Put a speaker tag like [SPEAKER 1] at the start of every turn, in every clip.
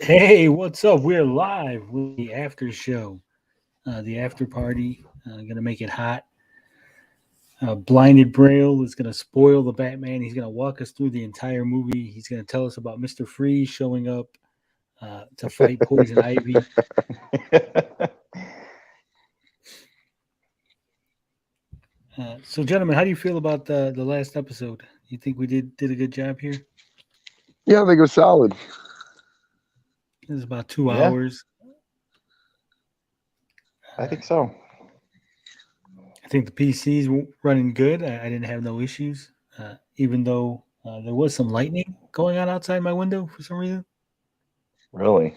[SPEAKER 1] Hey, what's up? We're live with the after show, the after party. Gonna make it hot. Blinded Braille is gonna spoil the Batman. He's gonna walk us through the entire movie. He's gonna tell us about Mister Freeze showing up to fight Poison Ivy. So, gentlemen, how do you feel about the last episode? You think we did a good job here?
[SPEAKER 2] Yeah, they go solid.
[SPEAKER 1] This is about two
[SPEAKER 3] Yeah,
[SPEAKER 1] hours.
[SPEAKER 3] I
[SPEAKER 1] Uh,
[SPEAKER 3] think so.
[SPEAKER 1] I think the PC's running good. I didn't have no issues, even though there was some lightning going on outside my window for some reason.
[SPEAKER 3] Really.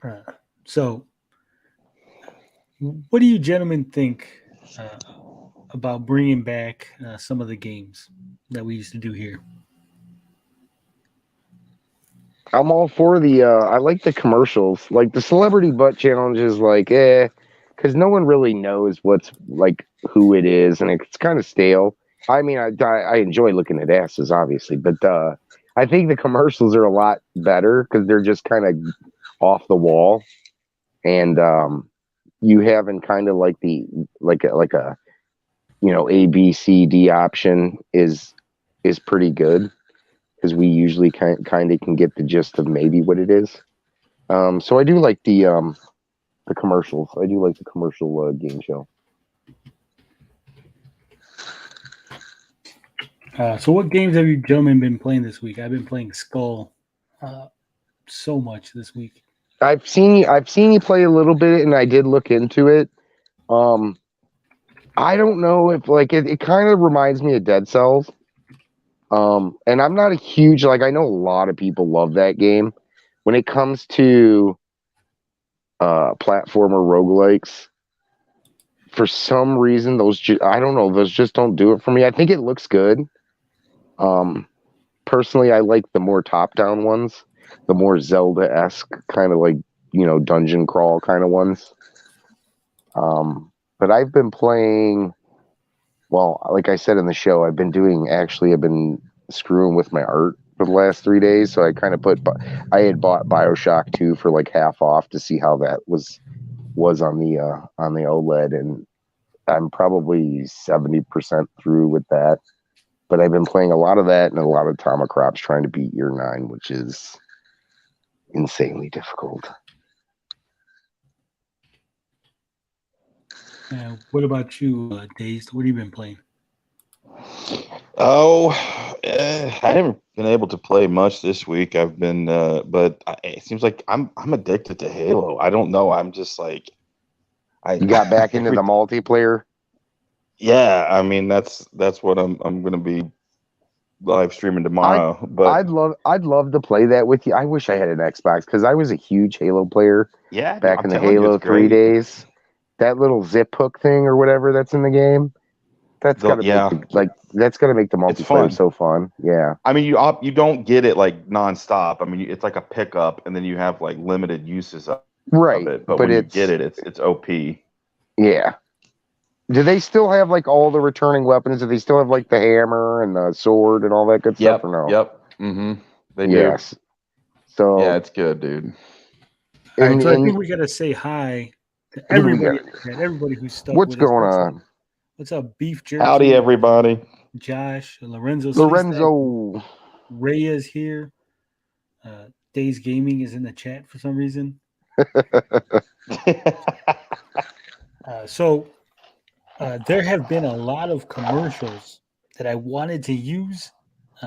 [SPEAKER 1] Uh, so, what do you gentlemen think uh, about bringing back some of the games that we used to do here?
[SPEAKER 2] I'm all for the. I like the commercials, like the celebrity butt challenge is like, because no one really knows what's like who it is, and it's kind of stale. I mean, I enjoy looking at asses, obviously, but I think the commercials are a lot better because they're just kind of off the wall, and you having kind of like the like a A B C D option is pretty good because we usually kind of can get the gist of maybe what it is. So I do like the commercials. I do like the commercial game show.
[SPEAKER 1] So, what games have you gentlemen been playing this week? I've been playing Skull uh, so much this week.
[SPEAKER 2] I've seen you play a little bit, and I did look into it. Um, I don't know if like it kind of reminds me of Dead Cells. And I'm not a huge like I know a lot of people love that game. When it comes to platformer roguelikes, for some reason I don't know, those just don't do it for me. I think it looks good. Um, Personally, I like the more top-down ones, the more Zelda-esque kind of like dungeon crawl kind of ones. But I've been playing. Well, like I said in the show, I've been screwing with my art for the last 3 days. So I had bought Bioshock 2 for like half off to see how that was on the OLED, and I'm probably 70% through with that. But I've been playing a lot of that and a lot of Atomic Crops trying to beat Year 9, which is insanely difficult.
[SPEAKER 1] What about you, Dazed? What have you been playing?
[SPEAKER 3] Oh, I haven't been able to play much this week. But it seems like I'm addicted to Halo. I don't know. I'm just like I
[SPEAKER 2] You got back into
[SPEAKER 3] every
[SPEAKER 2] the multiplayer?
[SPEAKER 3] yeah. I mean that's what I'm gonna be live streaming
[SPEAKER 2] I'd
[SPEAKER 3] tomorrow. But
[SPEAKER 2] I'd love to play that with you. I wish I had an Xbox because I was a huge Halo player
[SPEAKER 3] yeah, dude,
[SPEAKER 2] back
[SPEAKER 3] I'm
[SPEAKER 2] in the
[SPEAKER 3] telling you, it's
[SPEAKER 2] Halo 3
[SPEAKER 3] great.
[SPEAKER 2] days. That little zip hook thing or whatever that's in the game,
[SPEAKER 3] Yeah,
[SPEAKER 2] that's gotta make the
[SPEAKER 3] it's
[SPEAKER 2] multiplayer
[SPEAKER 3] fun.
[SPEAKER 2] so fun. Yeah.
[SPEAKER 3] I mean, you don't get it like nonstop. I mean, it's like a pickup, and then you have like limited uses of it. But when
[SPEAKER 2] Right.
[SPEAKER 3] you get
[SPEAKER 2] But
[SPEAKER 3] it, it's OP.
[SPEAKER 2] yeah. Do they still have like all the returning weapons? Do they still have like the hammer and the sword and all that good stuff or
[SPEAKER 3] Yep,
[SPEAKER 2] no?
[SPEAKER 3] yep. They do.
[SPEAKER 2] Yes.
[SPEAKER 3] Yeah,
[SPEAKER 2] So
[SPEAKER 3] it's good, dude.
[SPEAKER 1] All right,
[SPEAKER 2] in
[SPEAKER 1] so I
[SPEAKER 2] in
[SPEAKER 1] think we got to say hi to
[SPEAKER 2] who do we got?
[SPEAKER 1] everybody in the chat, everybody who's stuck
[SPEAKER 2] What's
[SPEAKER 1] with us.
[SPEAKER 2] going on?
[SPEAKER 1] What's up, Beef
[SPEAKER 3] Howdy,
[SPEAKER 1] Jerky,
[SPEAKER 3] everybody.
[SPEAKER 1] Josh, Lorenzo Sleestack,
[SPEAKER 2] Lorenzo.
[SPEAKER 1] Ray is here. Days Gaming is in the chat for some reason. So there have been a lot of commercials that I wanted to use,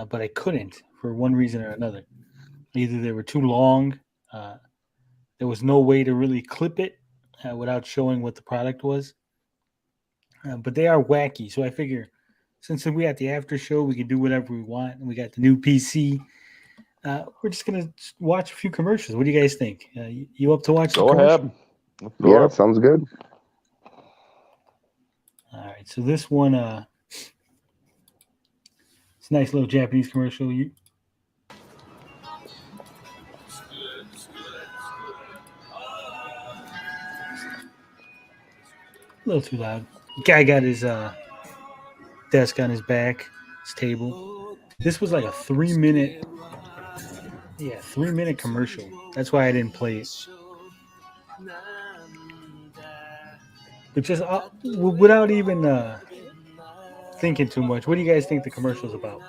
[SPEAKER 1] but I couldn't for one reason or another. Either they were too long, uh, there was no way to really clip it without showing what the product was. But they are wacky, so I figure since we at the after show, we can do whatever we want, and we got the new PC. We're just gonna watch a few commercials. What do you guys think? You up to watch some
[SPEAKER 3] Go
[SPEAKER 1] commercials?
[SPEAKER 3] ahead. Let's do
[SPEAKER 2] Yeah,
[SPEAKER 3] it.
[SPEAKER 2] sounds good.
[SPEAKER 1] All right, so this one, it's a nice little Japanese commercial. A little too loud. Guy got his desk on his back, his table. This was like a 3-minute, 3-minute commercial. That's why I didn't play it. But just without even thinking too much, what do you guys think the commercial's about?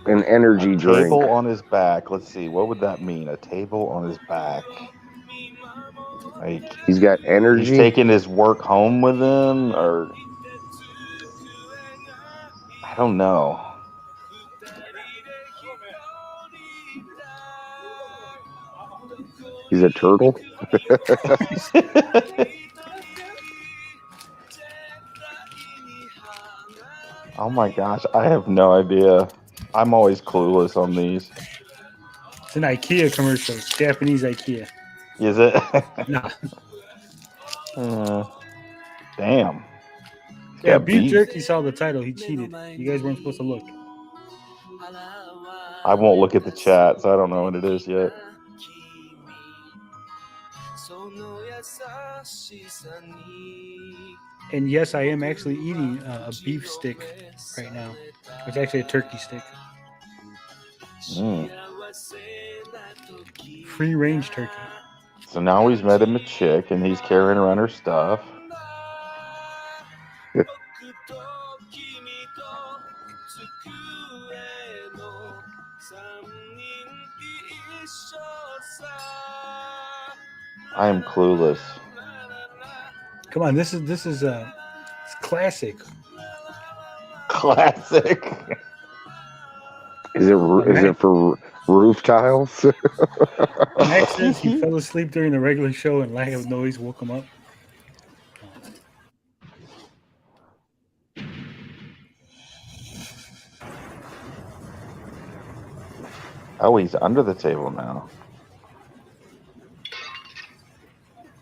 [SPEAKER 2] An energy drink.
[SPEAKER 3] Table on his back. Let's see. What would that mean? A table on his back. Like
[SPEAKER 2] He's got energy.
[SPEAKER 3] he's taking his work home with him, or I don't know.
[SPEAKER 2] He's a turtle.
[SPEAKER 3] Oh my gosh, I have no idea. I'm always clueless on these.
[SPEAKER 1] It's an IKEA commercial. It's Japanese IKEA.
[SPEAKER 3] Is it?
[SPEAKER 1] Nah.
[SPEAKER 3] Damn.
[SPEAKER 1] Yeah, Beef Jerky saw the title. He cheated. You guys weren't supposed to look.
[SPEAKER 3] I won't look at the chat, so I don't know what it is yet.
[SPEAKER 1] And yes, I am actually eating a beef stick right now. It's actually a turkey stick. Free range turkey.
[SPEAKER 3] So now he's met him a chick, and he's carrying around her stuff. I am clueless.
[SPEAKER 1] Come on, this is it's classic.
[SPEAKER 3] Classic.
[SPEAKER 2] Is it for roof tiles?
[SPEAKER 1] Max says he fell asleep during the regular show and lack of noise woke him up.
[SPEAKER 3] Oh, he's under the table now.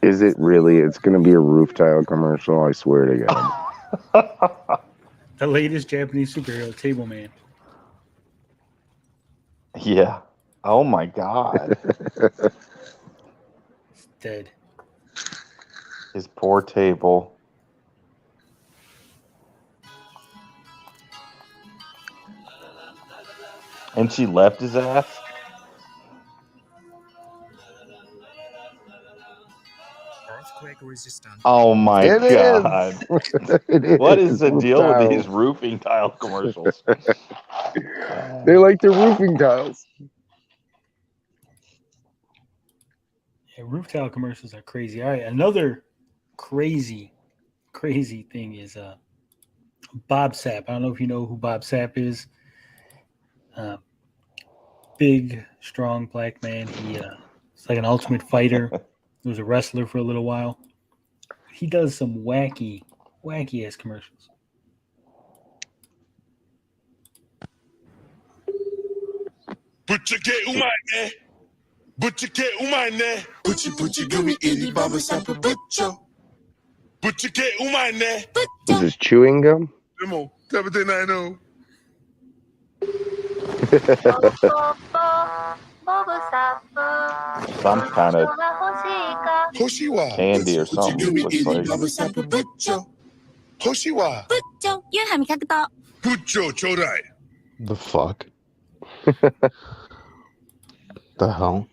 [SPEAKER 2] Is it really? It's going to be a roof tile commercial, I swear to God.
[SPEAKER 1] The latest Japanese superhero, Table Man.
[SPEAKER 3] Yeah. Oh my God.
[SPEAKER 1] He's dead.
[SPEAKER 3] His poor table. And she left his ass? Oh my God. What is the deal with these roofing tile commercials?
[SPEAKER 2] They like their roofing tiles.
[SPEAKER 1] Yeah, roof tile commercials are crazy. All right, another crazy thing is Bob Sapp. I don't know if you know who Bob Sapp is. Big, strong black man. He's like an ultimate fighter. He was a wrestler for a little while. He does some wacky ass commercials.
[SPEAKER 4] Butchike umane. Butchike umane. Butchi gumi ili baba sapa butcho. Butchike umane.
[SPEAKER 2] Is this chewing gum?
[SPEAKER 4] Demo, 790.
[SPEAKER 3] Some kind of candy or something. Looks like.
[SPEAKER 4] Hoshiwa. Butcho chodai.
[SPEAKER 3] The fuck? The hell?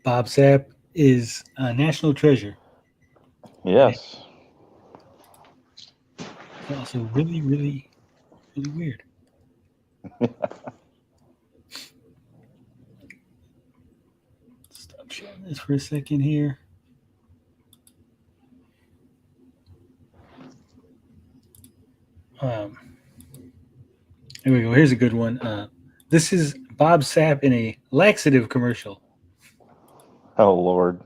[SPEAKER 1] Bob Sapp is a national treasure.
[SPEAKER 3] Yes.
[SPEAKER 1] Also really weird. Stop sharing this for a second here. Here we go. Here's a good one. This is Bob Sapp in a laxative commercial.
[SPEAKER 3] Oh, Lord.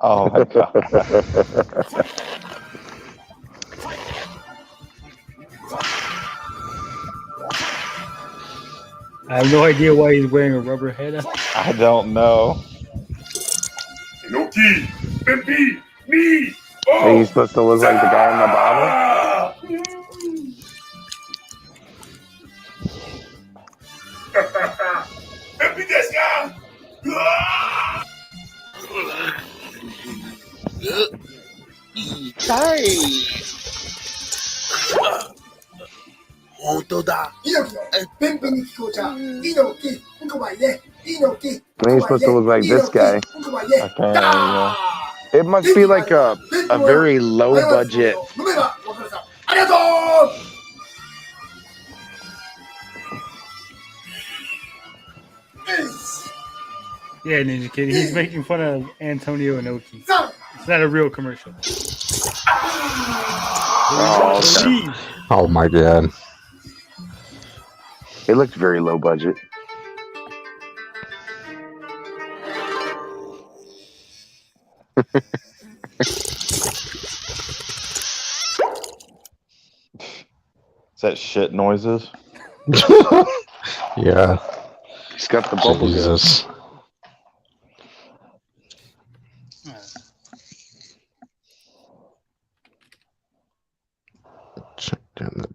[SPEAKER 3] Oh my god.
[SPEAKER 1] I have no idea why he's wearing a rubber head.
[SPEAKER 3] I don't know.
[SPEAKER 4] Inoki, Pimpi, me.
[SPEAKER 2] Are you supposed to look like the guy in the bottle?
[SPEAKER 4] Pimpi this guy.
[SPEAKER 5] 本当だ。猪木、ペンペンに聞こうちゃう。猪木、うんこばいね。猪木、
[SPEAKER 2] Then you're supposed to look like this guy.
[SPEAKER 3] Okay, there you go.
[SPEAKER 2] It must be like a very low budget.
[SPEAKER 5] 飲めば分かるさ。ありがとう。
[SPEAKER 1] Yeah, Ninja Kid. He's making fun of Antonio Inoki. It's not a real commercial.
[SPEAKER 2] Oh, okay.
[SPEAKER 6] Oh my god.
[SPEAKER 2] It looked very low budget.
[SPEAKER 3] Is that shit noises?
[SPEAKER 6] Yeah.
[SPEAKER 2] He's got the bubble gum.
[SPEAKER 6] Jesus. Check down the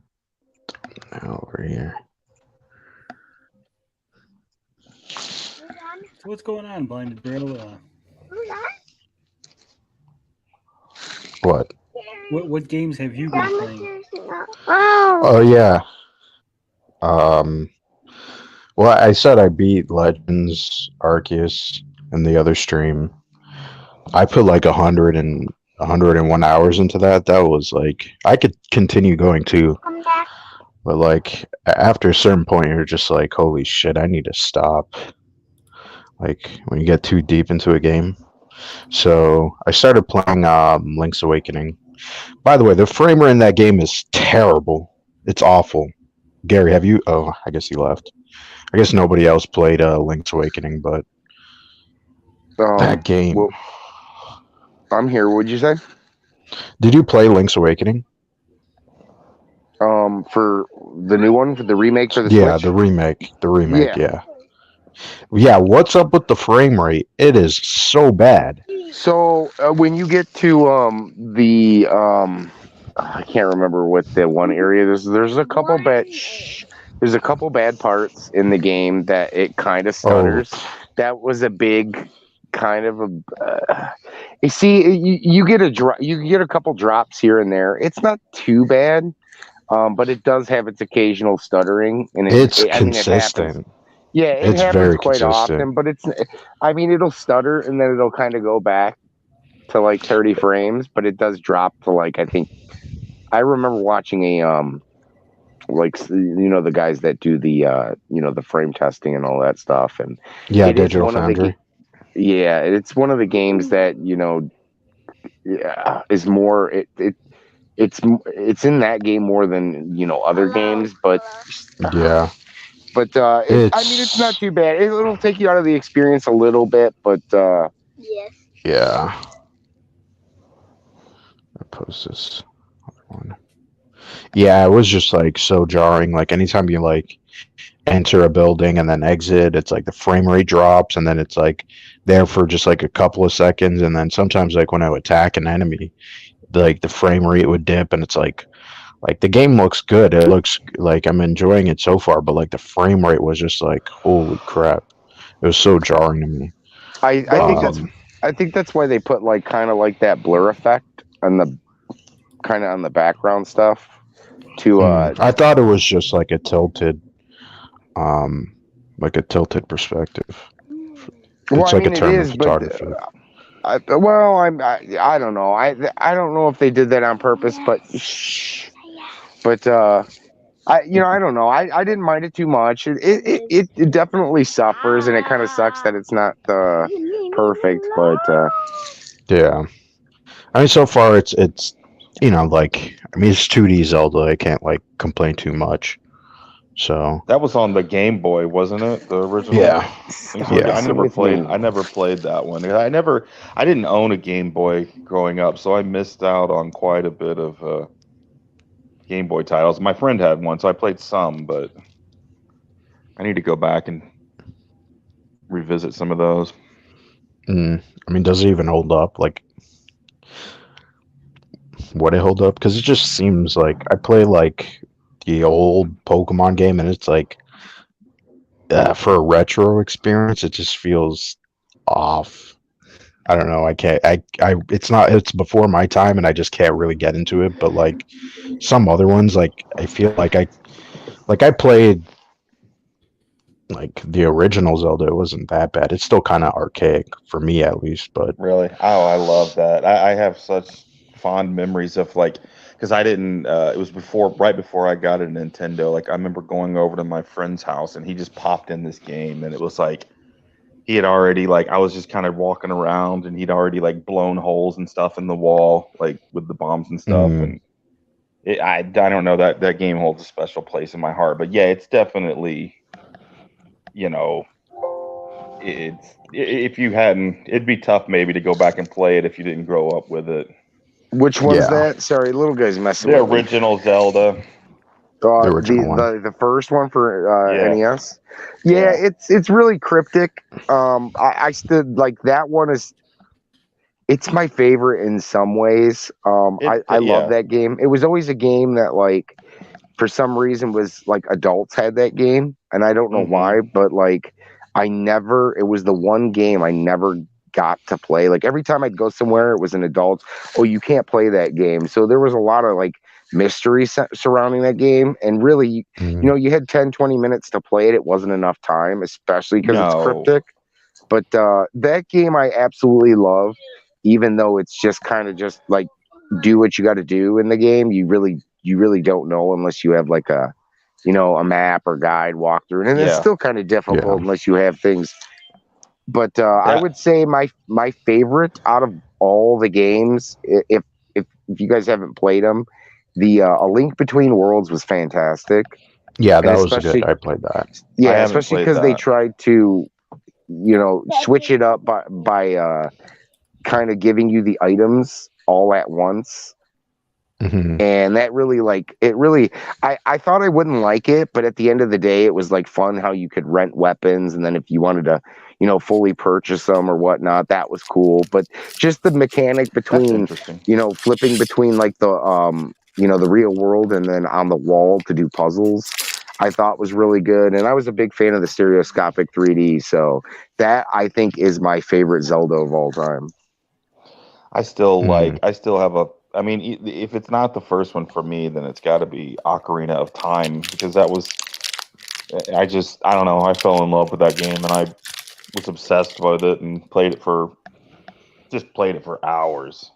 [SPEAKER 6] over here.
[SPEAKER 1] So what's going on, Blinded Bro?
[SPEAKER 6] What?
[SPEAKER 1] What games have you been playing?
[SPEAKER 6] Oh yeah. Well, I said I beat Legends Arceus in the other stream. I put like 101 hours into that. That was like I could continue going too, but like after a certain point, you're just like, holy shit, I need to stop. Like when you get too deep into a game. So I started playing Link's Awakening. By the way, the frame rate in that game is terrible. It's awful. Gary, have you? Oh, I guess he left. I guess nobody else played Link's Awakening, but that game.
[SPEAKER 2] Well, I'm here. What'd you say?
[SPEAKER 6] Did you play Link's Awakening?
[SPEAKER 2] For the new one, for the remake for the
[SPEAKER 6] Yeah,
[SPEAKER 2] Switch?
[SPEAKER 6] the remake. The remake,
[SPEAKER 2] Yeah.
[SPEAKER 6] Yeah, what's up with the frame rate? It is so bad.
[SPEAKER 2] So when you get to I can't remember what the one area is. There's a couple bad parts in the game that it kind of stutters. That was a big kind of a. You see, you get a couple drops here and there. It's not too bad, but it does have its occasional stuttering, and
[SPEAKER 6] It's
[SPEAKER 2] I mean,
[SPEAKER 6] consistent.
[SPEAKER 2] yeah, it
[SPEAKER 6] It's
[SPEAKER 2] happens
[SPEAKER 6] very
[SPEAKER 2] quite
[SPEAKER 6] consistent.
[SPEAKER 2] often, but it'll stutter and then it'll kind of go back to like 30 frames, but it does drop to like, I remember watching a, the guys that do the, the frame testing and all that stuff. And
[SPEAKER 6] Yeah,
[SPEAKER 2] it is
[SPEAKER 6] Digital
[SPEAKER 2] one of the
[SPEAKER 6] Foundry.
[SPEAKER 2] it's one of the games that, is more, it's in that game more than, other games, but
[SPEAKER 6] Yeah.
[SPEAKER 2] But it's not too bad. It'll take you out of the experience a little bit, but
[SPEAKER 7] Yes.
[SPEAKER 6] Yeah. I'll post this one. Yeah, it was just like so jarring. Like anytime you like enter a building and then exit, it's like the frame rate drops and then it's like there for just like a couple of seconds, and then sometimes like when I would attack an enemy, like the frame rate would dip, and it's like the game looks good. It looks like I'm enjoying it so far, but like the frame rate was just like, holy crap. It was so jarring to me.
[SPEAKER 2] I think that's why they put like kind of like that blur effect on the kind of on the background stuff to
[SPEAKER 6] I thought it was just like a tilted perspective. It's like a term of photography.
[SPEAKER 2] I don't know. I don't know if they did that on purpose, but I don't know. I didn't mind it too much. It definitely suffers, and it kind of sucks that it's not perfect. But
[SPEAKER 6] yeah, I mean, so far it's like, I mean, it's 2D Zelda. I can't like complain too much. So
[SPEAKER 3] That was on the Game Boy, wasn't it? The original.
[SPEAKER 6] yeah,
[SPEAKER 3] I
[SPEAKER 6] Yeah.
[SPEAKER 3] never played. I never played that one. I didn't own a Game Boy growing up, so I missed out on quite a bit of Game Boy titles. My friend had one, so I played some, but I need to go back and revisit some of those.
[SPEAKER 6] I mean, does it even hold up? Like, would it hold up? Because it just seems like I play like the old Pokemon game, and it's like for a retro experience, it just feels off. I don't know. I can't. It's not. It's before my time, and I just can't really get into it. But like some other ones, like I feel like I played like the original Zelda. It wasn't that bad. It's still kind of archaic for me, at least. But
[SPEAKER 3] Really? Oh, I love that. I have such fond memories of like, because I didn't. It was right before I got a Nintendo. Like I remember going over to my friend's house, and he just popped in this game, and it was like he had already like I was just kind of walking around, and he'd already like blown holes and stuff in the wall, like with the bombs and stuff, and I don't know that game holds a special place in my heart. But yeah, it's definitely, you know, if you hadn't, it'd be tough maybe to go back and play it if you didn't grow up with it.
[SPEAKER 2] Which one's
[SPEAKER 6] Yeah.
[SPEAKER 2] that? Sorry, little guy's messing
[SPEAKER 3] The
[SPEAKER 2] with me.
[SPEAKER 3] original Zelda.
[SPEAKER 6] The original one.
[SPEAKER 2] The first one for
[SPEAKER 3] Yeah.
[SPEAKER 2] NES. Yeah,
[SPEAKER 3] Yeah.
[SPEAKER 2] it's really cryptic. I still like that one is. It's my favorite in some ways. I love that game. It was always a game that like for some reason was like adults had that game, and I don't know why, but like it was the one game I never got to play. Like every time I'd go somewhere, it was an adult. Oh, you can't play that game. So there was a lot of like mystery surrounding that game. And really, you had 10, 20 minutes to play it. It wasn't enough time, especially because it's cryptic. But that game I absolutely love, even though it's just kind of just like do what you got to do in the game. You really don't know unless you have like a map or guide walkthrough, and it's still kind of difficult unless you have things. But I would say my favorite out of all the games, if you guys haven't played them, the A Link Between Worlds was fantastic.
[SPEAKER 6] Yeah, that was good. I played that.
[SPEAKER 2] Yeah, especially because they tried to, switch it up by kind of giving you the items all at once. And that really I thought I wouldn't like it, but at the end of the day it was like fun how you could rent weapons, and then if you wanted to fully purchase them or whatnot, that was cool. But just the mechanic between flipping between like the the real world and then on the wall to do puzzles, I thought was really good. And I was a big fan of the stereoscopic 3D, so that I think is my favorite Zelda of all time.
[SPEAKER 3] I still have I mean, if it's not the first one for me, then it's got to be Ocarina of Time, because that was, I don't know, I fell in love with that game, and I was obsessed with it and played it for hours.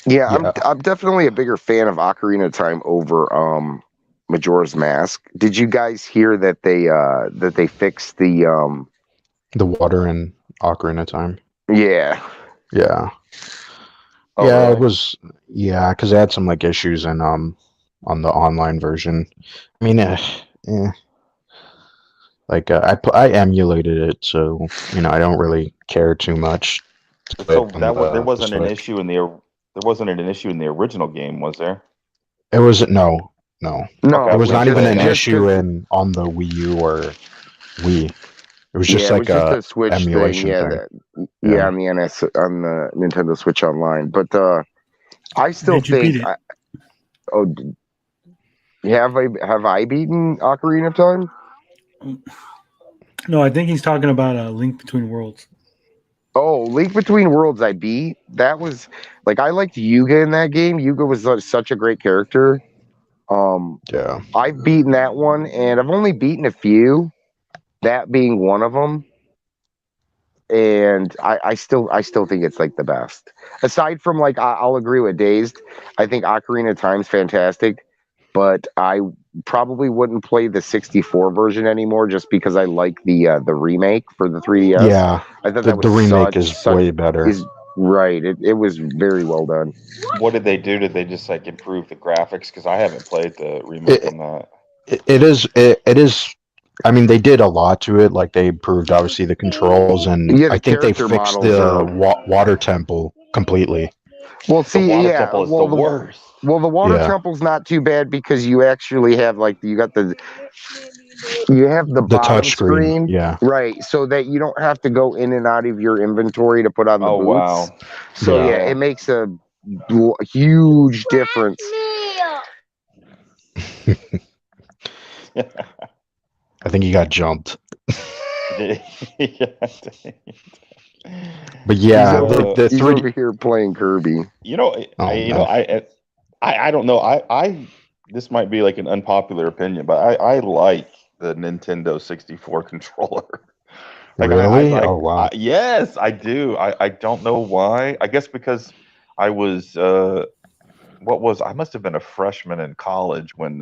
[SPEAKER 2] Yeah, I'm definitely a bigger fan of Ocarina of Time over Majora's Mask. Did you guys hear that they fixed the water
[SPEAKER 6] in Ocarina of Time?
[SPEAKER 2] Yeah.
[SPEAKER 6] Yeah.
[SPEAKER 3] Oh,
[SPEAKER 6] yeah,
[SPEAKER 3] really?
[SPEAKER 6] It was. Yeah, because they had some like issues in on the online version. I mean, like I emulated it, so I don't really care too much.
[SPEAKER 3] So there wasn't an issue in the original game, was there?
[SPEAKER 6] It wasn't. No.
[SPEAKER 2] Okay,
[SPEAKER 6] it was not even an issue on the Wii U or Wii. It was just like a
[SPEAKER 2] Switch
[SPEAKER 6] emulation
[SPEAKER 2] thing. On the NS, on the Nintendo Switch Online. But I still think. Have I beaten Ocarina of Time?
[SPEAKER 1] No, I think he's talking about a Link Between Worlds.
[SPEAKER 2] Oh, Link Between Worlds I beat. That was like I liked Yuga in that game. Yuga was such a great character. I've beaten that one, and I've only beaten a few. That being one of them, and I still think it's like the best. Aside from like I'll agree with Dazed. I think Ocarina of Time's fantastic, but I probably wouldn't play the 64 version anymore just because I like the remake for the 3DS.
[SPEAKER 6] Yeah,
[SPEAKER 2] I thought
[SPEAKER 6] the remake is way better.
[SPEAKER 2] Right, it was very well done.
[SPEAKER 3] What did they do? Did they just like improve the graphics? Because I haven't played the remake on that.
[SPEAKER 6] It is I mean, they did a lot to it. Like they improved, obviously, the controls, and
[SPEAKER 2] Yeah, the
[SPEAKER 6] I think they
[SPEAKER 2] character
[SPEAKER 6] fixed
[SPEAKER 2] models
[SPEAKER 6] the
[SPEAKER 2] are.
[SPEAKER 6] water temple completely.
[SPEAKER 2] Well,
[SPEAKER 3] The
[SPEAKER 2] see,
[SPEAKER 3] water
[SPEAKER 2] yeah.
[SPEAKER 3] temple is
[SPEAKER 2] Well,
[SPEAKER 3] the worst.
[SPEAKER 2] the water
[SPEAKER 6] Yeah.
[SPEAKER 2] temple's not too bad because you actually have like you have the
[SPEAKER 6] The
[SPEAKER 2] bottom
[SPEAKER 6] touch screen.
[SPEAKER 2] screen,
[SPEAKER 6] Yeah.
[SPEAKER 2] right, so that you don't have to go in and out of your inventory to put on the
[SPEAKER 3] Oh
[SPEAKER 2] boots.
[SPEAKER 3] wow.
[SPEAKER 2] So yeah,
[SPEAKER 3] Yeah.
[SPEAKER 2] it makes a huge difference.
[SPEAKER 6] I think he got jumped. But yeah, like the
[SPEAKER 2] He's
[SPEAKER 6] 3D.
[SPEAKER 2] over here playing Kirby.
[SPEAKER 3] I don't know. I this might be like an unpopular opinion, but I like the Nintendo 64 controller. Like
[SPEAKER 6] Really? Oh wow.
[SPEAKER 3] yes, I do. I don't know why. I guess because I was I must have been a freshman in college when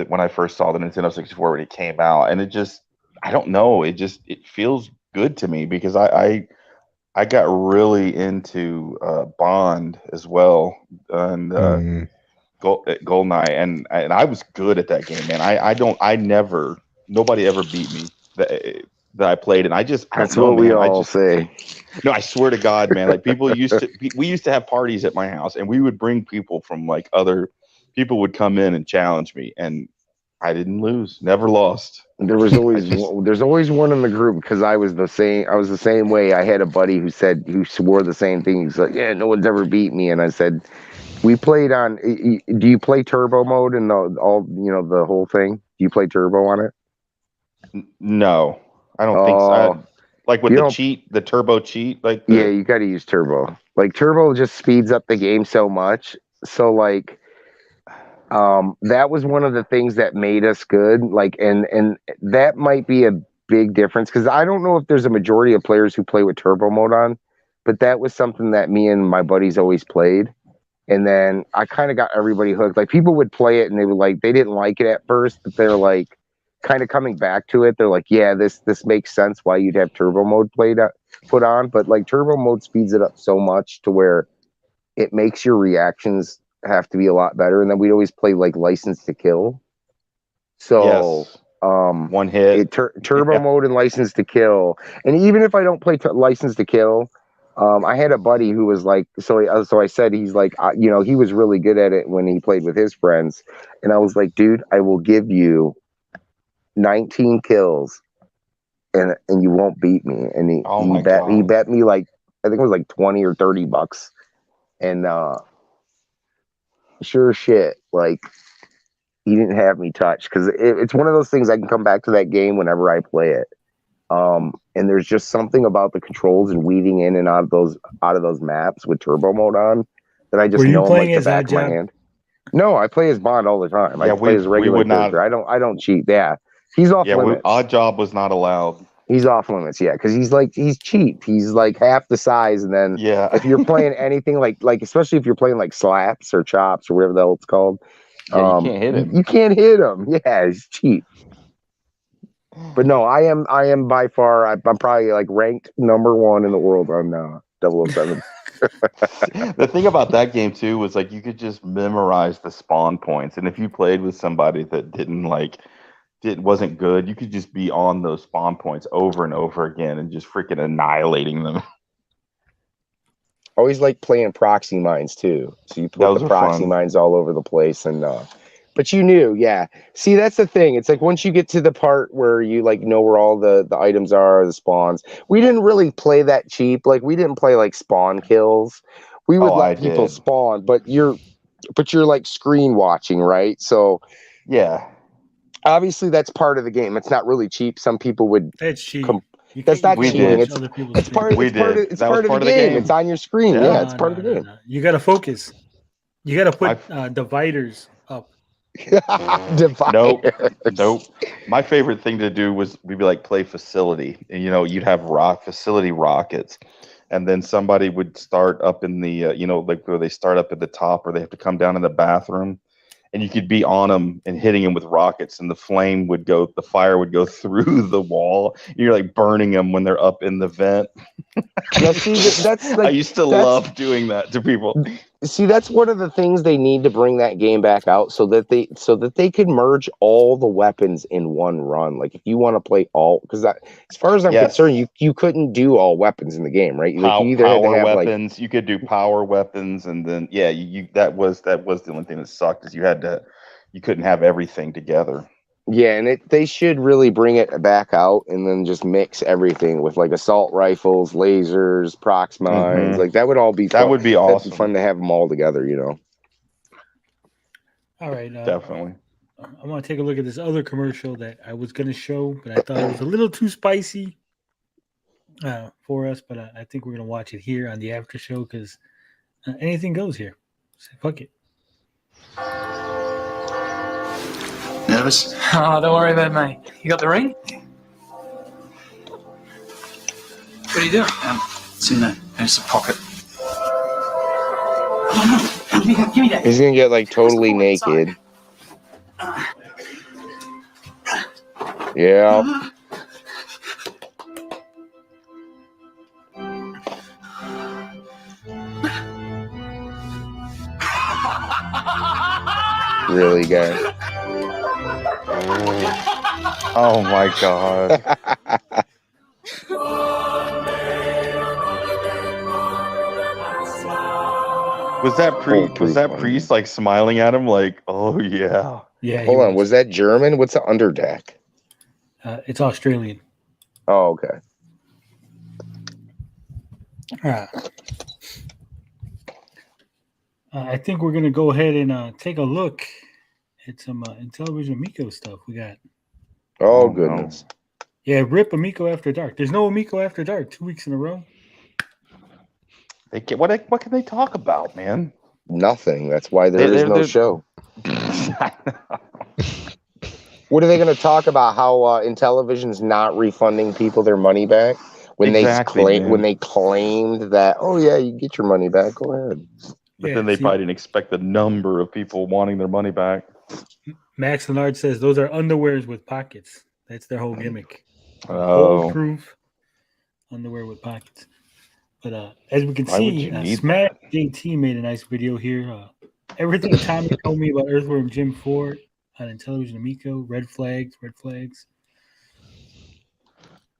[SPEAKER 3] when I first saw the Nintendo 64 when it came out, and I don't know, it feels good to me because I got really into Bond as well, and
[SPEAKER 6] Mm.
[SPEAKER 3] Goldeneye, and I was good at that game, man. Nobody ever beat me that I played, and I don't
[SPEAKER 2] That's
[SPEAKER 3] know,
[SPEAKER 2] what we
[SPEAKER 3] man.
[SPEAKER 2] all say.
[SPEAKER 3] No, I swear to God, man. Like we used to have parties at my house, and we would bring people from like other people would come in and challenge me, and I didn't lose, never lost.
[SPEAKER 2] There's always one in the group because I was the same way. I had a buddy who swore the same thing. He's like, yeah, no one's ever beat me, and I said, we played on. Do you play turbo mode and the whole thing? Do you play turbo on it?
[SPEAKER 3] No, I don't think so.
[SPEAKER 2] Oh,
[SPEAKER 3] Like with
[SPEAKER 2] you
[SPEAKER 3] the
[SPEAKER 2] don't.
[SPEAKER 3] cheat, the turbo cheat, like
[SPEAKER 2] Yeah, you got to use turbo. Like turbo just speeds up the game so much. So like, that was one of the things that made us good. Like, and that might be a big difference because I don't know if there's a majority of players who play with turbo mode on, but that was something that me and my buddies always played. And then I kind of got everybody hooked. Like people would play it and they didn't like it at first, but they're like kind of coming back to it. They're like, yeah, this makes sense why you'd have turbo mode put on. But like turbo mode speeds it up so much to where it makes your reactions have to be a lot better. And then we'd always play like License to Kill. So
[SPEAKER 3] yes, one hit,
[SPEAKER 2] turbo mode and License to Kill. And even if I don't play License to Kill, I had a buddy who was like, so I said, he's like, he was really good at it when he played with his friends. And I was like, dude, I will give you 19 kills and you won't beat me. And he bet me like, I think it was like 20 or $30. And sure shit, like he didn't have me touch because it's one of those things I can come back to that game whenever I play it. And there's just something about the controls and weaving in and out of those maps with turbo mode on that I just know like the back of my hand. No, I play as Bond all the time.
[SPEAKER 3] Yeah,
[SPEAKER 2] I play as a regular character. I don't cheat. Yeah, he's off limits.
[SPEAKER 3] Odd Job was not allowed.
[SPEAKER 2] He's off limits, yeah, because he's cheap. He's like half the size, and then
[SPEAKER 3] yeah,
[SPEAKER 2] if you're playing anything like especially if you're playing like slaps or chops or whatever the hell it's called,
[SPEAKER 3] you can't hit him.
[SPEAKER 2] You can't hit him. Yeah, he's cheap. But no, I am by far. I'm probably like ranked number 1 in the world on 007.
[SPEAKER 3] The thing about that game too was like you could just memorize the spawn points, and if you played with somebody that wasn't good, you could just be on those spawn points over and over again and just freaking annihilating them.
[SPEAKER 2] Always like playing proxy mines too. So you put the proxy mines all over the place, and but you knew, yeah. See, that's the thing. It's like once you get to the part where you like know where all the items are, the spawns. We didn't really play that cheap. Like we didn't play like spawn kills. We would let people spawn, but you're like screen watching, right? So
[SPEAKER 3] yeah.
[SPEAKER 2] Obviously, that's part of the game. It's not really cheap. Some people would.
[SPEAKER 1] It's cheap.
[SPEAKER 2] That's not cheating. It's part of the game. It's on your screen. Yeah, it's part of the game.
[SPEAKER 1] No. You got to focus. You got to put dividers up.
[SPEAKER 3] Nope. My favorite thing to do was we'd be like play facility, and you'd have facility rockets, and then somebody would start up in the like where they start up at the top, or they have to come down in the bathroom. And you could be on them and hitting them with rockets, and the fire would go through the wall. And you're like burning them when they're up in the vent.
[SPEAKER 2] Now, see, that's like,
[SPEAKER 3] I used to love doing that to people.
[SPEAKER 2] See, that's one of the things they need to bring that game back out so that they could merge all the weapons in one run. Like if you want to play all, because as far as I'm concerned, you couldn't do all weapons in the game, right? Like you either had to have
[SPEAKER 3] weapons. You could do power weapons, and then you that was the only thing that sucked is you couldn't have everything together.
[SPEAKER 2] Yeah, and they should really bring it back out and then just mix everything with like assault rifles, lasers, prox mines. Like that would all be fun.
[SPEAKER 3] That would be awesome.
[SPEAKER 2] That'd be fun to have them all together,
[SPEAKER 1] All right.
[SPEAKER 3] Definitely.
[SPEAKER 1] I want to take a look at this other commercial that I was going to show, but I thought it was a little too spicy for us. But I think we're going to watch it here on the after show because anything goes here. So fuck it.
[SPEAKER 7] Nervous? Oh, don't worry about it, mate. You got the ring? What are you doing? It's in there's a pocket. Oh, no. Give me that.
[SPEAKER 2] He's gonna get like totally naked. Yeah. Really, guys?
[SPEAKER 3] Oh my god. Was that priest like smiling at him like, oh yeah?
[SPEAKER 1] Yeah.
[SPEAKER 2] Hold on, was that German? What's the underdeck?
[SPEAKER 1] It's Australian.
[SPEAKER 2] Oh, okay.
[SPEAKER 1] I think we're gonna go ahead and take a look at some Intellivision Amico stuff we got.
[SPEAKER 2] Oh goodness.
[SPEAKER 1] Yeah, rip Amico After Dark. There's no Amico After Dark 2 weeks in a row.
[SPEAKER 3] What can they talk about, man?
[SPEAKER 2] Nothing. That's why there is no show. What are they going to talk about? How Intellivision's not refunding people their money back when they claimed that? Oh yeah, you get your money back. Go ahead.
[SPEAKER 3] But then they probably didn't expect the number of people wanting their money back.
[SPEAKER 1] Max Leonard says those are underwears with pockets. That's their whole gimmick. Proof underwear with pockets. But as we can see, Smash JT made a nice video here. Everything Tommy told me about Earthworm Jim 4 on Intellivision Amico, red flags.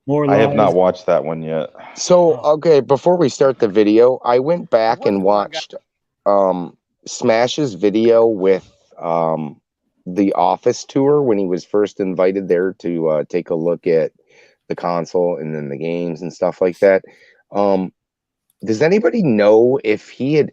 [SPEAKER 1] More lies.
[SPEAKER 3] I have not watched that one yet.
[SPEAKER 2] So, okay, before we start the video, I went back and watched Smash's video with the office tour when he was first invited there to take a look at the console and then the games and stuff like that. Does anybody know if he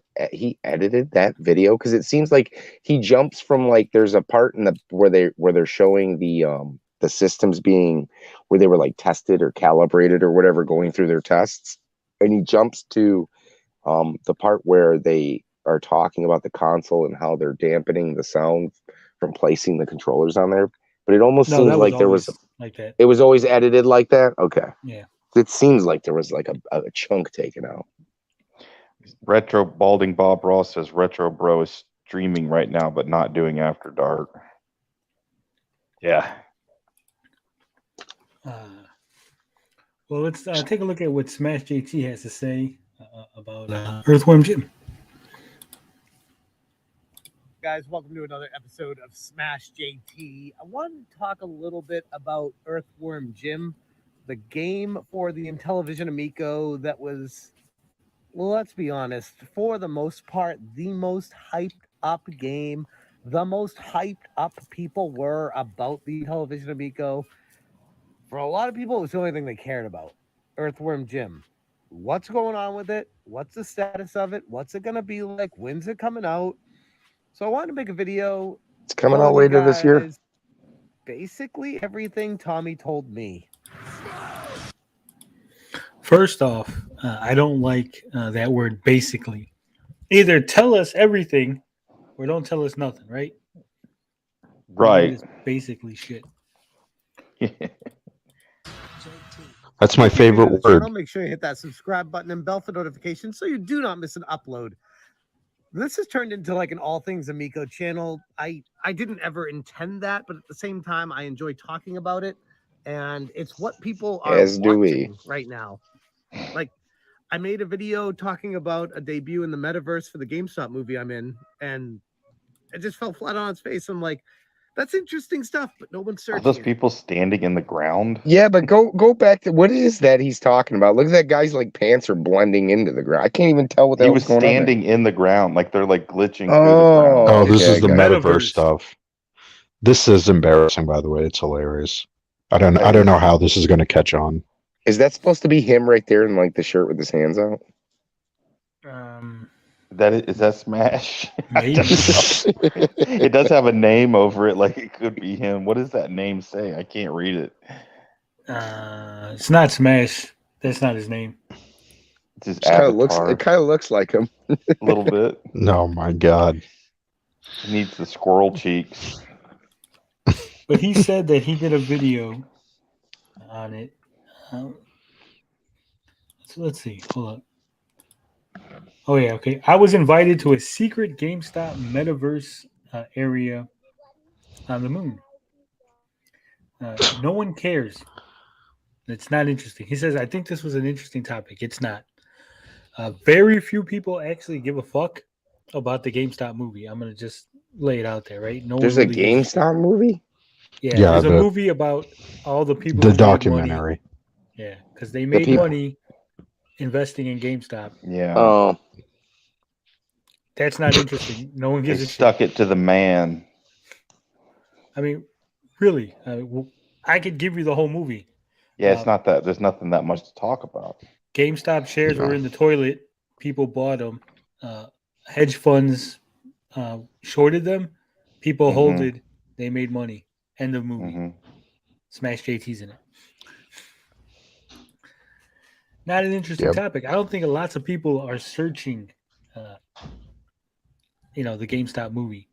[SPEAKER 2] edited that video? Because it seems like he jumps from like there's a part in where they're showing the systems being where they were like tested or calibrated or whatever going through their tests, and he jumps to the part where they are talking about the console and how they're dampening the sound from placing the controllers on there. But it almost seems like there was
[SPEAKER 1] like that.
[SPEAKER 2] It was always edited like that. Okay.
[SPEAKER 1] Yeah.
[SPEAKER 2] It seems like there was like a chunk taken out.
[SPEAKER 3] Retro Balding Bob Ross says Retro Bro is streaming right now, but not doing After Dark. Yeah.
[SPEAKER 1] Well, let's take a look at what Smash JT has to say about Earthworm Jim.
[SPEAKER 8] Guys, welcome to another episode of Smash JT. I wanted to talk a little bit about Earthworm Jim, the game for the Intellivision Amico that was, well, let's be honest, for the most part, the most hyped up game. The most hyped up people were about the Intellivision Amico. For a lot of people, it was the only thing they cared about. Earthworm Jim. What's going on with it? What's the status of it? What's it going to be like? When's it coming out? So I wanted to make a video.
[SPEAKER 2] It's coming out later this year.
[SPEAKER 8] Basically everything Tommy told me.
[SPEAKER 1] First off, I don't like that word basically. Either tell us everything or don't tell us nothing, right?
[SPEAKER 3] Right.
[SPEAKER 1] It's basically shit.
[SPEAKER 6] That's my favorite word.
[SPEAKER 8] Make sure you hit that subscribe button and bell for notifications so you do not miss an upload. This has turned into like an all things Amico channel. I didn't ever intend that, but at the same time, I enjoy talking about it, and it's what people are
[SPEAKER 2] As do we.
[SPEAKER 8] right now. Like, I made a video talking about a debut in the metaverse for the GameStop movie I'm in, and it just fell flat on its face. I'm like, that's interesting stuff, but no one's
[SPEAKER 3] Are
[SPEAKER 8] searching
[SPEAKER 3] those
[SPEAKER 8] it.
[SPEAKER 3] people standing in the ground?
[SPEAKER 2] Yeah, but go back to what is that he's talking about? Look at that guy's like pants are blending into the ground. I can't even tell what the
[SPEAKER 3] He
[SPEAKER 2] hell's
[SPEAKER 3] was
[SPEAKER 2] going on there.
[SPEAKER 3] standing in the ground, like they're like glitching through the
[SPEAKER 2] Oh,
[SPEAKER 3] ground.
[SPEAKER 6] Oh, this
[SPEAKER 2] okay,
[SPEAKER 6] is the
[SPEAKER 2] gotcha.
[SPEAKER 6] metaverse
[SPEAKER 1] Metaverse.
[SPEAKER 6] stuff. This is embarrassing, by the way. It's hilarious. I don't
[SPEAKER 2] That
[SPEAKER 6] know
[SPEAKER 2] is-
[SPEAKER 6] how this is going to catch on.
[SPEAKER 2] Is that supposed to be him right there in like the shirt with his hands out?
[SPEAKER 3] Is that Smash? I
[SPEAKER 1] Maybe.
[SPEAKER 3] don't know. It does have a name over it, like it could be him. What does that name say? I can't read it.
[SPEAKER 1] It's not Smash. That's not his name.
[SPEAKER 3] It's his
[SPEAKER 2] It kind
[SPEAKER 3] avatar.
[SPEAKER 2] of looks like him.
[SPEAKER 3] A little bit.
[SPEAKER 6] Oh my god.
[SPEAKER 3] He needs the squirrel cheeks.
[SPEAKER 1] But he said that he did a video on it. So let's see. Hold up. Oh yeah, okay. I was invited to a secret GameStop metaverse area on the moon. No one cares. It's not interesting. He says, I think this was an interesting topic. It's not. Very few people actually give a fuck about the GameStop movie. I'm going to just lay it out there, right? No
[SPEAKER 2] There's
[SPEAKER 1] one
[SPEAKER 2] a
[SPEAKER 1] really gives shit.
[SPEAKER 2] GameStop movie?
[SPEAKER 1] Yeah,
[SPEAKER 6] Yeah,
[SPEAKER 1] there's a
[SPEAKER 6] the-
[SPEAKER 1] movie about all the people
[SPEAKER 6] The
[SPEAKER 1] who made money.
[SPEAKER 6] documentary.
[SPEAKER 1] Yeah, because they made
[SPEAKER 2] people-
[SPEAKER 1] money investing in GameStop.
[SPEAKER 3] Yeah.
[SPEAKER 2] Oh,
[SPEAKER 1] That's not interesting. No one
[SPEAKER 3] They
[SPEAKER 1] gives a shit.
[SPEAKER 3] stuck it to the man.
[SPEAKER 1] I mean, really, I could give you the whole movie.
[SPEAKER 3] Yeah, it's not that. There's nothing that much to talk about.
[SPEAKER 1] GameStop shares were in the toilet. People bought them. Hedge funds shorted them. People hold it. They made money. End of movie. Smash JT's in it. Not an interesting topic. I don't think lots of people are searching, the GameStop movie.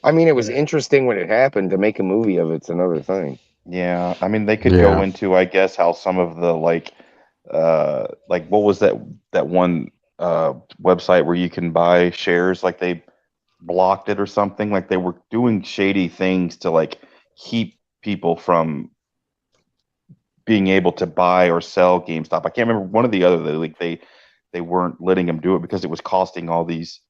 [SPEAKER 2] I mean, it was interesting when it happened. To make a movie of it's another thing.
[SPEAKER 3] Yeah, I mean, they could go into, I guess, how some of the like what was that one website where you can buy shares? Like they blocked it or something. Like they were doing shady things to like keep people from being able to buy or sell GameStop. I can't remember one or the other. They weren't letting them do it because it was costing all these,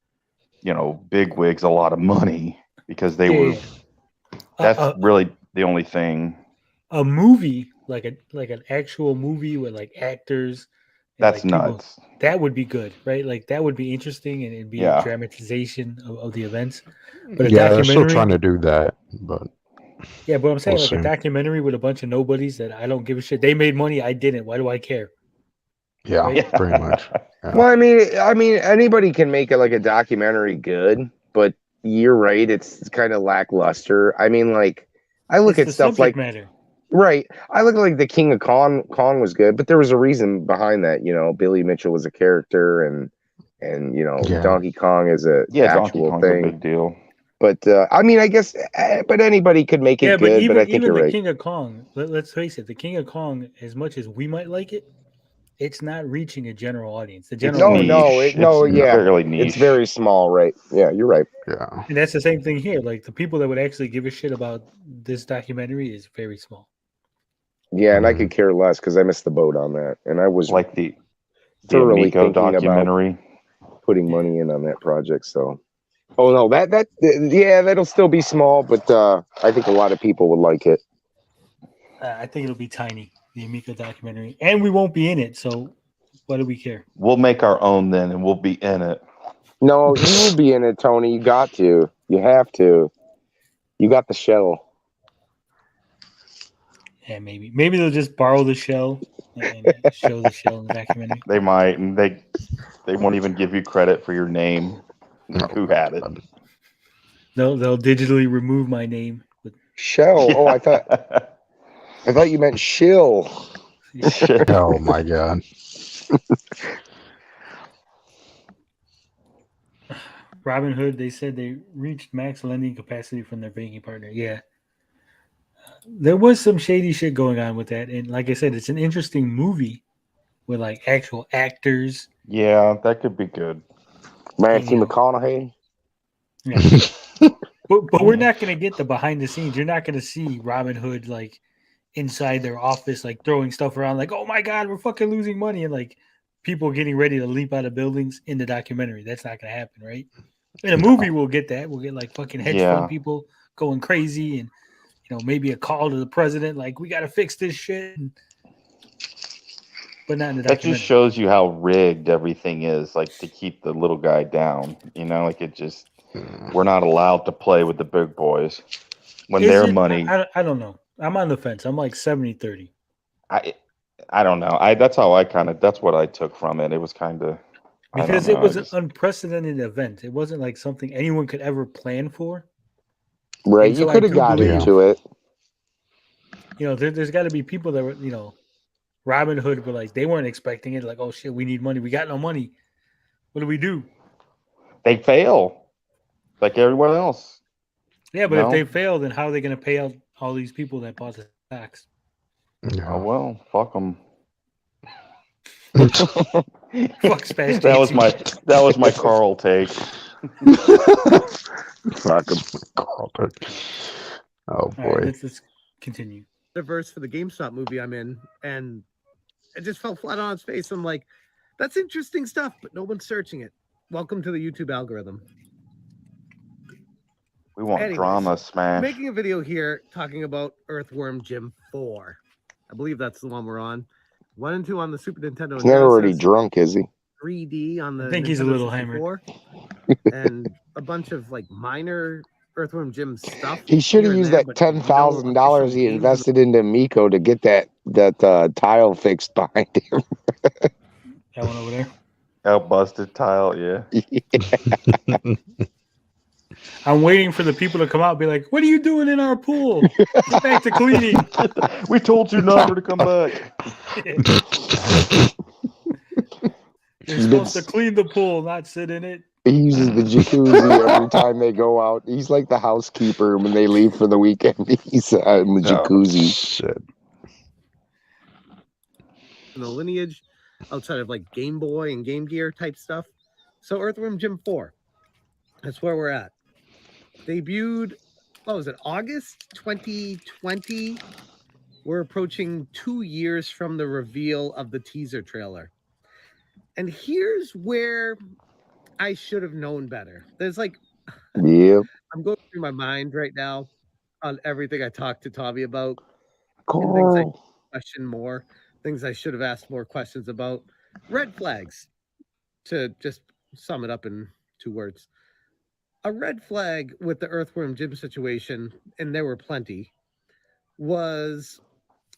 [SPEAKER 3] bigwigs a lot of money because they were. That's really the only thing.
[SPEAKER 1] A movie like an actual movie with like actors.
[SPEAKER 3] That's
[SPEAKER 1] like people,
[SPEAKER 3] nuts.
[SPEAKER 1] That would be good, right? Like that would be interesting and it'd be a dramatization of the events. But
[SPEAKER 6] they're still trying to do that, but
[SPEAKER 1] but I'm saying
[SPEAKER 6] we'll
[SPEAKER 1] like a documentary with a bunch of nobodies that I don't give a shit. They made money, I didn't. Why do I care?
[SPEAKER 6] Yeah,
[SPEAKER 1] right?
[SPEAKER 6] pretty much. Yeah.
[SPEAKER 2] Well, I mean, anybody can make it like a documentary good, but you're right, it's kind of lackluster. I mean, like I look at stuff like
[SPEAKER 1] matter.
[SPEAKER 2] Right. I look like the King of Kong was good, but there was a reason behind that. Billy Mitchell was a character, and Donkey Kong is a actual
[SPEAKER 3] Donkey Kong's
[SPEAKER 2] thing.
[SPEAKER 3] A big deal.
[SPEAKER 2] But I mean, I guess, but anybody could make it good. But I think
[SPEAKER 1] even
[SPEAKER 2] you're
[SPEAKER 1] the
[SPEAKER 2] right.
[SPEAKER 1] King of Kong. Let's face it, the King of Kong, as much as we might like it, it's not reaching a general audience. The general
[SPEAKER 3] fairly niche.
[SPEAKER 2] It's very small, right? Yeah, you're right.
[SPEAKER 6] Yeah,
[SPEAKER 1] and that's the same thing here. Like the people that would actually give a shit about this documentary is very small.
[SPEAKER 2] Yeah, and I could care less because I missed the boat on that, and I was
[SPEAKER 3] like the
[SPEAKER 2] thoroughly
[SPEAKER 3] Amico
[SPEAKER 2] thinking
[SPEAKER 3] documentary.
[SPEAKER 2] about putting money in on that project. So, no, that'll still be small, but I think a lot of people would like it.
[SPEAKER 1] I think it'll be tiny, the Amico documentary, and we won't be in it. So, what do we care?
[SPEAKER 3] We'll make our own then, and we'll be in it.
[SPEAKER 2] No, you will be in it, Tony. You got to. You have to. You got the shell.
[SPEAKER 1] Yeah, maybe they'll just borrow the shell and show the shell in the documentary.
[SPEAKER 3] They might, and they won't even give you credit for your name. Who had it?
[SPEAKER 1] They'll digitally remove my name.
[SPEAKER 2] Shell. Oh, I thought you meant shill.
[SPEAKER 6] Oh my god.
[SPEAKER 1] Robinhood, they said they reached max lending capacity from their banking partner. Yeah. There was some shady shit going on with that. And like I said, it's an interesting movie with like actual actors.
[SPEAKER 3] Yeah, that could be good.
[SPEAKER 2] Matthew McConaughey.
[SPEAKER 1] Yeah. but we're not going to get the behind the scenes. You're not going to see Robin Hood like inside their office, like throwing stuff around like, oh my God, we're fucking losing money. And like people getting ready to leap out of buildings in the documentary. That's not going to happen, right? In a movie, we'll get that. We'll get like fucking hedge
[SPEAKER 3] Yeah.
[SPEAKER 1] fund people going crazy, and maybe a call to the president, like we got to fix this shit. But not in the
[SPEAKER 3] That
[SPEAKER 1] documentary.
[SPEAKER 3] just shows you how rigged everything is, like to keep the little guy down. Like it just, we're not allowed to play with the big boys when
[SPEAKER 1] Is
[SPEAKER 3] their
[SPEAKER 1] it?
[SPEAKER 3] money.
[SPEAKER 1] I don't know. I'm on the fence. I'm like 70-30.
[SPEAKER 3] I don't know. That's what I took from it. It was kind of
[SPEAKER 1] Because it was an unprecedented event. It wasn't like something anyone could ever plan for.
[SPEAKER 2] Right.
[SPEAKER 1] And
[SPEAKER 2] You
[SPEAKER 1] so
[SPEAKER 2] could
[SPEAKER 1] I
[SPEAKER 2] have
[SPEAKER 1] do
[SPEAKER 2] got
[SPEAKER 1] believe,
[SPEAKER 2] into it.
[SPEAKER 1] There's got to be people that were, Robin Hood were like, they weren't expecting it. Like, oh shit, we need money. We got no money. What do?
[SPEAKER 3] They fail, like everyone else.
[SPEAKER 1] Yeah, but if they fail, then how are they going to pay out all these people that bought the stocks?
[SPEAKER 3] Oh well, fuck them.
[SPEAKER 1] Fuck Smash
[SPEAKER 3] That was my Carl take.
[SPEAKER 2] Fuck 'em.
[SPEAKER 6] Oh boy.
[SPEAKER 1] All right, let's continue.
[SPEAKER 8] The verse for the GameStop movie I'm in, and it just fell flat on its face. I'm like, that's interesting stuff, but no one's searching it. Welcome to the YouTube algorithm.
[SPEAKER 3] We want
[SPEAKER 8] Anyways,
[SPEAKER 3] drama, Smash.
[SPEAKER 8] Making a video here talking about Earthworm Jim 4. I believe that's the one we're on. 1 and 2 on the Super Nintendo.
[SPEAKER 2] He's not already drunk, is he?
[SPEAKER 8] 3D on the
[SPEAKER 1] I think
[SPEAKER 8] Nintendo
[SPEAKER 1] he's a little
[SPEAKER 8] 64, and a bunch of like minor Earthworm Jim stuff.
[SPEAKER 2] He should have
[SPEAKER 8] here and
[SPEAKER 2] used
[SPEAKER 8] there,
[SPEAKER 2] that
[SPEAKER 8] but
[SPEAKER 2] $10,000
[SPEAKER 8] no official
[SPEAKER 2] he
[SPEAKER 8] games
[SPEAKER 2] invested into Amico to get that tile fixed behind him.
[SPEAKER 1] That one over there.
[SPEAKER 3] Out busted tile, yeah.
[SPEAKER 1] I'm waiting for the people to come out and be like, what are you doing in our pool? Get back to cleaning.
[SPEAKER 3] We told you never to come back.
[SPEAKER 1] You're supposed to clean the pool, not sit in it.
[SPEAKER 2] He uses the jacuzzi every time they go out. He's like the housekeeper when they leave for the weekend. He's in the jacuzzi.
[SPEAKER 6] Shit.
[SPEAKER 8] in the lineage outside of like Game Boy and Game Gear type stuff. So Earthworm Jim 4, that's where we're at. Debuted, what was it, August 2020? We're approaching 2 years from the reveal of the teaser trailer. And here's where I should have known better. There's like,
[SPEAKER 2] Yep.
[SPEAKER 8] I'm going through my mind right now on everything I talked to Tommy about. And things I question more, things I should have asked more questions about. Red flags, to just sum it up in 2 words. A red flag with the Earthworm Jim situation, and there were plenty, was,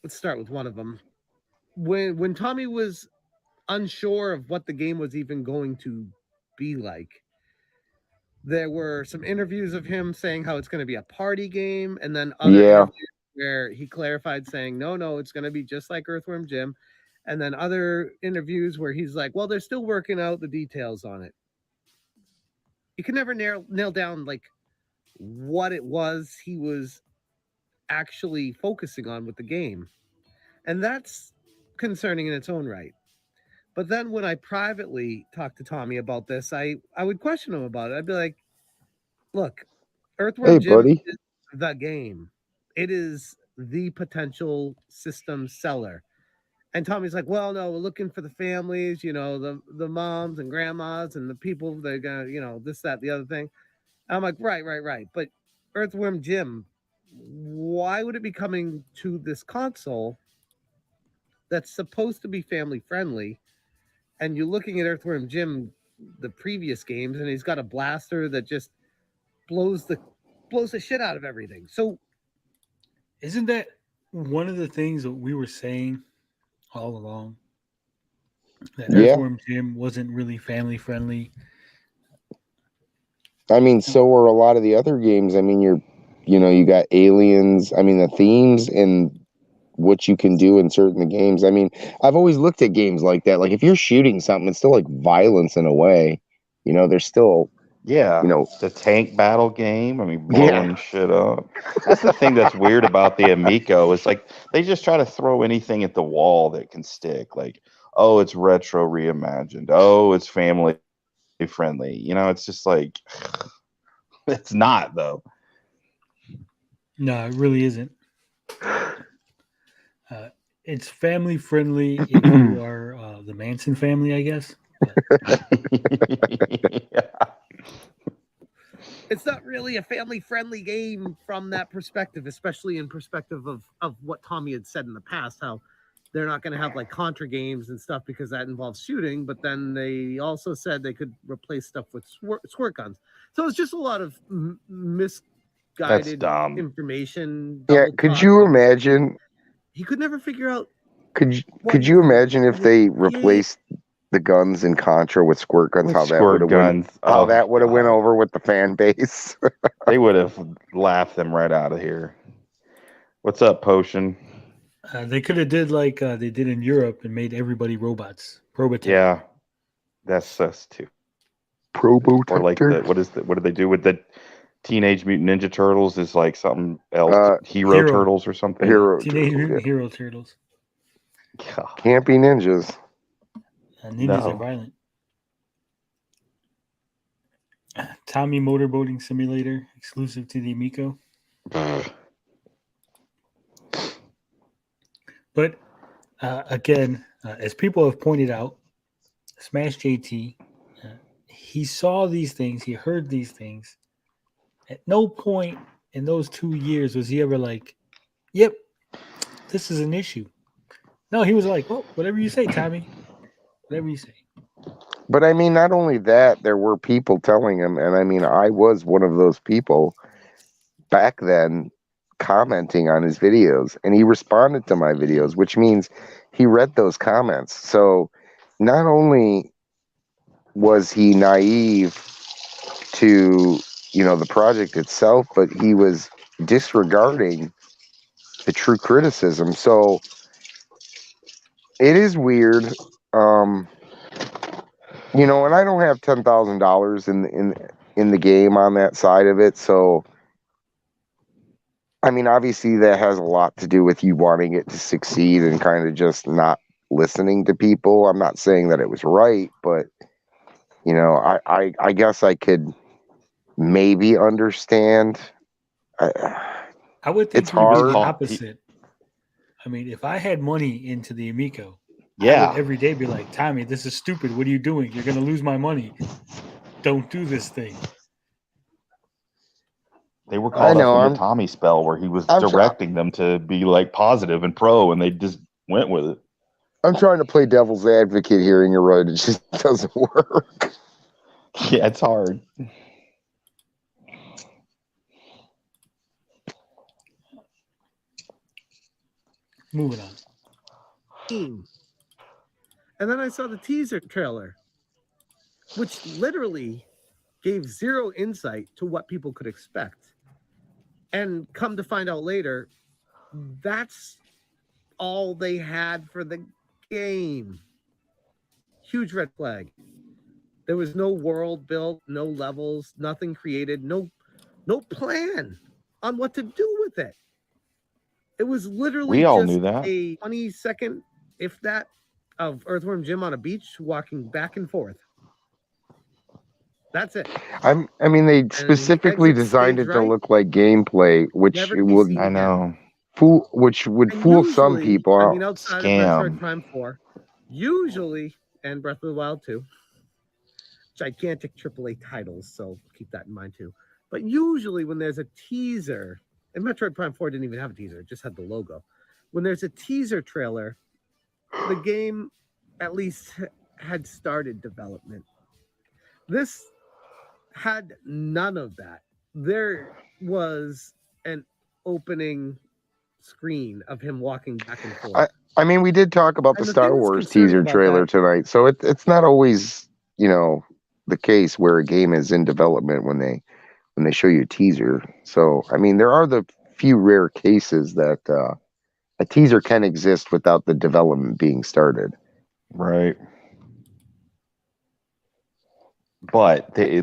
[SPEAKER 8] let's start with one of them. When Tommy was unsure of what the game was even going to be like, there were some interviews of him saying how it's going to be a party game, and then other interviews where he clarified saying, no, it's going to be just like Earthworm Jim. And then other interviews where he's like, well, they're still working out the details on it. You can never nail down like what it was he was actually focusing on with the game. And that's concerning in its own right. But then when I privately talked to Tommy about this, I would question him about it. I'd be like, look, Earthworm Jim is the game. It is the potential system seller. And Tommy's like, well, no, we're looking for the families, the moms and grandmas and the people that are gonna, this, that, the other thing. And I'm like, right. But Earthworm Jim, why would it be coming to this console that's supposed to be family friendly? And you're looking at Earthworm Jim, the previous games, and he's got a blaster that just blows the shit out of everything. So
[SPEAKER 1] isn't that one of the things that we were saying all along? That Earthworm Jim wasn't really family friendly.
[SPEAKER 2] I mean, so were a lot of the other games. I mean, you got aliens. I mean, the themes and what you can do in certain games. I mean, I've always looked at games like that. Like if you're shooting something, it's still like violence in a way. There's still
[SPEAKER 3] the tank battle game. I mean, blowing shit up. That's the thing that's weird about the Amico. Is like they just try to throw anything at the wall that can stick. Like, oh, it's retro reimagined. Oh, it's family friendly. It's just like it's not though.
[SPEAKER 1] No, it really isn't. It's family friendly if you are the Manson family, I guess.
[SPEAKER 3] Yeah.
[SPEAKER 8] It's not really a family-friendly game from that perspective, especially in perspective of what Tommy had said in the past, how they're not going to have like Contra games and stuff because that involves shooting, but then they also said they could replace stuff with squirt guns. So it's just a lot of misguided
[SPEAKER 3] dumb.
[SPEAKER 8] information.
[SPEAKER 2] Yeah,
[SPEAKER 8] double
[SPEAKER 2] could
[SPEAKER 8] talk.
[SPEAKER 2] you imagine?
[SPEAKER 8] He could never figure out.
[SPEAKER 2] Could you imagine if they replaced the guns in Contra with squirt guns?
[SPEAKER 3] With
[SPEAKER 2] How that
[SPEAKER 3] squirt
[SPEAKER 2] would have
[SPEAKER 3] guns.
[SPEAKER 2] how
[SPEAKER 3] Oh,
[SPEAKER 2] that would have went
[SPEAKER 3] God.
[SPEAKER 2] over with the fan base.
[SPEAKER 3] They would have laughed them right out of here. What's up, Potion?
[SPEAKER 1] They could have did like they did in Europe and made everybody robots. Probotech.
[SPEAKER 3] Yeah, that's sus too.
[SPEAKER 2] Probotector.
[SPEAKER 3] Or like what did they do with the Teenage Mutant Ninja Turtles? Is like something else, Hero Turtles or something.
[SPEAKER 1] Teenage Mutant Hero Turtles.
[SPEAKER 3] God.
[SPEAKER 2] Campy ninjas.
[SPEAKER 1] Ninjas are violent. Tommy Motorboating Simulator, exclusive to the Amico. But again, as people have pointed out, Smash JT, he saw these things, he heard these things. At no point in those 2 years was he ever like, yep, this is an issue. No, he was like, well, whatever you say, Tommy. Whatever you say.
[SPEAKER 2] But I mean, not only that, there were people telling him, and I mean, I was one of those people back then commenting on his videos, and he responded to my videos, which means he read those comments. So not only was he naive to, the project itself, but he was disregarding the true criticism. So it is weird. And I don't have $10,000 in the game on that side of it. So, I mean, obviously that has a lot to do with you wanting it to succeed and kind of just not listening to people. I'm not saying that it was right, but I guess I could maybe understand.
[SPEAKER 1] I would think
[SPEAKER 2] it's
[SPEAKER 1] it would be
[SPEAKER 2] hard.
[SPEAKER 1] the opposite. I mean, if I had money into the Amico, I
[SPEAKER 3] Yeah.
[SPEAKER 1] would every day be like, Tommy, this is stupid. What are you doing? You're going to lose my money. Don't do this thing.
[SPEAKER 3] They were caught
[SPEAKER 2] know,
[SPEAKER 3] up in
[SPEAKER 2] I'm-
[SPEAKER 3] the Tommy spell where he was
[SPEAKER 2] I'm
[SPEAKER 3] directing them to be like positive and pro, and they just went with it.
[SPEAKER 2] I'm trying to play devil's advocate here, and you're right. It just doesn't work.
[SPEAKER 3] Yeah, it's hard.
[SPEAKER 1] Moving on.
[SPEAKER 8] And then I saw the teaser trailer, which literally gave zero insight to what people could expect. And come to find out later, that's all they had for the game. Huge red flag. There was no world built, no levels, nothing created, no plan on what to do with it. It was literally
[SPEAKER 3] We all
[SPEAKER 8] just
[SPEAKER 3] knew that.
[SPEAKER 8] a 20-second, if that, of Earthworm Jim on a beach walking back and forth. That's it.
[SPEAKER 2] I mean, they specifically
[SPEAKER 8] exits
[SPEAKER 2] designed it
[SPEAKER 8] stage
[SPEAKER 2] to
[SPEAKER 8] right.
[SPEAKER 2] look like gameplay, which
[SPEAKER 8] Never to be
[SPEAKER 2] would
[SPEAKER 8] seen
[SPEAKER 3] I
[SPEAKER 8] again.
[SPEAKER 3] know.
[SPEAKER 2] would
[SPEAKER 8] And
[SPEAKER 2] fool some
[SPEAKER 8] usually,
[SPEAKER 2] people.
[SPEAKER 8] I mean, outside of
[SPEAKER 3] Scam.
[SPEAKER 8] Metroid Prime 4, usually, and Breath of the Wild 2, gigantic AAA titles, so keep that in mind too. But usually when there's a teaser, and Metroid Prime 4 didn't even have a teaser, it just had the logo. When there's a teaser trailer, the game at least had started development. This had none of that. There was an opening screen of him walking back and forth.
[SPEAKER 2] I mean, we did talk about
[SPEAKER 8] And
[SPEAKER 2] the
[SPEAKER 8] the
[SPEAKER 2] Star
[SPEAKER 8] thing that's
[SPEAKER 2] Wars
[SPEAKER 8] concerning
[SPEAKER 2] teaser
[SPEAKER 8] about
[SPEAKER 2] trailer
[SPEAKER 8] that-
[SPEAKER 2] tonight, so it's not always the case where a game is in development when they show you a teaser. So I mean, there are the few rare cases that a teaser can exist without the development being started.
[SPEAKER 3] Right. But they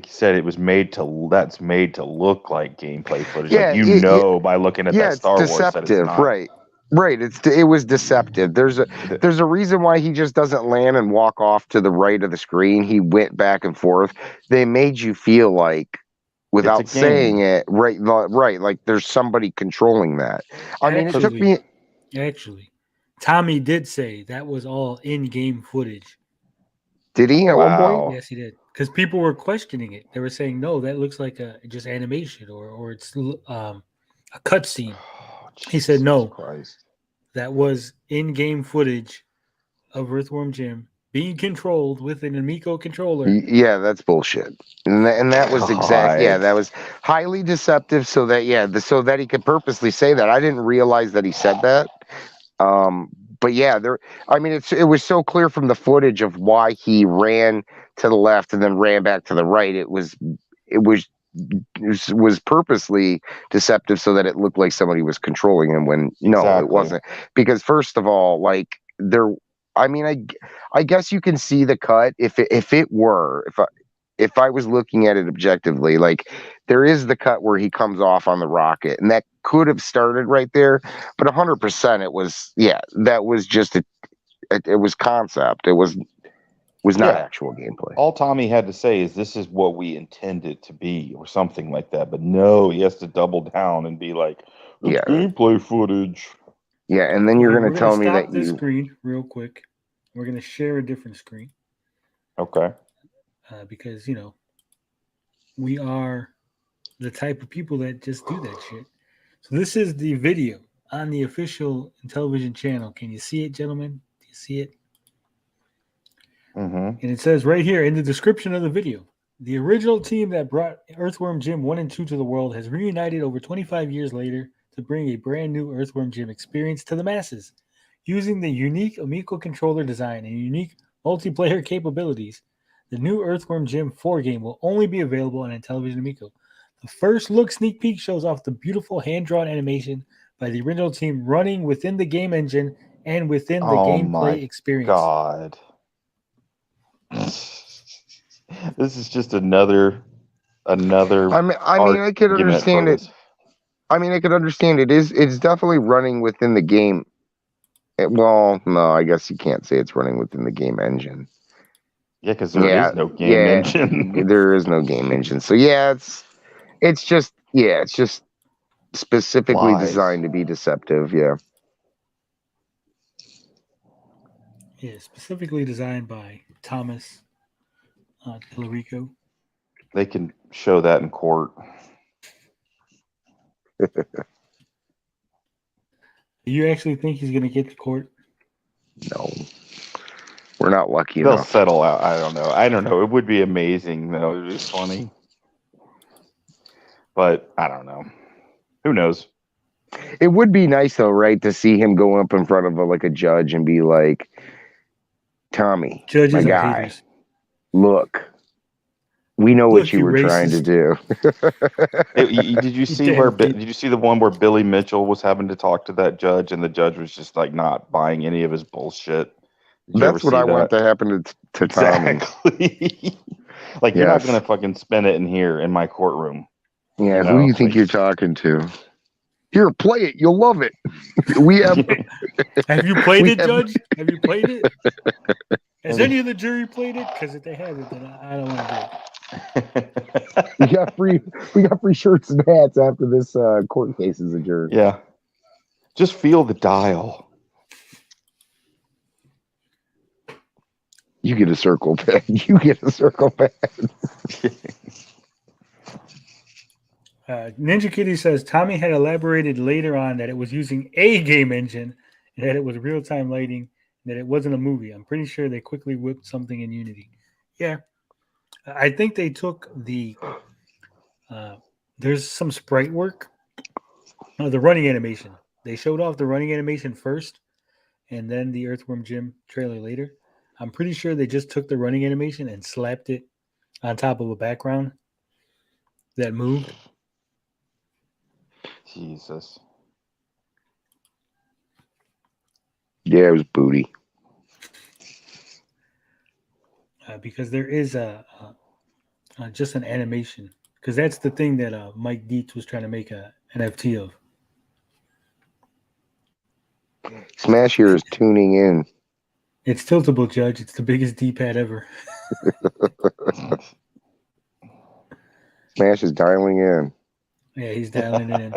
[SPEAKER 3] said it was made to look like gameplay footage.
[SPEAKER 2] Yeah,
[SPEAKER 3] like by looking at that
[SPEAKER 2] it's
[SPEAKER 3] Star Wars that
[SPEAKER 2] deceptive,
[SPEAKER 3] it's not.
[SPEAKER 2] right? It was deceptive. There's a reason why he just doesn't land and walk off to the right of the screen. He went back and forth. They made you feel like, without
[SPEAKER 3] It's a
[SPEAKER 2] saying
[SPEAKER 3] game.
[SPEAKER 2] it, right, like there's somebody controlling that. I mean, it took me.
[SPEAKER 1] Actually, Tommy did say that was all in-game footage.
[SPEAKER 2] Did he? At one point?
[SPEAKER 3] Wow.
[SPEAKER 1] Yes, he did. Because people were questioning it. They were saying, "No, that looks like just animation, or it's a cutscene."
[SPEAKER 3] Oh,
[SPEAKER 1] He said,
[SPEAKER 3] Jesus
[SPEAKER 1] "No,
[SPEAKER 3] Christ.
[SPEAKER 1] that was in-game footage of Earthworm Jim being controlled with an Amico controller."
[SPEAKER 2] Yeah, that's bullshit. And that was
[SPEAKER 3] God.
[SPEAKER 2] that was highly deceptive. So that so that he could purposely say that. I didn't realize that he said that. But yeah, I mean, it was so clear from the footage of why he ran to the left and then ran back to the right. It was purposely deceptive so that it looked like somebody was controlling him when no, it
[SPEAKER 3] Exactly.
[SPEAKER 2] wasn't. Because first of all, like I mean, I guess you can see the cut if I was looking at it objectively, like there is the cut where he comes off on the rocket, and that could have started right there, but 100% it was that was just it was concept. It was not
[SPEAKER 3] Yeah.
[SPEAKER 2] actual gameplay.
[SPEAKER 3] All Tommy had to say is this is what we intend it to be, or something like that. But no, he has to double down and be like, it's
[SPEAKER 2] Yeah.
[SPEAKER 3] gameplay footage.
[SPEAKER 2] Yeah, and then you're going to tell me that
[SPEAKER 1] this screen real quick. We're going to share a different screen.
[SPEAKER 3] Okay.
[SPEAKER 1] Because we are the type of people that just do that shit. So this is the video on the official Intellivision channel. Can you see it, gentlemen? Do you see it?
[SPEAKER 3] Mm-hmm.
[SPEAKER 1] And it says right here in the description of the video, the original team that brought Earthworm Jim 1 and 2 to the world has reunited over 25 years later to bring a brand new Earthworm Jim experience to the masses. Using the unique Amico controller design and unique multiplayer capabilities, the new Earthworm Jim 4 game will only be available on Intellivision Amico. The first look sneak peek shows off the beautiful hand-drawn animation by the original team running within the game engine and within the gameplay experience.
[SPEAKER 3] God. This is just another.
[SPEAKER 2] I mean, I could understand it. I mean, I could understand it. It's definitely running within the game. Well, no, I guess you can't say it's running within the game engine.
[SPEAKER 3] Yeah, because there is no game engine.
[SPEAKER 2] There is no game engine. So it's just specifically designed to be deceptive. Yeah.
[SPEAKER 1] Yeah, specifically designed by Thomas Tallarico.
[SPEAKER 3] They can show that in court.
[SPEAKER 1] You actually think he's going to get to court?
[SPEAKER 2] No. We're not lucky
[SPEAKER 3] They'll
[SPEAKER 2] enough.
[SPEAKER 3] settle out. I don't know. It would be amazing, though. It would be funny. But I don't know. Who knows?
[SPEAKER 2] It would be nice, though, right, to see him go up in front of a judge and be like, Tommy,
[SPEAKER 1] Judges
[SPEAKER 2] my
[SPEAKER 1] are
[SPEAKER 2] guy,
[SPEAKER 1] haters.
[SPEAKER 2] Look, we know what you were trying to do.
[SPEAKER 3] Did you see Did you see the one where Billy Mitchell was having to talk to that judge, and the judge was just like not buying any of his bullshit?
[SPEAKER 2] That's what I want to happen to Tommy.
[SPEAKER 3] Exactly. Like you're not gonna fucking spin it in here in my courtroom.
[SPEAKER 2] Yeah, who do you think you're talking to? Here, play it. You'll love it. We have.
[SPEAKER 1] Have you played it, Judge? Have you played it? Has any of the jury played it? Because if they haven't, then I don't want to do it.
[SPEAKER 2] We got free shirts and hats after this court case is adjourned.
[SPEAKER 3] Yeah. Just feel the dial.
[SPEAKER 2] You get a circle pad. You get a circle pad.
[SPEAKER 1] Ninja Kitty says Tommy had elaborated later on that it was using a game engine and that it was real-time lighting and that it wasn't a movie. I'm pretty sure they quickly whipped something in Unity. Yeah. I think they took there's some sprite work. The running animation. They showed off the running animation first and then the Earthworm Jim trailer later. I'm pretty sure they just took the running animation and slapped it on top of a background that moved.
[SPEAKER 3] Jesus.
[SPEAKER 2] Yeah, it was booty.
[SPEAKER 1] Because there is just an animation. Because that's the thing that Mike Dietz was trying to make a NFT of.
[SPEAKER 2] Smash here is tuning in.
[SPEAKER 1] It's tiltable, Judge. It's the biggest D-pad ever.
[SPEAKER 2] Smash is dialing in.
[SPEAKER 1] Yeah, he's dialing it in.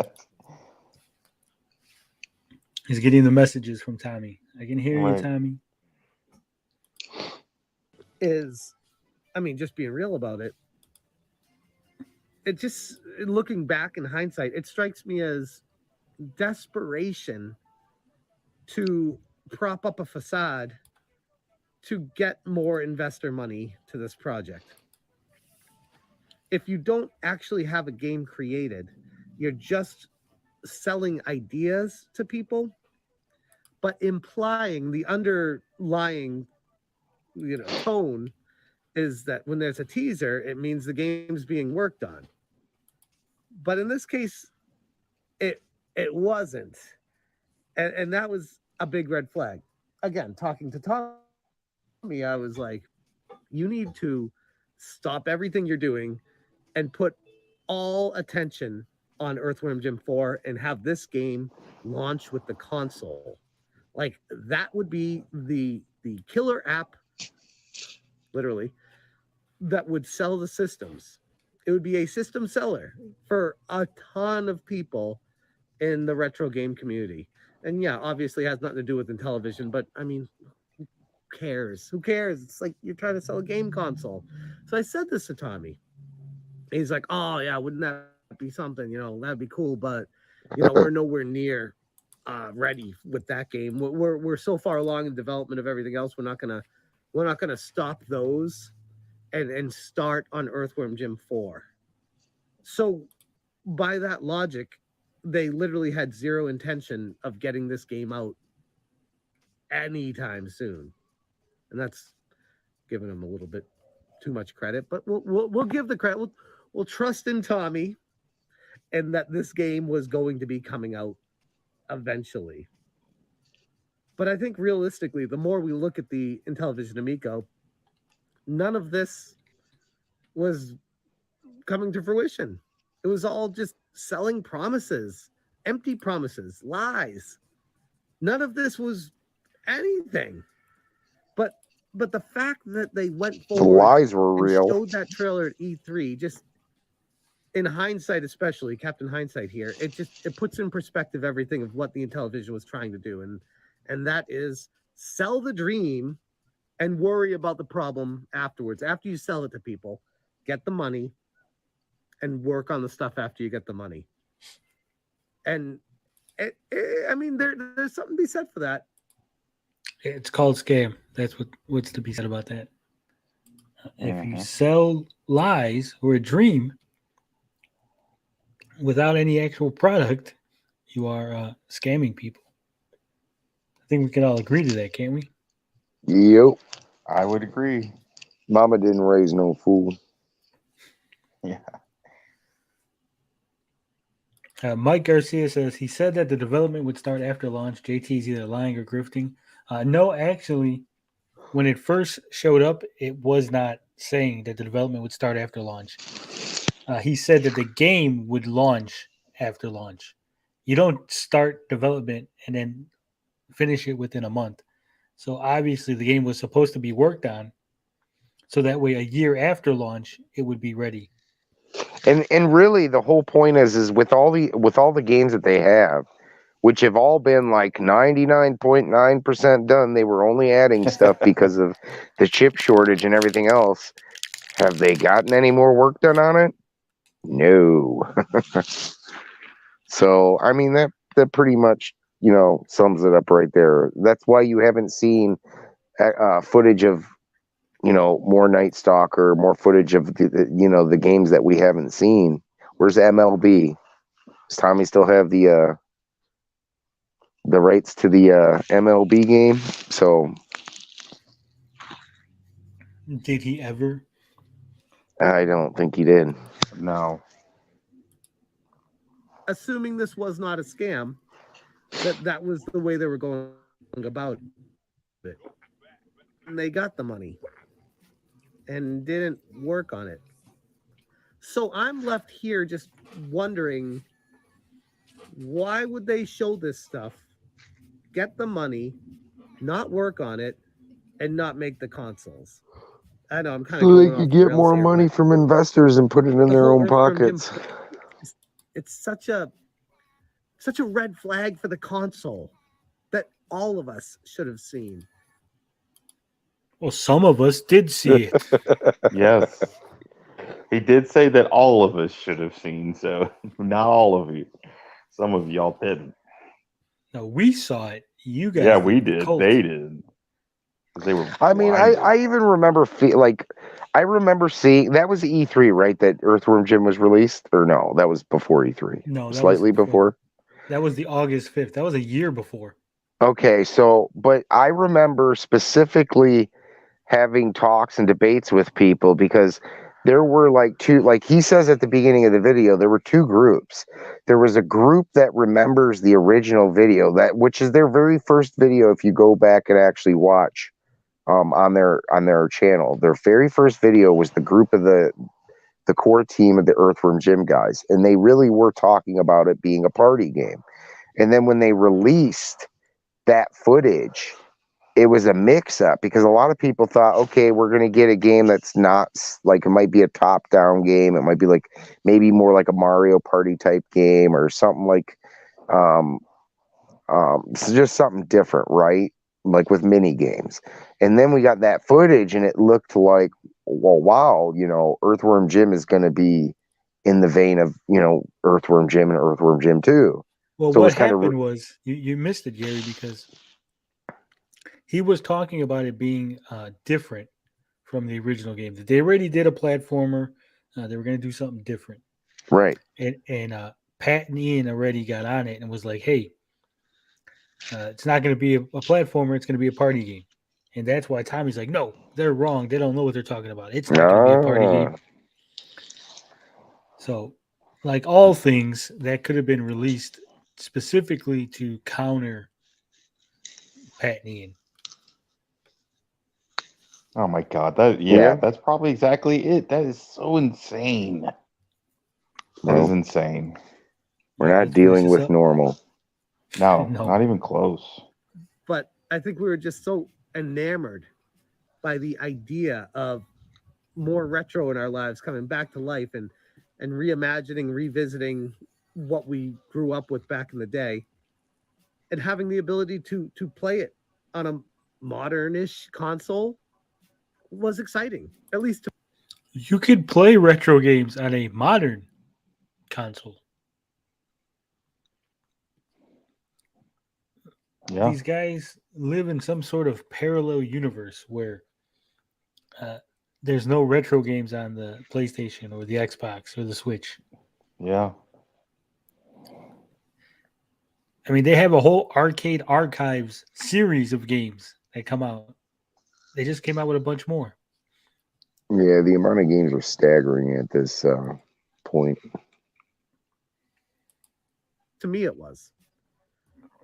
[SPEAKER 1] He's getting the messages from Tommy. I can hear you,
[SPEAKER 3] Right.
[SPEAKER 1] Tommy.
[SPEAKER 8] Is, I mean, just being real about it, it just, looking back in hindsight, it strikes me as desperation to prop up a facade to get more investor money to this project. If you don't actually have a game created, you're just selling ideas to people, but implying the underlying, tone is that when there's a teaser, it means the game's being worked on. But in this case, it wasn't, and that was a big red flag. Again, talking to Tommy, I was like, you need to stop everything you're doing and put all attention on Earthworm Jim 4 and have this game launch with the console. Like, that would be the killer app, literally, that would sell the systems. It would be a system seller for a ton of people in the retro game community. And yeah, obviously it has nothing to do with Intellivision, but I mean, who cares? Who cares? It's like you're trying to sell a game console. So I said this to Tommy. He's like, oh yeah, wouldn't that be something? That'd be cool, but we're nowhere near ready with that game. We're so far along in development of everything else. We're not gonna stop those and start on Earthworm Jim 4. So by that logic, they literally had zero intention of getting this game out anytime soon. And that's giving them a little bit too much credit, but we'll give the credit. We'll trust in Tommy and that this game was going to be coming out eventually. But I think realistically, the more we look at the Intellivision Amico, none of this was coming to fruition. It was all just selling promises, empty promises, lies. None of this was anything. But the fact that they went
[SPEAKER 2] The
[SPEAKER 8] forward
[SPEAKER 2] lies were
[SPEAKER 8] and
[SPEAKER 2] real.
[SPEAKER 8] showed that trailer at E3, just in hindsight, especially Captain Hindsight here, it puts in perspective everything of what the Intellivision was trying to do, and that is sell the dream and worry about the problem afterwards. After you sell it to people, get the money and work on the stuff after you get the money. And I mean, there's something to be said for that.
[SPEAKER 1] It's called scam. That's what's to be said about that. If you
[SPEAKER 3] Mhm.
[SPEAKER 1] sell lies or a dream without any actual product, you are scamming people. I think we can all agree to that, can't we?
[SPEAKER 2] Yep.
[SPEAKER 3] I would agree.
[SPEAKER 2] Mama didn't raise no fool.
[SPEAKER 3] Yeah.
[SPEAKER 1] Mike Garcia says he said that the development would start after launch. JT is either lying or grifting. No, actually, when it first showed up, it was not saying that the development would start after launch. He said that the game would launch after launch. You don't start development and then finish it within a month. So obviously the game was supposed to be worked on, so that way a year after launch it would be ready.
[SPEAKER 2] And really the whole point is with all the games that they have, which have all been like 99.9% done, they were only adding stuff because of the chip shortage and everything else. Have they gotten any more work done on it? No. So I mean that pretty much sums it up right there. That's why you haven't seen footage of more Night Stalker, more footage of the games that we haven't seen. Where's MLB? Does Tommy still have the rights to the MLB game? So
[SPEAKER 1] Did he ever?
[SPEAKER 2] I don't think he did.
[SPEAKER 3] No.
[SPEAKER 8] Assuming this was not a scam, that was the way they were going about it. And they got the money and didn't work on it. So I'm left here just wondering, why would they show this stuff, get the money, not work on it, and not make the consoles? I know I'm kind of
[SPEAKER 2] So
[SPEAKER 8] going
[SPEAKER 2] they
[SPEAKER 8] off
[SPEAKER 2] could
[SPEAKER 8] the
[SPEAKER 2] get
[SPEAKER 8] rails
[SPEAKER 2] more
[SPEAKER 8] here,
[SPEAKER 2] money
[SPEAKER 8] but
[SPEAKER 2] from investors and put it in
[SPEAKER 8] the
[SPEAKER 2] their
[SPEAKER 8] whole
[SPEAKER 2] own
[SPEAKER 8] Earthworm Jim
[SPEAKER 2] pockets.
[SPEAKER 8] it's such a red flag for the console. all of us should have seen.
[SPEAKER 1] Well, some of us did see it.
[SPEAKER 3] Yes. He did say that all of us should have seen, so not all of you. Some of y'all didn't.
[SPEAKER 1] No, we saw it. You guys
[SPEAKER 3] Yeah, we
[SPEAKER 1] the
[SPEAKER 3] did.
[SPEAKER 1] cult.
[SPEAKER 3] They did. 'Cause they were
[SPEAKER 2] I mean,
[SPEAKER 3] blinded.
[SPEAKER 2] I even remember I remember seeing that was E3, right? That Earthworm Jim was released, or no? That was before E3.
[SPEAKER 1] No, that was
[SPEAKER 2] Slightly before.
[SPEAKER 1] That was the August 5th. That was a year before.
[SPEAKER 2] Okay, so but I remember specifically having talks and debates with people because there were like two, like he says at the beginning of the video, there were two groups. There was a group that remembers the original video, that which is their very first video if you go back and actually watch on their channel. Their very first video was the group of the core team of the Earthworm Jim guys, and they really were talking about it being a party game. And then when they released that footage, it was a mix-up because a lot of people thought, okay, we're going to get a game that's not like, it might be a top-down game. It might be like maybe more like a Mario Party type game or something like, it's just something different, right? Like with mini games. And then we got that footage and it looked like, well, wow, Earthworm Jim is going to be in the vein of, Earthworm Jim and Earthworm Jim 2.
[SPEAKER 1] Well,
[SPEAKER 2] So
[SPEAKER 1] what
[SPEAKER 2] it's kind of
[SPEAKER 1] happened was you missed it, Gary, because he was talking about it being different from the original game. That they already did a platformer. They were going to do something different.
[SPEAKER 2] right.
[SPEAKER 1] And Pat and Ian already got on it and was like, hey, it's not going to be a platformer. It's going to be a party game. And that's why Tommy's like, no, they're wrong. They don't know what they're talking about. It's not going to be a party game. So, like all things that could have been released specifically to counter Pat and Ian.
[SPEAKER 3] Oh my god,
[SPEAKER 2] Yeah.
[SPEAKER 3] that's probably exactly it. That is so insane. That is
[SPEAKER 2] Well,
[SPEAKER 3] insane.
[SPEAKER 2] we're
[SPEAKER 1] Yeah,
[SPEAKER 2] not
[SPEAKER 1] it
[SPEAKER 2] dealing
[SPEAKER 1] finishes
[SPEAKER 2] with
[SPEAKER 1] up.
[SPEAKER 2] normal.
[SPEAKER 3] No,
[SPEAKER 1] No.
[SPEAKER 3] not even close.
[SPEAKER 8] But I think we were just so enamored by the idea of more retro in our lives coming back to life and reimagining, revisiting what we grew up with back in the day, and having the ability to play it on a modernish console was exciting. At least to
[SPEAKER 1] You could play retro games on a modern console.
[SPEAKER 3] Yeah.
[SPEAKER 1] These guys live in some sort of parallel universe where there's no retro games on the PlayStation or the Xbox or the Switch.
[SPEAKER 3] Yeah.
[SPEAKER 1] I mean, they have a whole arcade archives series of games that come out. They just came out with a bunch more.
[SPEAKER 2] Yeah, the amount of games are staggering at this point.
[SPEAKER 8] to me it was.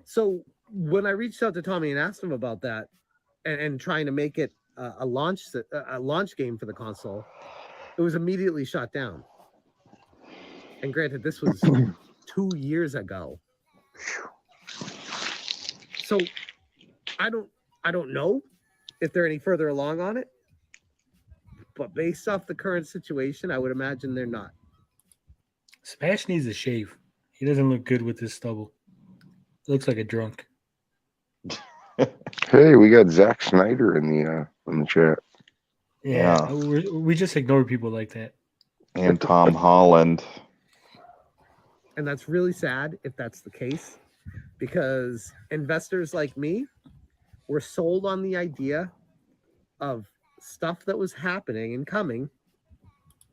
[SPEAKER 8] So when I reached out to Tommy and asked him about that and trying to make it a launch game for the console, it was immediately shot down. And granted, this was 2 years ago. So I don't know if they're any further along on it, but based off the current situation, I would imagine they're not.
[SPEAKER 1] Smash needs a shave. He doesn't look good with his stubble. Looks like a drunk.
[SPEAKER 2] Hey, we got Zack Snyder in the chat.
[SPEAKER 1] Yeah. We just ignore people like that.
[SPEAKER 3] And Tom Holland.
[SPEAKER 8] And that's really sad if that's the case, because investors like me were sold on the idea of stuff that was happening and coming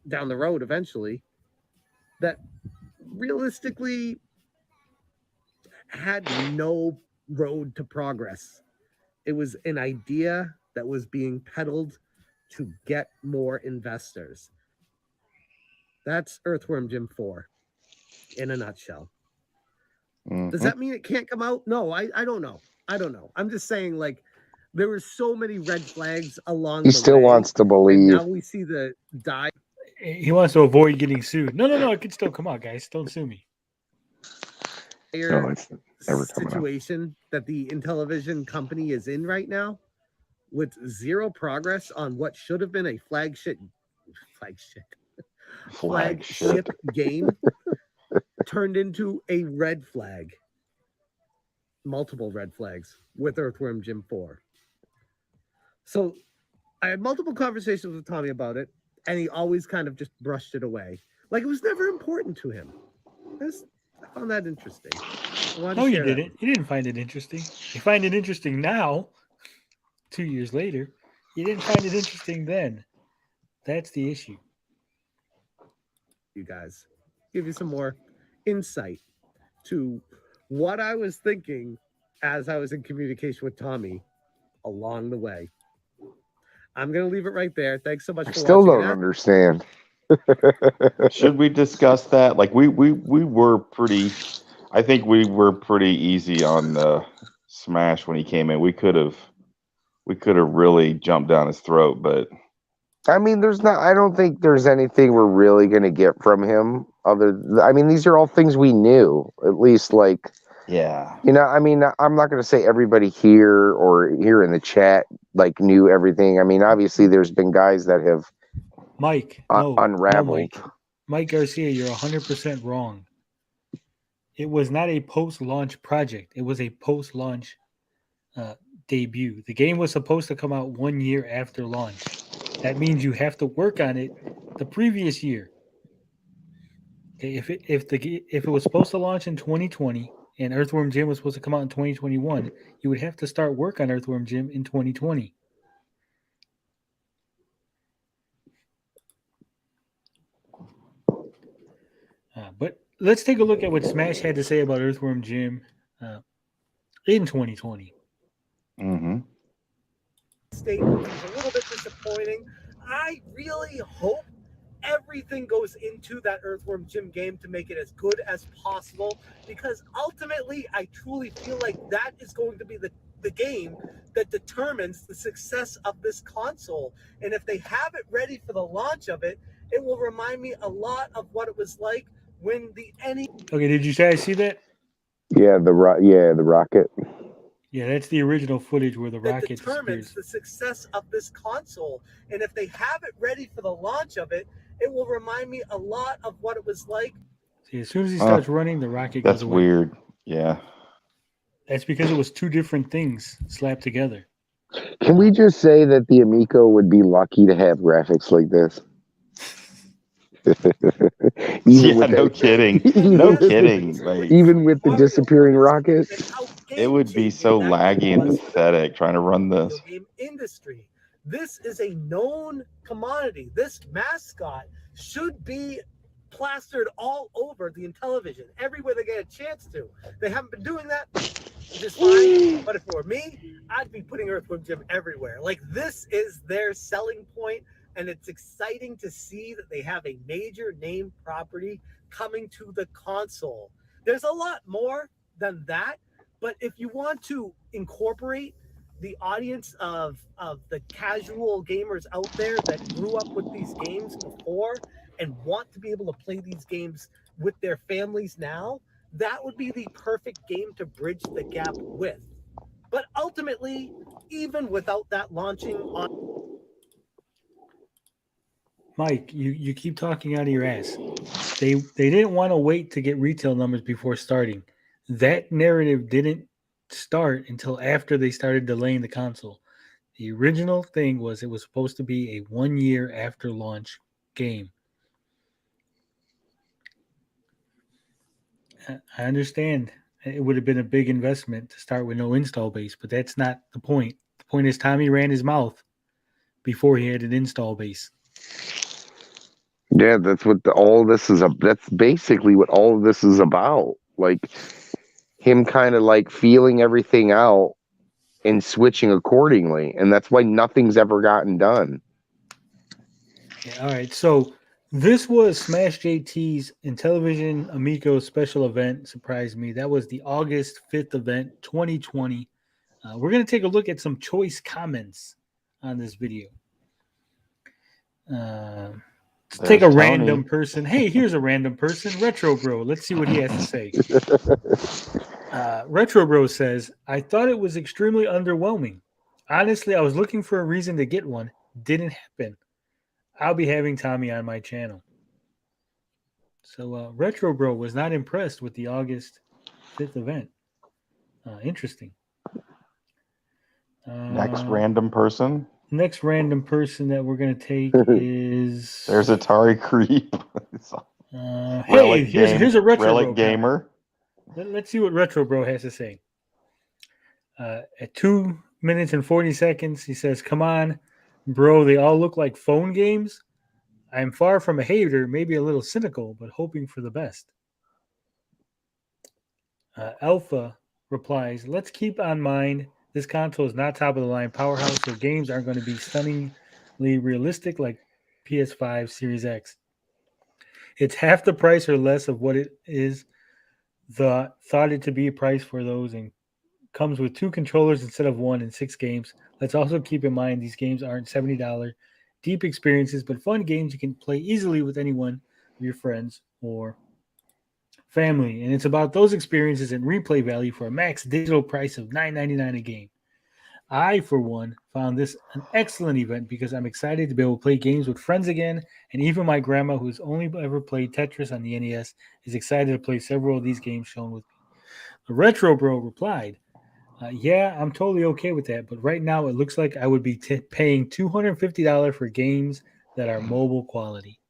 [SPEAKER 8] down the road eventually that realistically had no road to progress. It was an idea that was being peddled to get more investors. That's Earthworm Jim 4 in a nutshell.
[SPEAKER 3] Mhm.
[SPEAKER 8] Does that mean it can't come out? No, I don't know. I don't know. I'm just saying, like, there were so many red flags along
[SPEAKER 2] He
[SPEAKER 8] the
[SPEAKER 2] still
[SPEAKER 8] way,
[SPEAKER 2] wants to
[SPEAKER 8] and
[SPEAKER 2] believe.
[SPEAKER 8] now we see the die
[SPEAKER 1] He wants to avoid getting sued. No. It can still come out, guys. Don't sue me.
[SPEAKER 2] No, it's never coming up.
[SPEAKER 8] situation that the Intellivision company is in right now, with zero progress on what should have been a flagship game, turned into a red flag. multiple red flags with Earthworm Jim 4. So I had multiple conversations with Tommy about it, and he always kind of just brushed it away. Like it was never important to him. I found that interesting.
[SPEAKER 1] No, you didn't. You didn't find it interesting. You find it interesting now, 2 years later. You didn't find it interesting then. That's the issue.
[SPEAKER 8] You guys, give you some more insight to what I was thinking as I was in communication with Tommy along the way. I'm going to leave it right there. Thanks so much
[SPEAKER 2] I
[SPEAKER 8] for
[SPEAKER 2] still
[SPEAKER 8] watching.
[SPEAKER 2] don't understand.
[SPEAKER 3] Should we discuss that? Like we were pretty. I think we were pretty easy on Smash when he came in. We could have really jumped down his throat, but
[SPEAKER 2] I mean, I don't think there's anything we're really going to get from him. I mean, these are all things we knew, at least, like,
[SPEAKER 3] yeah.
[SPEAKER 2] you know, I mean, I'm not going to say everybody here or here in the chat, like, knew everything. I mean, obviously, there's been guys that have unraveled.
[SPEAKER 1] Mike Garcia, you're 100% wrong. It was not a post-launch project. It was a post-launch debut. The game was supposed to come out 1 year after launch. That means you have to work on it the previous year. Okay, if it was supposed to launch in 2020 and Earthworm Jim was supposed to come out in 2021, you would have to start work on Earthworm Jim in 2020. But let's take a look at what Smash had to say about Earthworm Jim in 2020.
[SPEAKER 3] Mm-hmm.
[SPEAKER 8] Statement was a little bit disappointing. I really hope everything goes into that Earthworm Jim game to make it as good as possible, because ultimately I truly feel like that is going to be the game that determines the success of this console. And if they have it ready for the launch of it, it will remind me a lot of what it was like when the NES.
[SPEAKER 1] Okay, did you guys see that?
[SPEAKER 2] Yeah, the rocket.
[SPEAKER 1] Yeah, that's the original footage where the rocket
[SPEAKER 8] determines
[SPEAKER 1] disappears.
[SPEAKER 8] the success of this console. And if they have it ready for the launch of it, it will remind me a lot of what it was like.
[SPEAKER 1] See, as soon as he starts running, the rocket goes away.
[SPEAKER 3] That's weird. Yeah.
[SPEAKER 1] That's because it was two different things slapped together.
[SPEAKER 2] Can we just say that the Amico would be lucky to have graphics like this?
[SPEAKER 3] No kidding. No kidding. Like,
[SPEAKER 2] even with the disappearing rocket,
[SPEAKER 3] it would be so laggy and pathetic trying to run this.
[SPEAKER 8] Game industry. This is a known commodity. This mascot should be plastered all over the Intellivision, everywhere they get a chance to. They haven't been doing that, which is fine. But if it were me, I'd be putting Earthworm Jim everywhere. Like, this is their selling point, and it's exciting to see that they have a major name property coming to the console. There's a lot more than that, but if you want to incorporate the audience of the casual gamers out there that grew up with these games before and want to be able to play these games with their families now, that would be the perfect game to bridge the gap with. But ultimately, even without that launching on...
[SPEAKER 1] Mike, you keep talking out of your ass. They didn't want to wait to get retail numbers before starting. That narrative didn't start until after they started delaying the console. The original thing was it was supposed to be a 1 year after launch game. I understand it would have been a big investment to start with no install base, but that's not the point. The point is Tommy ran his mouth before he had an install base.
[SPEAKER 2] Yeah, that's what all this is. That's basically what all of this is about. Like, him kind of like feeling everything out and switching accordingly, and that's why nothing's ever gotten done.
[SPEAKER 1] Yeah, all right, so this was Smash JT's Intellivision Amico special event. Surprised me. That was the August 5th event, 2020. We're going to take a look at some choice comments on this video. Let's take a random person. Hey, here's a random person, Retro Bro. Let's see what he has to say. Retro Bro says, I thought it was extremely underwhelming. Honestly, I was looking for a reason to get one. Didn't happen. I'll be having Tommy on my channel. So Retro Bro was not impressed with the August 5th event. Interesting.
[SPEAKER 3] Next random person.
[SPEAKER 1] Next random person that we're gonna take is
[SPEAKER 3] There's Atari Creep.
[SPEAKER 1] hey, here's a retro
[SPEAKER 3] Relic
[SPEAKER 1] bro
[SPEAKER 3] gamer.
[SPEAKER 1] Let's see what Retro Bro has to say. At 2 minutes and 40 seconds, he says, "Come on, bro, they all look like phone games. I am far from a hater, maybe a little cynical, but hoping for the best." Alpha replies, "Let's keep on mind this console is not top of the line powerhouse, so games aren't going to be stunningly realistic like PS5 Series X. It's half the price or less of what it is thought it to be a price for those, and comes with 2 controllers instead of 1 and 6 games. Let's also keep in mind these games aren't $70 deep experiences, but fun games you can play easily with anyone of your friends or family. And it's about those experiences and replay value for a max digital price of $9.99 a game. I, for one, found this an excellent event because I'm excited to be able to play games with friends again, and even my grandma, who's only ever played Tetris on the NES, is excited to play several of these games shown with me." The Retro Bro replied, "Yeah, I'm totally okay with that, but right now it looks like I would be paying $250 for games that are mobile quality."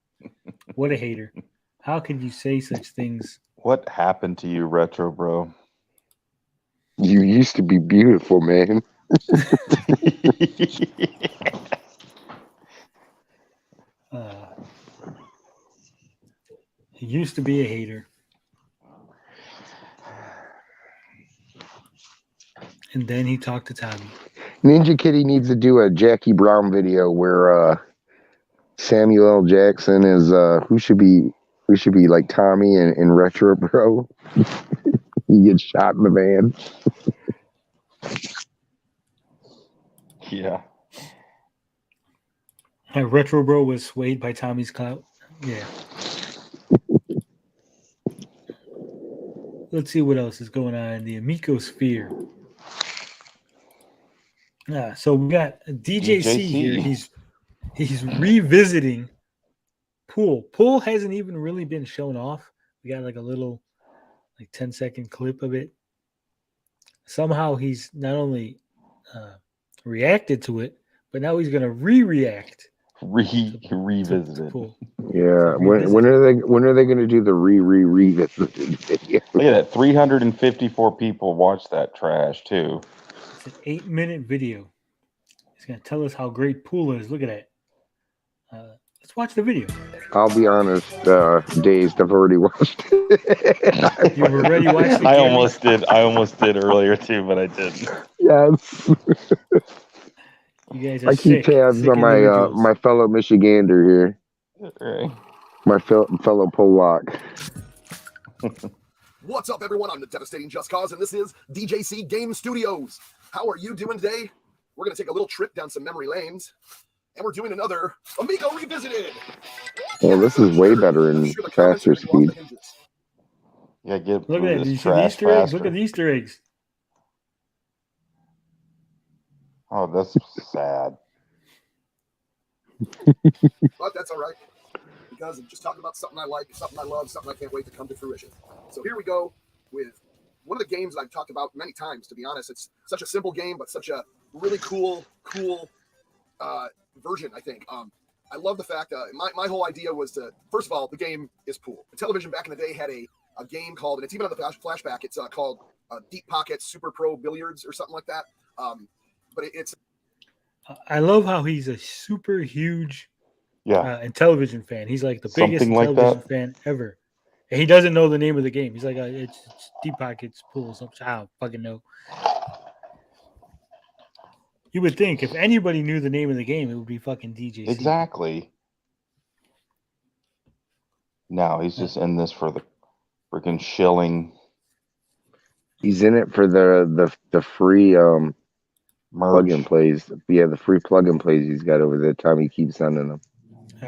[SPEAKER 1] What a hater. How could you say such things?
[SPEAKER 3] What happened to you, Retro Bro?
[SPEAKER 2] You used to be beautiful, man.
[SPEAKER 1] He used to be a hater. And then he talked to Tommy.
[SPEAKER 2] Ninja Kitty needs to do a Jackie Brown video where Samuel L. Jackson is who should be like Tommy and Retro Bro. He gets shot in the van.
[SPEAKER 3] Yeah.
[SPEAKER 1] Retro Bro was swayed by Tommy's clout. Yeah. Let's see what else is going on in the Amico sphere. So we got DJC here. He's revisiting Pool. Pool hasn't even really been shown off. We got like a little 10-second clip of it. Somehow he's not only reacted to it, but now he's gonna react.
[SPEAKER 3] Revisited.
[SPEAKER 1] Pool.
[SPEAKER 2] Yeah. When are they gonna do the revisited video?
[SPEAKER 3] Look at that. 354 people watched that trash too.
[SPEAKER 1] It's an 8-minute video. He's gonna tell us how great Pool is. Look at that. Let's watch the video.
[SPEAKER 2] I'll be honest, dazed. I've already watched it.
[SPEAKER 1] You've already watched it?
[SPEAKER 3] I almost did earlier too, but I didn't.
[SPEAKER 2] Yes.
[SPEAKER 1] You guys are
[SPEAKER 2] I keep tabs on my fellow Michigander here.
[SPEAKER 3] Right.
[SPEAKER 2] My fellow Polak.
[SPEAKER 9] What's up, everyone? I'm the Devastating Just Cause, and this is DJC Game Studios. How are you doing today? We're going to take a little trip down some memory lanes, and we're doing another Amico Revisited.
[SPEAKER 2] Well, this is way better and faster speed.
[SPEAKER 3] Yeah, get
[SPEAKER 1] Look at that.
[SPEAKER 3] this
[SPEAKER 1] Did you see the
[SPEAKER 3] trash
[SPEAKER 1] Easter eggs?
[SPEAKER 3] faster.
[SPEAKER 1] Look at the Easter eggs.
[SPEAKER 3] Oh, that's sad.
[SPEAKER 9] But that's all right, because I'm just talking about something I like, something I love, something I can't wait to come to fruition. So here we go with one of the games that I've talked about many times, to be honest. It's such a simple game, but such a really cool version, I think. I love the fact my whole idea was to, first of all, the game is Pool. Intellivision back in the day had a game called, and it's even on the flashback, it's called Deep Pocket Super Pro Billiards or something like that. But it's.
[SPEAKER 1] I love how he's a super huge Intellivision fan. He's like the biggest Intellivision fan ever. And he doesn't know the name of the game. He's like, it's Deep Pockets Pool. I don't fucking know. You would think if anybody knew the name of the game, it would be fucking DJC.
[SPEAKER 3] Exactly. No, he's just in this for the freaking shilling.
[SPEAKER 2] He's in it for the free plug and plays. Yeah, the free plug and plays he's got over there. Tommy keeps sending them.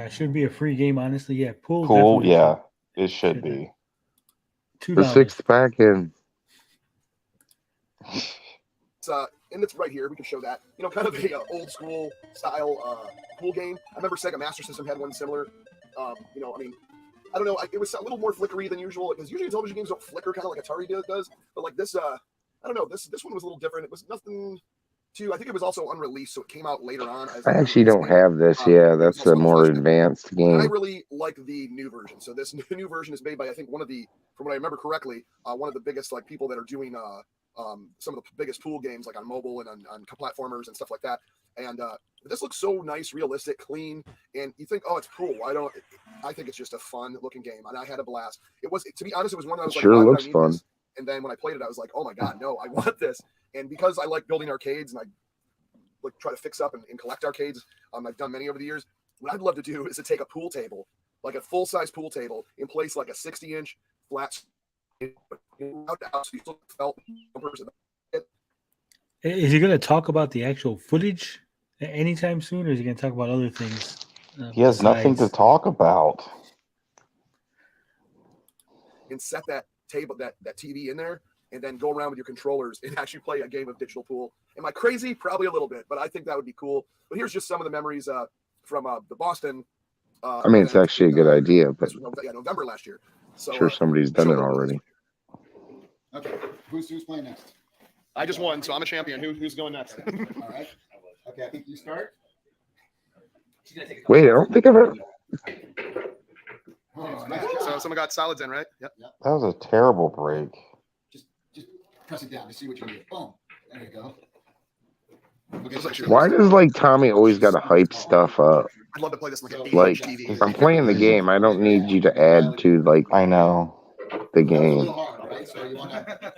[SPEAKER 1] Should be a free game, honestly. Yeah,
[SPEAKER 3] Pool. Yeah, it should be.
[SPEAKER 1] $2.
[SPEAKER 2] The 6th pack in.
[SPEAKER 9] And it's right here. We can show that. Kind of a old school style pool game. I remember Sega Master System had one similar. I don't know. It was a little more flickery than usual, because usually television games don't flicker kind of like Atari does. But like this, I I don't know. This one was a little different. It was nothing too. I think it was also unreleased, so it came out later on. As
[SPEAKER 2] I
[SPEAKER 9] an
[SPEAKER 2] actually
[SPEAKER 9] unreleased
[SPEAKER 2] don't
[SPEAKER 9] game.
[SPEAKER 2] have this.
[SPEAKER 9] It
[SPEAKER 2] Yeah,
[SPEAKER 9] was
[SPEAKER 2] that's
[SPEAKER 9] also
[SPEAKER 2] a
[SPEAKER 9] on the
[SPEAKER 2] more
[SPEAKER 9] flashback.
[SPEAKER 2] advanced
[SPEAKER 9] And I
[SPEAKER 2] game.
[SPEAKER 9] really like the new version. So this new version is made by, I think, from what I remember correctly, one of the biggest like people that are doing some of the biggest pool games like on mobile and on platformers and stuff like that. And this looks so nice, realistic, clean, and you think, oh, it's cool. I think it's just a fun looking game, and I had a blast. It was, to be honest, it was one that I was
[SPEAKER 2] Sure
[SPEAKER 9] like, why would
[SPEAKER 2] looks
[SPEAKER 9] I need
[SPEAKER 2] fun.
[SPEAKER 9] this? And then when I played it, I was like, oh my god, no, I want this. And because I like building arcades and I like try to fix up and collect arcades, I've done many over the years. What I'd love to do is to take a pool table, like a full size pool table, and place like a 60-inch flat out so you still felt person.
[SPEAKER 1] Is he going to talk about the actual footage anytime soon, or is he going to talk about other things?
[SPEAKER 3] He has nothing to
[SPEAKER 1] besides-
[SPEAKER 3] talk about.
[SPEAKER 9] And set that table, that TV in there, and then go around with your controllers and actually play a game of digital pool. Am I crazy? Probably a little bit, but I think that would be cool. But here's just some of the memories from the Boston.
[SPEAKER 2] I mean, it's
[SPEAKER 9] event
[SPEAKER 2] actually a
[SPEAKER 9] in,
[SPEAKER 2] good idea, but
[SPEAKER 9] November last year. So
[SPEAKER 2] I'm sure somebody's done
[SPEAKER 9] show
[SPEAKER 2] it
[SPEAKER 9] them what
[SPEAKER 2] already.
[SPEAKER 10] Okay, who's playing next?
[SPEAKER 9] I just won, so I'm a champion. Who's going next?
[SPEAKER 10] All right. Okay, I think you start.
[SPEAKER 2] Wait, I don't think I've ever.
[SPEAKER 10] Oh, nice
[SPEAKER 9] So
[SPEAKER 10] job.
[SPEAKER 9] someone got solids in, right? Yep.
[SPEAKER 3] That was a terrible break.
[SPEAKER 10] Just press it down to see what you get. Boom. There you go. Okay,
[SPEAKER 9] Looks like you're-
[SPEAKER 2] Why does like Tommy always got to hype stuff up?
[SPEAKER 9] I'd love to play this like an 8-inch
[SPEAKER 2] Like,
[SPEAKER 9] TV.
[SPEAKER 2] I'm playing the game. I don't need you to add to like
[SPEAKER 3] I know.
[SPEAKER 2] the
[SPEAKER 10] That was a
[SPEAKER 2] game.
[SPEAKER 10] little hard, right? So you want to.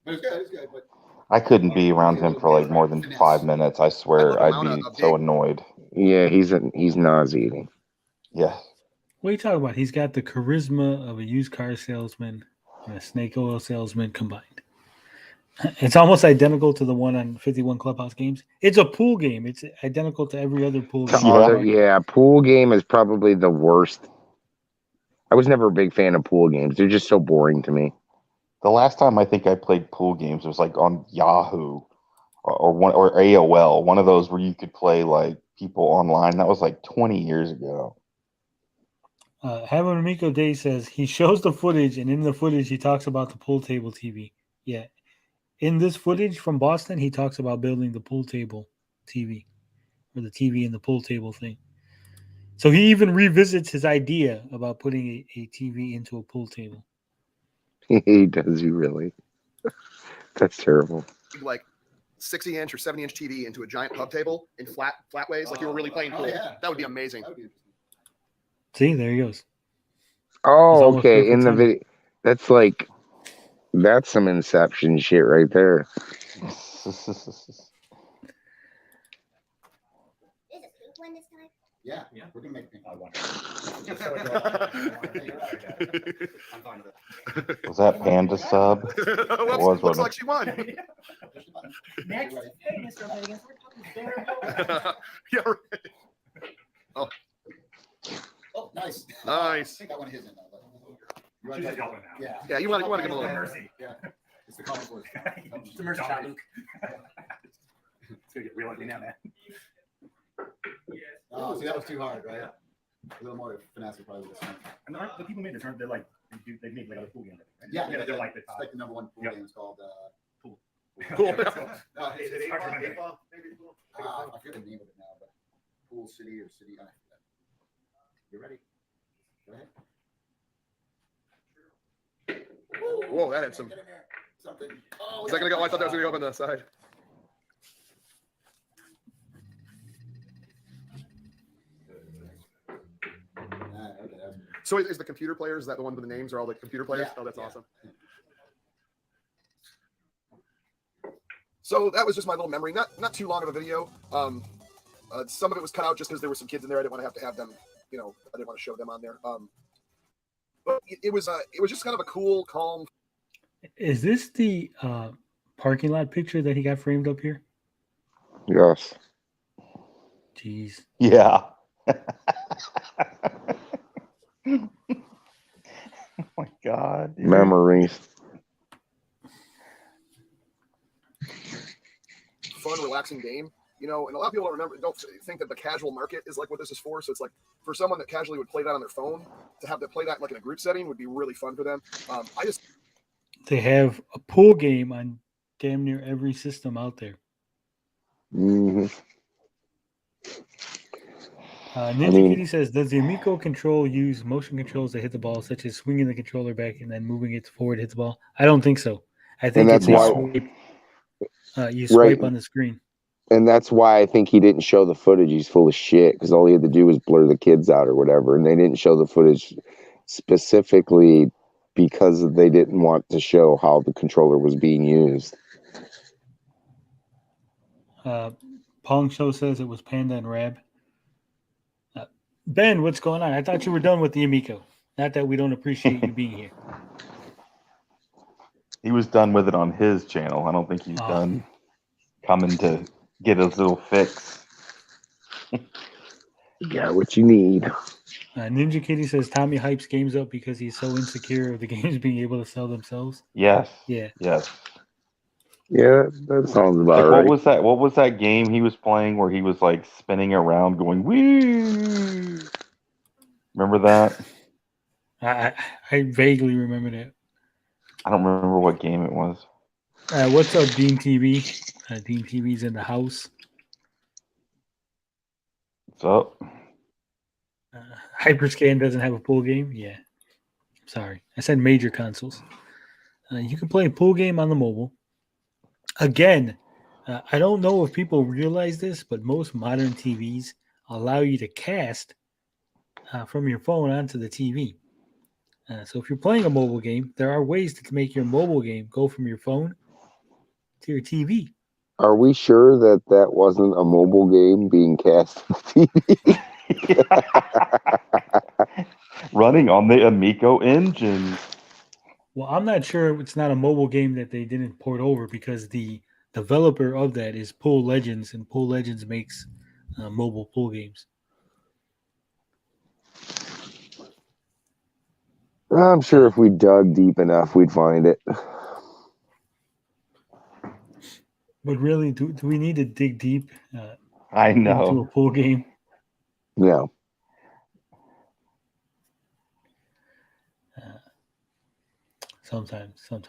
[SPEAKER 10] But it's good. It's good. But
[SPEAKER 3] I couldn't be around him for like more than 5 minutes. I swear, I'd be so annoyed.
[SPEAKER 2] Yeah, he's nauseating.
[SPEAKER 3] Yeah.
[SPEAKER 1] What are you talking about? He's got the charisma of a used car salesman and a snake oil salesman combined. It's almost identical to the one on 51 Clubhouse Games. It's a pool game. It's identical to every other pool game.
[SPEAKER 2] Yeah, pool game is probably the worst. I was never a big fan of pool games. They're just so boring to me.
[SPEAKER 3] The last time I think I played pool games was like on Yahoo or AOL, one of those where you could play like people online. That was like 20 years ago.
[SPEAKER 1] Having Amico Day says he shows the footage, and in the footage he talks about the pool table TV. Yeah. In this footage from Boston, he talks about building the pool table TV, or the TV and the pool table thing. So he even revisits his idea about putting a TV into a pool table.
[SPEAKER 2] He does, you really? That's terrible.
[SPEAKER 9] Like 60-inch or 70-inch TV into a giant pub table in flat ways, like you were really playing pool.
[SPEAKER 10] yeah.
[SPEAKER 9] That would be amazing.
[SPEAKER 10] that would be interesting.
[SPEAKER 1] See, there he goes.
[SPEAKER 2] Oh,
[SPEAKER 1] almost
[SPEAKER 2] okay.
[SPEAKER 1] perfect
[SPEAKER 2] In the
[SPEAKER 1] timing.
[SPEAKER 2] video, that's some Inception shit right there.
[SPEAKER 10] Yeah, we're gonna make.
[SPEAKER 3] Was that Panda sub?
[SPEAKER 9] Whoops,
[SPEAKER 3] was
[SPEAKER 9] looks
[SPEAKER 3] one.
[SPEAKER 9] like she won.
[SPEAKER 10] Next,
[SPEAKER 5] Hey, Mr. Vegas, we're talking there.
[SPEAKER 9] Yeah, right.
[SPEAKER 10] Oh, nice.
[SPEAKER 9] Nice.
[SPEAKER 10] I think that one his in though. But
[SPEAKER 4] She's just yelling now.
[SPEAKER 10] Yeah.
[SPEAKER 9] Yeah, you want to give him a little
[SPEAKER 4] Mercy.
[SPEAKER 10] Yeah. It's the comic book.
[SPEAKER 4] It's a mercy shot, Luke. It's gonna get real ugly now, man.
[SPEAKER 10] Oh, see, that was too hard, right? A little more finesse would probably be the same.
[SPEAKER 4] And the people made this, they're like, they make like other pool games. Right?
[SPEAKER 10] Yeah,
[SPEAKER 4] they're like the
[SPEAKER 10] it's
[SPEAKER 4] top.
[SPEAKER 10] like the number one pool
[SPEAKER 4] Yep.
[SPEAKER 10] game is called
[SPEAKER 4] Pool.
[SPEAKER 9] Cool.
[SPEAKER 10] No,
[SPEAKER 4] It's hard to remember.
[SPEAKER 10] I forget the name of it now, but Pool City or City. You ready? Go ahead.
[SPEAKER 9] Whoa, that had some.
[SPEAKER 10] Get in there. Something. Oh,
[SPEAKER 9] Is that gonna go? I thought that was gonna go up on the side.
[SPEAKER 10] Okay, that was-
[SPEAKER 9] So is the computer players, is that the one with the names are all the computer players?
[SPEAKER 10] Yeah,
[SPEAKER 9] Oh, that's
[SPEAKER 10] yeah.
[SPEAKER 9] awesome. So that was just my little memory. Not too long of a video. Some of it was cut out just because there were some kids in there. I didn't want to have them, I didn't want to show them on there. But it was just kind of a cool, calm.
[SPEAKER 1] Is this the parking lot picture that he got framed up here?
[SPEAKER 2] Yes.
[SPEAKER 1] Jeez.
[SPEAKER 3] Yeah. Oh my God. dude.
[SPEAKER 2] Memories.
[SPEAKER 9] Fun, relaxing game, and a lot of people don't think that the casual market is like what this is for. So it's like for someone that casually would play that on their phone, to have to play that like in a group setting would be really fun for them.
[SPEAKER 1] They have a pool game on damn near every system out there.
[SPEAKER 2] Hmm.
[SPEAKER 1] Ninja Kitty says, "Does the Amico control use motion controls to hit the ball, such as swinging the controller back and then moving it forward to hit the ball?" I don't think so. I think
[SPEAKER 2] that's
[SPEAKER 1] it's
[SPEAKER 2] why-
[SPEAKER 1] you swipe
[SPEAKER 2] Right.
[SPEAKER 1] on the screen.
[SPEAKER 2] And that's why I think he didn't show the footage. He's full of shit because all he had to do was blur the kids out or whatever, and they didn't show the footage specifically because they didn't want to show how the controller was being used.
[SPEAKER 1] Pong Show says it was Panda and Rab. Ben, what's going on? I thought you were done with the Amico. Not that we don't appreciate you being here.
[SPEAKER 3] He was done with it on his channel. I don't think he's done coming to get his little fix.
[SPEAKER 2] Yeah, what you need.
[SPEAKER 1] Ninja Kitty says Tommy hypes games up because he's so insecure of the games being able to sell themselves.
[SPEAKER 3] Yes.
[SPEAKER 1] Yeah.
[SPEAKER 3] Yes.
[SPEAKER 2] Yeah, that sounds about
[SPEAKER 3] Like,
[SPEAKER 2] right.
[SPEAKER 3] what was that game he was playing where he was like spinning around going wee? Remember that?
[SPEAKER 1] I vaguely remember that.
[SPEAKER 3] I don't remember what game it was.
[SPEAKER 1] What's up, Dean TV? Dean TV's in the house.
[SPEAKER 3] What's up?
[SPEAKER 1] Hyperscan doesn't have a pool game? Yeah. Sorry. I said major consoles. You can play a pool game on the mobile. Again, I don't know if people realize this, but most modern TVs allow you to cast from your phone onto the TV. So if you're playing a mobile game, there are ways to make your mobile game go from your phone to your TV.
[SPEAKER 2] Are we sure that that wasn't a mobile game being cast on TV?
[SPEAKER 3] Running on the Amico engine.
[SPEAKER 1] Well, I'm not sure it's not a mobile game that they didn't port over because the developer of that is Pool Legends, and Pool Legends makes mobile pool games.
[SPEAKER 2] I'm sure if we dug deep enough, we'd find it.
[SPEAKER 1] But really, do we need to dig deep
[SPEAKER 3] I
[SPEAKER 1] into
[SPEAKER 3] know.
[SPEAKER 1] a pool game?
[SPEAKER 2] No.
[SPEAKER 1] Sometimes. I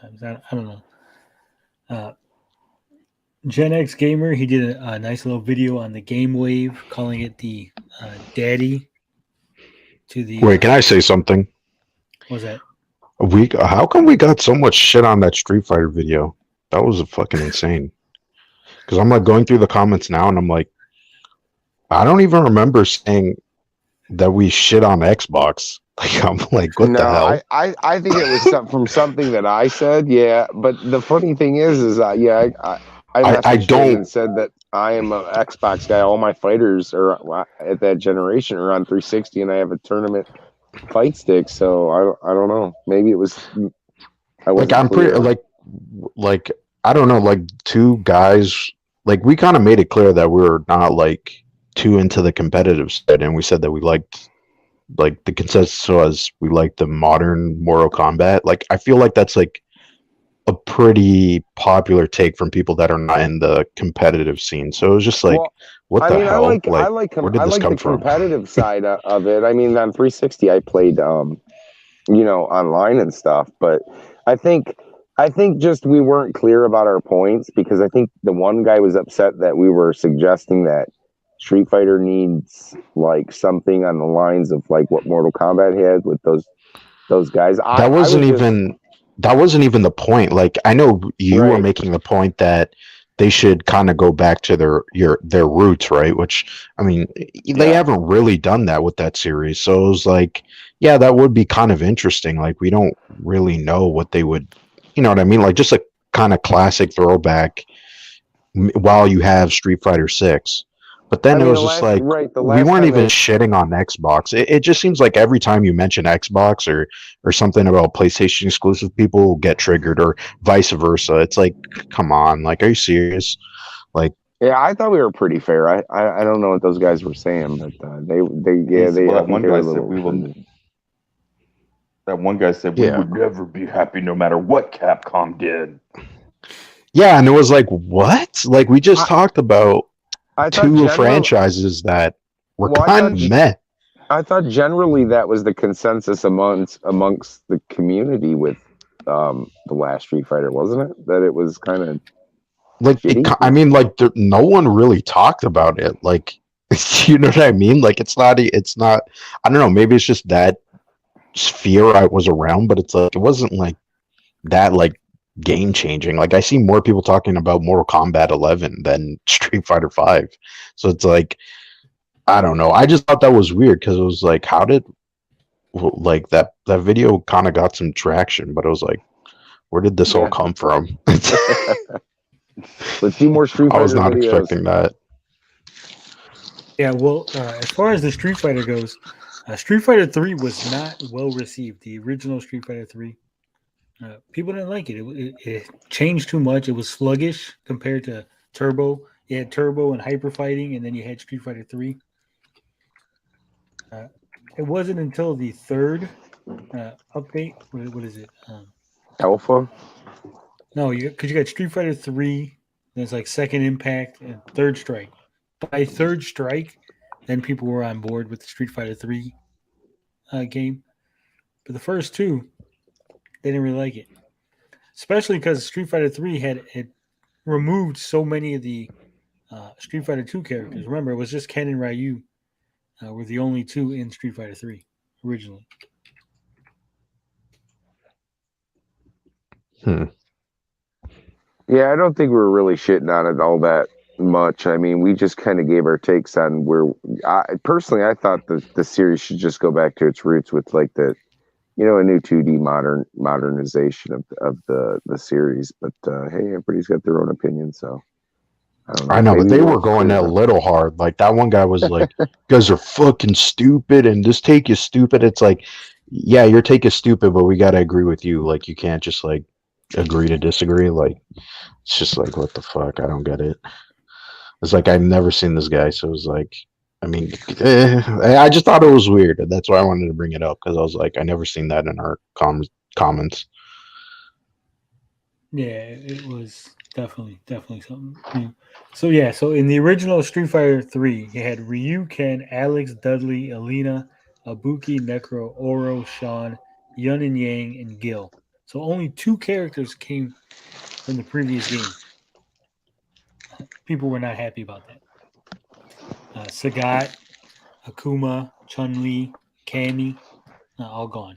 [SPEAKER 1] don't know. Gen X Gamer, he did a nice little video on the Game Wave, calling it the daddy to the...
[SPEAKER 6] Wait, can I say something?
[SPEAKER 1] What's that?
[SPEAKER 6] How come we got so much shit on that Street Fighter video? That was fucking insane. Because I'm like going through the comments now, and I'm like, I don't even remember saying that we shit on Xbox. Like, I'm like, what the hell?
[SPEAKER 2] I think it was from something that I said, yeah. But the funny thing is I messaged him and said that I am an Xbox guy. All my fighters are at that generation are on 360, and I have a tournament fight stick. So I don't know. Maybe it was.
[SPEAKER 6] Like I'm pretty like I don't know. Like two guys. Like we kind of made it clear that we were not like too into the competitive side, and we said that we liked. Like the consensus was we like the modern Mortal Kombat. Like I feel like that's like a pretty popular take from people that are not in the competitive scene. So it was just like, what the hell?
[SPEAKER 2] I like the competitive side of it. I mean, on 360, I played, online and stuff. But I think just we weren't clear about our points because I think the one guy was upset that we were suggesting that Street Fighter needs like something on the lines of like what Mortal Kombat had with those guys.
[SPEAKER 6] That wasn't even the point. Like I know you were making the point that they should kind of go back to their roots, right? Which I mean, they haven't really done that with that series. So it was like, yeah, that would be kind of interesting. Like we don't really know what they would, you know what I mean? Like just a kind of classic throwback while you have Street Fighter 6. But then it was just like, we weren't even shitting on Xbox. It just seems like every time you mention Xbox or something about PlayStation exclusive, people will get triggered or vice versa. It's like, come on, like, are you serious? Like,
[SPEAKER 2] yeah, I thought we were pretty fair. I don't know what those guys were saying, but
[SPEAKER 3] that one guy said we will. That one guy said we would never be happy no matter what Capcom did.
[SPEAKER 6] Yeah, and it was like, what? Like we just talked about. Two franchises that were kind of meh.
[SPEAKER 2] I thought generally that was the consensus amongst the community with the last Street Fighter, wasn't it? That it was kind of
[SPEAKER 6] like I mean, like no one really talked about it. Like, you know what I mean? Like, it's not. I don't know. Maybe it's just that sphere I was around, but it's like it wasn't like that like game changing. Like, I see more people talking about Mortal Kombat 11 than Street Fighter 5. So it's like, I don't know. I just thought that was weird because it was like, how did like that video kind of got some traction, but it was like, where did this all come from?
[SPEAKER 2] Let's see more Street Fighter
[SPEAKER 6] I was not
[SPEAKER 2] videos.
[SPEAKER 6] expecting that.
[SPEAKER 1] Yeah, well, as far as the Street Fighter goes, Street Fighter 3 was not well received. The original Street Fighter 3, people didn't like it. It changed too much. It was sluggish compared to Turbo. You had Turbo and Hyper Fighting, and then you had Street Fighter 3. It wasn't until the third update. What is it?
[SPEAKER 2] Alpha?
[SPEAKER 1] No, because you got Street Fighter 3. There's like Second Impact and Third Strike. By Third Strike, then people were on board with the Street Fighter 3 game. But the first two, they didn't really like it. Especially because Street Fighter 3 had removed so many of the Street Fighter 2 characters. Remember, it was just Ken and Ryu were the only two in Street Fighter 3 originally.
[SPEAKER 2] Yeah, I don't think we were really shitting on it all that much. I mean, we just kind of gave our takes on where. Personally, I thought the series should just go back to its roots with like a new 2D modernization of the series. But hey, everybody's got their own opinion, so I don't know.
[SPEAKER 6] I know, but they were going a little hard. Like, that one guy was like, "You guys are fucking stupid, and this take is stupid." It's like, yeah, your take is stupid, but we gotta agree with you. Like, you can't just like agree to disagree. Like, it's just like, what the fuck? I don't get it. It's like, I've never seen this guy, so it was like, I mean, I just thought it was weird. And that's why I wanted to bring it up, because I was like, I never seen that in our comments.
[SPEAKER 1] Yeah, it was definitely something new. So in the original Street Fighter 3, you had Ryu, Ken, Alex, Dudley, Alina, Ibuki, Necro, Oro, Sean, Yun and Yang, and Gil. So only 2 characters came from the previous game. People were not happy about that. Sagat, Akuma, Chun-Li, Cammy, all gone.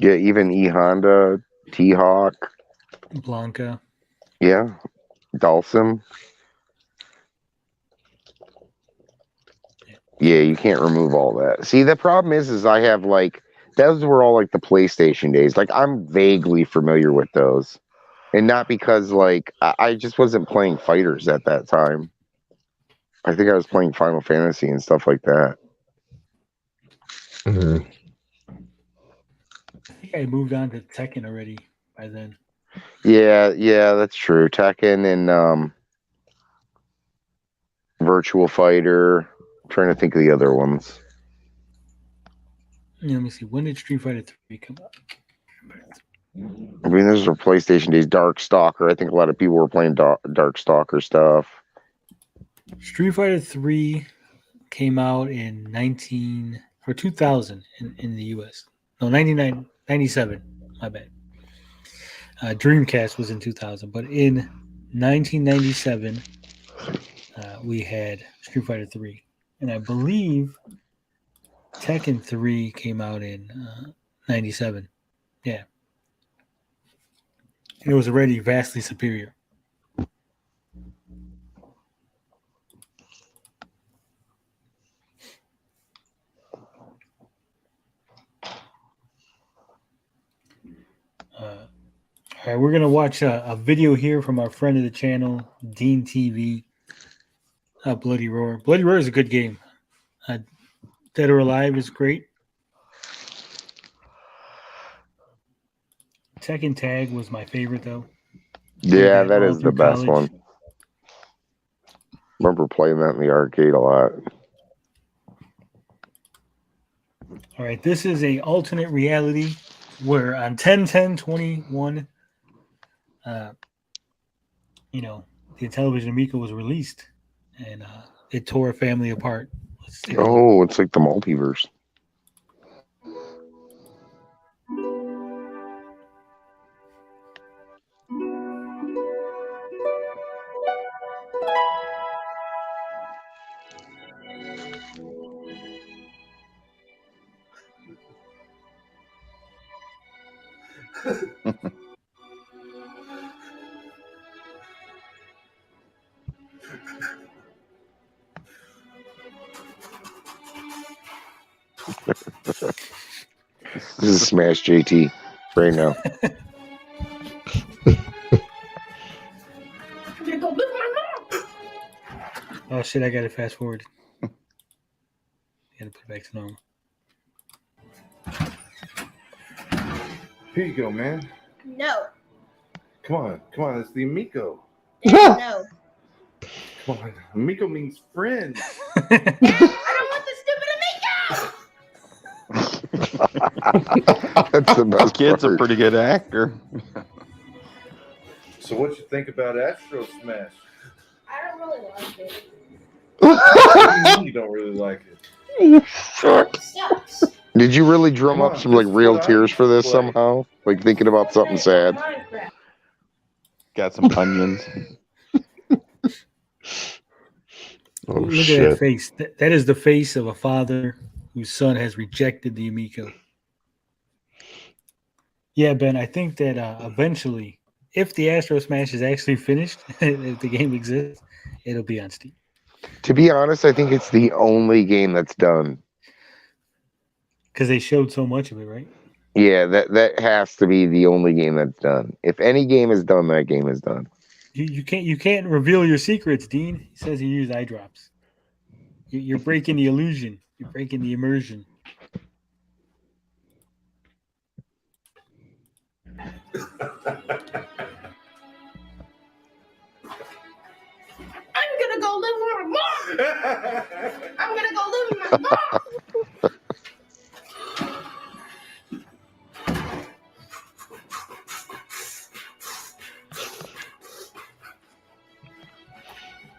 [SPEAKER 2] Yeah, even E Honda, T Hawk,
[SPEAKER 1] Blanca.
[SPEAKER 2] Yeah, Dalsum. Yeah, you can't remove all that. See, the problem is I have like those were all like the PlayStation days. Like, I'm vaguely familiar with those, and not because like I just wasn't playing fighters at that time. I think I was playing Final Fantasy and stuff like that.
[SPEAKER 1] I think I moved on to Tekken already by then.
[SPEAKER 2] Yeah, that's true. Tekken and Virtual Fighter. I'm trying to think of the other ones.
[SPEAKER 1] Let me see. When did Street Fighter 3 come out?
[SPEAKER 2] I mean, those are PlayStation days. Dark Stalker. I think a lot of people were playing Dark Stalker stuff.
[SPEAKER 1] Street Fighter 3 came out in 2000 in the US. No, 97. My bad. Dreamcast was in 2000, but in 1997 we had Street Fighter 3, and I believe Tekken 3 came out in 97. Yeah, and it was already vastly superior. All right, we're going to watch a video here from our friend of the channel, Dean TV, Bloody Roar. Bloody Roar is a good game. Dead or Alive is great. Tekken Tag was my favorite, though.
[SPEAKER 2] Yeah, that is the best one. Remember playing that in the arcade a lot.
[SPEAKER 1] All right, this is a alternate reality where on 10/10/21, the Intellivision Amico was released, and it tore a family apart. Let's take a look.
[SPEAKER 2] Oh, it's like the multiverse. This is Smash JT right now.
[SPEAKER 1] Oh shit! I got to fast forward. Gotta put it back to normal.
[SPEAKER 11] Here you go, man.
[SPEAKER 12] No.
[SPEAKER 11] Come on. It's the Amico.
[SPEAKER 12] No.
[SPEAKER 11] Come on. Amico means friend.
[SPEAKER 12] I don't want the stupid Amico.
[SPEAKER 2] That's the best
[SPEAKER 3] Kid's
[SPEAKER 2] part.
[SPEAKER 3] a pretty good actor.
[SPEAKER 11] So what you think about Astro Smash?
[SPEAKER 12] I don't really like it.
[SPEAKER 11] What do you mean you don't really like it?
[SPEAKER 12] It sucks.
[SPEAKER 2] Did you really drum
[SPEAKER 11] Come
[SPEAKER 2] up
[SPEAKER 11] on,
[SPEAKER 2] some like
[SPEAKER 11] this is
[SPEAKER 2] real
[SPEAKER 11] what I
[SPEAKER 2] tears for this
[SPEAKER 11] play.
[SPEAKER 2] somehow? Like thinking about something sad.
[SPEAKER 12] Minecraft.
[SPEAKER 3] Got some onions.
[SPEAKER 6] Oh
[SPEAKER 1] Look at that
[SPEAKER 6] shit!
[SPEAKER 1] face. That is the face of a father whose son has rejected the Amico. Yeah, Ben, I think that eventually, if the Astro Smash is actually finished, if the game exists, it'll be on Steam.
[SPEAKER 2] To be honest, I think it's the only game that's done.
[SPEAKER 1] Because they showed so much of it, right?
[SPEAKER 2] Yeah, that has to be the only game that's done. If any game is done, that game is done.
[SPEAKER 1] You can't reveal your secrets, Dean. He says he used eye drops. You're breaking the illusion. You're breaking the immersion.
[SPEAKER 12] I'm gonna go live with my mom. I'm gonna go live with my mom.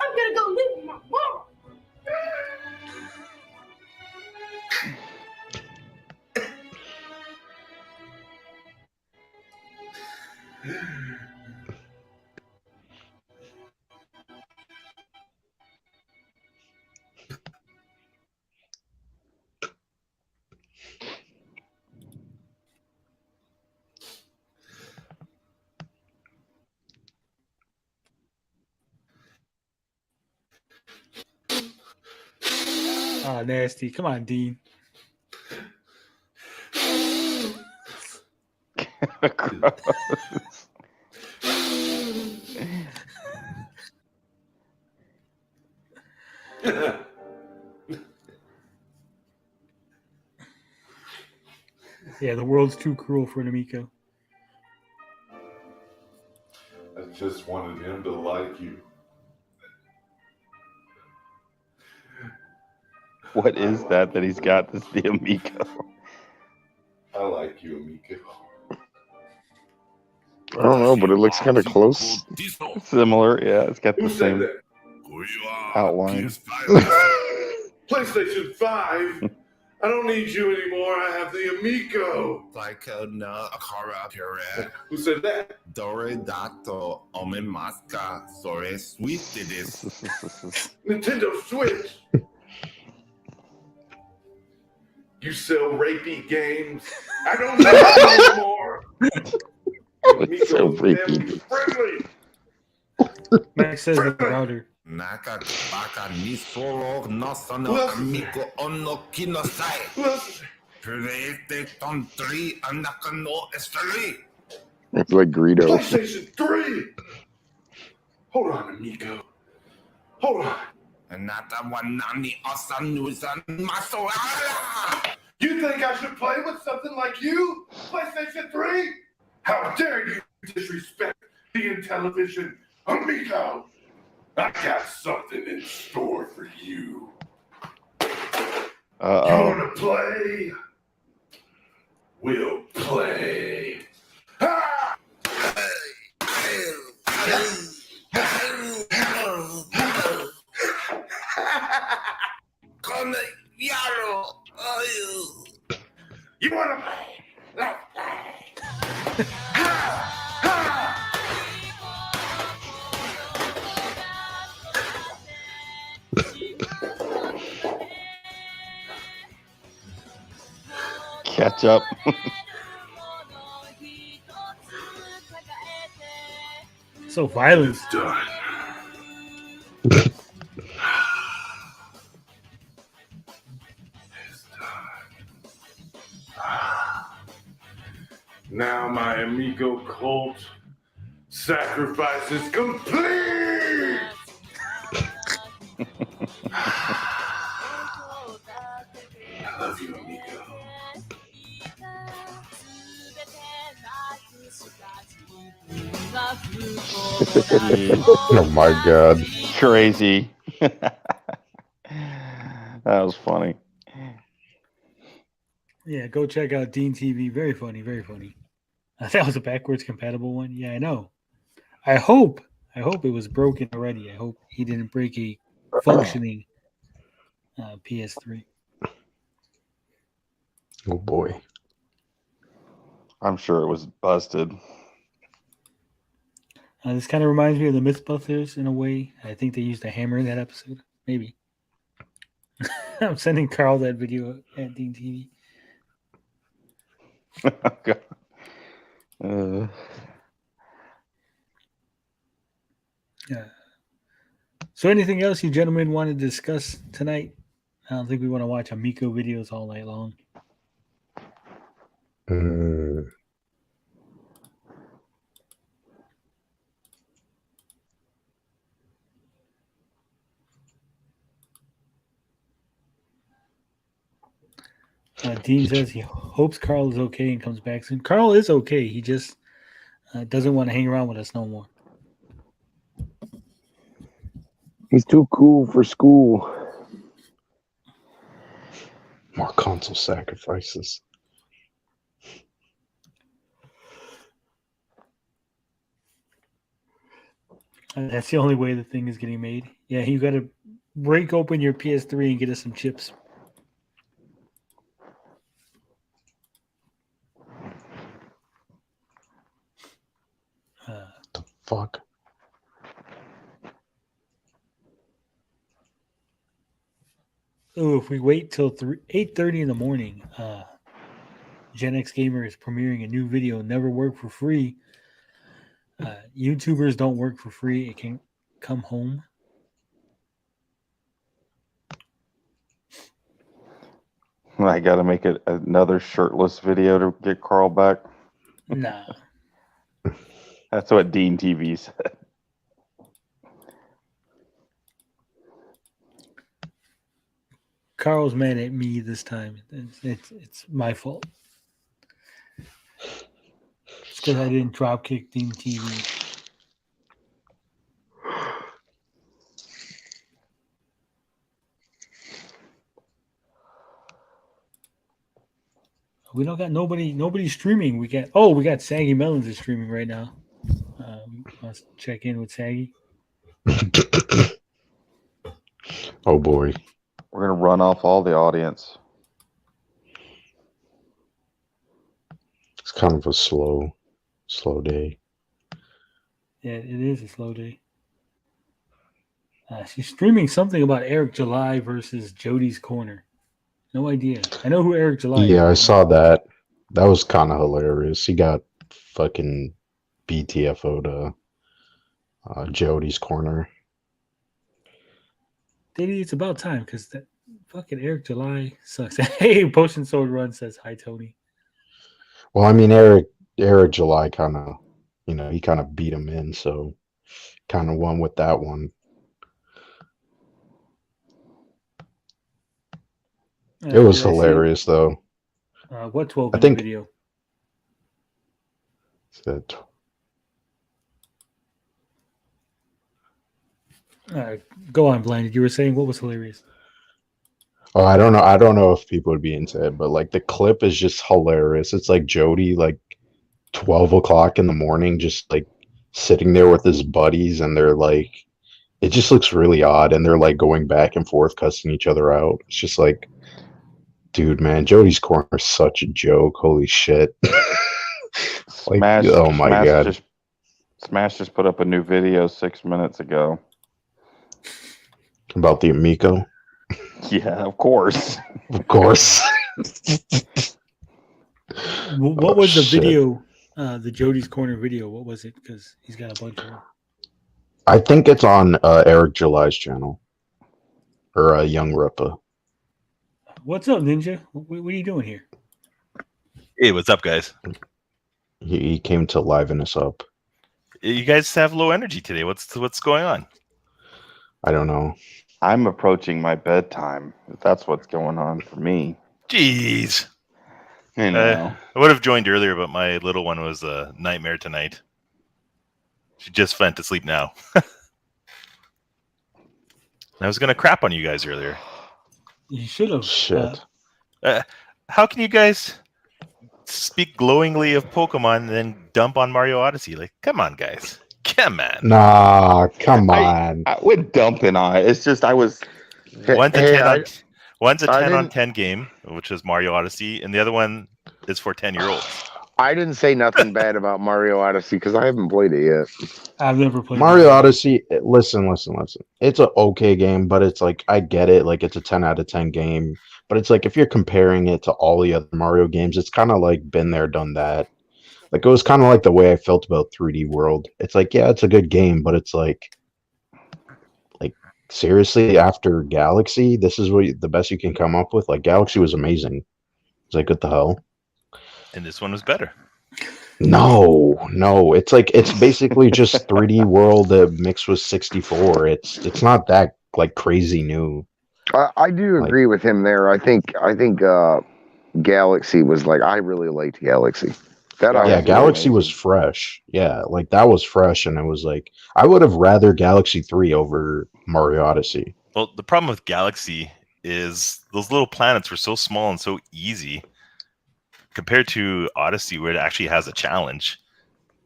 [SPEAKER 12] I'm gonna go live with my mom.
[SPEAKER 1] Ah, nasty. Come on, Dean.
[SPEAKER 3] Gross.
[SPEAKER 1] Yeah, the world's too cruel for an Amico.
[SPEAKER 11] I just wanted him to like you.
[SPEAKER 3] What is that he's got this the Amico?
[SPEAKER 11] I like you, Amico.
[SPEAKER 2] I don't know, but it looks kind of close.
[SPEAKER 3] Similar, yeah. It's got the
[SPEAKER 11] Who said
[SPEAKER 3] same
[SPEAKER 11] that?
[SPEAKER 3] outline.
[SPEAKER 11] PlayStation 5? I don't need you anymore. I have the Amico. Who said that? Nintendo Switch. You sell rapey games. I don't need you anymore.
[SPEAKER 2] It's so
[SPEAKER 11] Amico's
[SPEAKER 2] rapey.
[SPEAKER 11] family friendly.
[SPEAKER 1] Max says the router.
[SPEAKER 2] It's like Greedo.
[SPEAKER 11] PlayStation 3. Hold on, Amico. Hold on. You think I should play with something like you? PlayStation 3? How dare you disrespect the Intellivision Amico? I got something in store for you. You wanna play? We'll play. Ha!
[SPEAKER 3] Catch up.
[SPEAKER 1] So violent.
[SPEAKER 11] It's done. It's done. Now my Amico cult sacrifice is complete. I love you, Amico.
[SPEAKER 6] Oh my god.
[SPEAKER 3] Crazy. That was funny.
[SPEAKER 1] Yeah, go check out Dean TV. Very funny, very funny. That was a backwards compatible one. Yeah, I know. I hope it was broken already. I hope he didn't break a functioning PS3.
[SPEAKER 6] Oh boy.
[SPEAKER 3] I'm sure it was busted.
[SPEAKER 1] This kind of reminds me of the Mythbusters in a way. I think they used a hammer in that episode. Maybe. I'm sending Carl that video at Dean TV. Yeah. So anything else you gentlemen want to discuss tonight? I don't think we want to watch Amico videos all night long. Dean says he hopes Carl is okay and comes back soon. Carl is okay. He just doesn't want to hang around with us no more.
[SPEAKER 2] He's too cool for school.
[SPEAKER 6] More console sacrifices.
[SPEAKER 1] That's the only way the thing is getting made. Yeah, you got to break open your PS3 and get us some chips.
[SPEAKER 6] The fuck?
[SPEAKER 1] Oh, if we wait till 8:30 in the morning, Gen X Gamer is premiering a new video. Never work for free. YouTubers don't work for free. It can come home.
[SPEAKER 3] I got to make it another shirtless video to get Carl back.
[SPEAKER 1] Nah.
[SPEAKER 3] That's what Dean TV said.
[SPEAKER 1] Carl's mad at me this time. It's my fault. It's because I didn't drop kick Dean TV. We don't got nobody streaming. We got Saggy Melons is streaming right now. Let's check in with Saggy.
[SPEAKER 6] Oh boy.
[SPEAKER 3] We're gonna run off all the audience.
[SPEAKER 6] It's kind of a slow day.
[SPEAKER 1] Yeah, it is a slow day. She's streaming something about Eric July versus Jody's Corner. No idea. I know who Eric July is.
[SPEAKER 6] Yeah, I saw that. That was kind of hilarious. He got fucking BTFO'd Jody's Corner.
[SPEAKER 1] Diddy, it's about time because that fucking Eric July sucks. Hey, Potion Sword Run says hi, Tony.
[SPEAKER 6] Well, I mean, Eric July kind of, he kind of beat him in, so kind of won with that one. It was hilarious, though.
[SPEAKER 1] What 12
[SPEAKER 6] I think
[SPEAKER 1] video?
[SPEAKER 6] That.
[SPEAKER 1] Go on, Blinded. You were saying what was hilarious?
[SPEAKER 6] Oh, I don't know. I don't know if people would be into it, but like the clip is just hilarious. It's like Jody, like 12 o'clock in the morning, just like sitting there with his buddies, and they're like, it just looks really odd, and they're like going back and forth, cussing each other out. It's just like, dude, man, Jody's Corner is such a joke. Holy shit. Like,
[SPEAKER 3] Smash,
[SPEAKER 6] oh my
[SPEAKER 3] Smash
[SPEAKER 6] god.
[SPEAKER 3] just Smash just put up a new video 6 minutes ago.
[SPEAKER 6] About the Amico.
[SPEAKER 3] Yeah, of course.
[SPEAKER 6] Of course.
[SPEAKER 1] What was the video? The Jody's Corner video. What was it? Because he's got a bunch of them.
[SPEAKER 6] I think it's on Eric July's channel. Or Young Rippa.
[SPEAKER 1] What's up, Ninja? What are you doing here?
[SPEAKER 13] Hey, what's up, guys?
[SPEAKER 6] He came to liven us up.
[SPEAKER 13] You guys have low energy today. What's going on?
[SPEAKER 6] I don't know.
[SPEAKER 3] I'm approaching my bedtime. If that's what's going on for me.
[SPEAKER 13] Jeez.
[SPEAKER 3] You know.
[SPEAKER 13] I would have joined earlier, but my little one was a nightmare tonight. She just went to sleep now. I was going to crap on you guys earlier.
[SPEAKER 1] You should have.
[SPEAKER 6] Shit.
[SPEAKER 13] How can you guys speak glowingly of Pokemon and then dump on Mario Odyssey? Like, come on, guys. Come on.
[SPEAKER 6] Nah, come on.
[SPEAKER 3] I went dumping on it. It's just I was.
[SPEAKER 13] One's a 10 on
[SPEAKER 2] didn't-
[SPEAKER 13] 10 game, which is Mario Odyssey, and the other one is for 10-year-olds.
[SPEAKER 2] I didn't say nothing bad about Mario Odyssey because I haven't played it yet.
[SPEAKER 1] I've never played
[SPEAKER 6] Mario Odyssey, listen. It's an okay game, but it's like, I get it. Like, it's a 10 out of 10 game. But it's like, if you're comparing it to all the other Mario games, it's kind of like been there, done that. Like, it was kind of like the way I felt about 3D World. It's like, yeah, it's a good game, but it's like seriously, after Galaxy, this is the best you can come up with? Like, Galaxy was amazing. It's like, what the hell?
[SPEAKER 13] And this one was better.
[SPEAKER 6] No. It's like, it's basically just 3D World mixed with 64. It's not that like crazy new.
[SPEAKER 2] I do agree with him there. I think Galaxy was like, I really liked Galaxy.
[SPEAKER 6] Galaxy was fresh. Yeah, like that was fresh, and it was like, I would have rather Galaxy 3 over Mario Odyssey.
[SPEAKER 13] Well, the problem with Galaxy is those little planets were so small and so easy compared to Odyssey, where it actually has a challenge.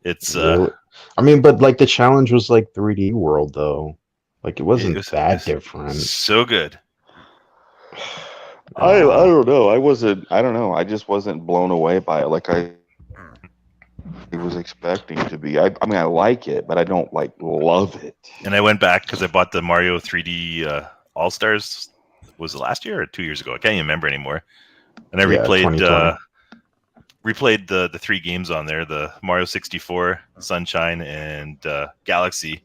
[SPEAKER 13] It's
[SPEAKER 6] Really? I mean, but like the challenge was like 3D World though. Like it wasn't that different.
[SPEAKER 13] So good.
[SPEAKER 3] I don't know. I don't know. I just wasn't blown away by it like I was expecting to be. I mean, I like it, but I don't like love it.
[SPEAKER 13] And I went back because I bought the Mario 3D All Stars. Was it last year or 2 years ago? I can't even remember anymore. And I replayed the 3 games on there: the Mario 64, Sunshine, and Galaxy.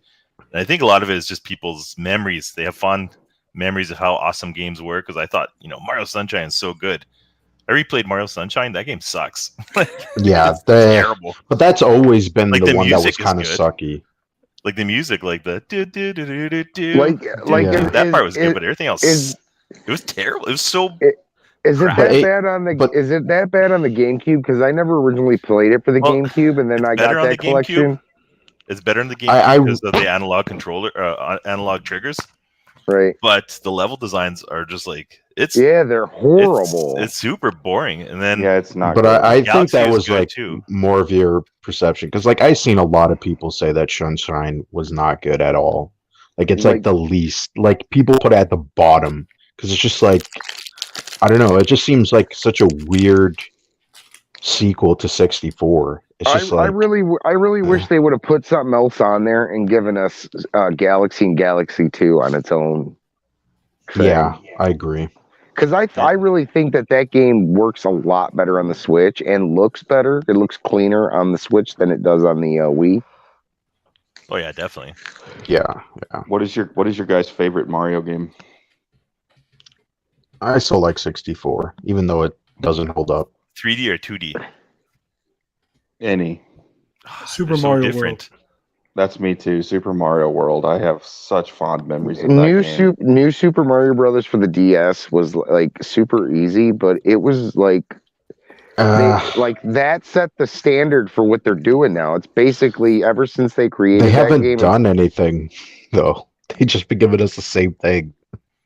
[SPEAKER 13] And I think a lot of it is just people's memories. They have fond memories of how awesome games were. Because I thought, Mario Sunshine is so good. I replayed Mario Sunshine. That game sucks.
[SPEAKER 6] Yeah,
[SPEAKER 13] it's terrible.
[SPEAKER 6] But that's always been
[SPEAKER 13] Like,
[SPEAKER 6] the
[SPEAKER 13] the
[SPEAKER 6] one that was
[SPEAKER 13] music is
[SPEAKER 6] kind of
[SPEAKER 13] good.
[SPEAKER 6] sucky.
[SPEAKER 13] Like the music, like the
[SPEAKER 2] Like,
[SPEAKER 13] that part was good, but everything else, it was terrible. It was so.
[SPEAKER 2] Is it
[SPEAKER 13] crap.
[SPEAKER 2] that bad on the? Is it that bad on the GameCube? Because I never originally played it for the GameCube, and then I got
[SPEAKER 13] better on
[SPEAKER 2] that
[SPEAKER 13] the
[SPEAKER 2] collection.
[SPEAKER 13] GameCube. It's better in the GameCube because of the analog controller, analog triggers.
[SPEAKER 2] Right.
[SPEAKER 13] But the level designs are just like
[SPEAKER 2] they're horrible.
[SPEAKER 13] It's super boring, and then
[SPEAKER 3] it's not.
[SPEAKER 6] But I think
[SPEAKER 13] Galaxy
[SPEAKER 6] that
[SPEAKER 13] is
[SPEAKER 6] was
[SPEAKER 13] good
[SPEAKER 6] like
[SPEAKER 13] too.
[SPEAKER 6] more of your perception, because like I've seen a lot of people say that Sunshine was not good at all. Like it's like the least, like people put it at the bottom because it's just like, I don't know. It just seems like such a weird sequel to 64. It's just
[SPEAKER 2] I really wish they would have put something else on there and given us Galaxy and Galaxy 2 on its own thing.
[SPEAKER 6] Yeah, I agree.
[SPEAKER 2] Because I really think that game works a lot better on the Switch and looks better. It looks cleaner on the Switch than it does on the Wii.
[SPEAKER 13] Oh yeah, definitely.
[SPEAKER 6] Yeah.
[SPEAKER 3] What is your guys' favorite Mario game?
[SPEAKER 6] I still like 64, even though it doesn't hold up.
[SPEAKER 13] 3D or 2D?
[SPEAKER 3] Any.
[SPEAKER 1] Super Mario World.
[SPEAKER 3] That's me too. Super Mario World. I have such fond memories of that game.
[SPEAKER 2] New Super Mario Brothers for the DS was like super easy, but it was like that set the standard for what they're doing now. It's basically ever since they created
[SPEAKER 6] They
[SPEAKER 2] that
[SPEAKER 6] haven't
[SPEAKER 2] game,
[SPEAKER 6] done anything though. They just been giving us the same thing.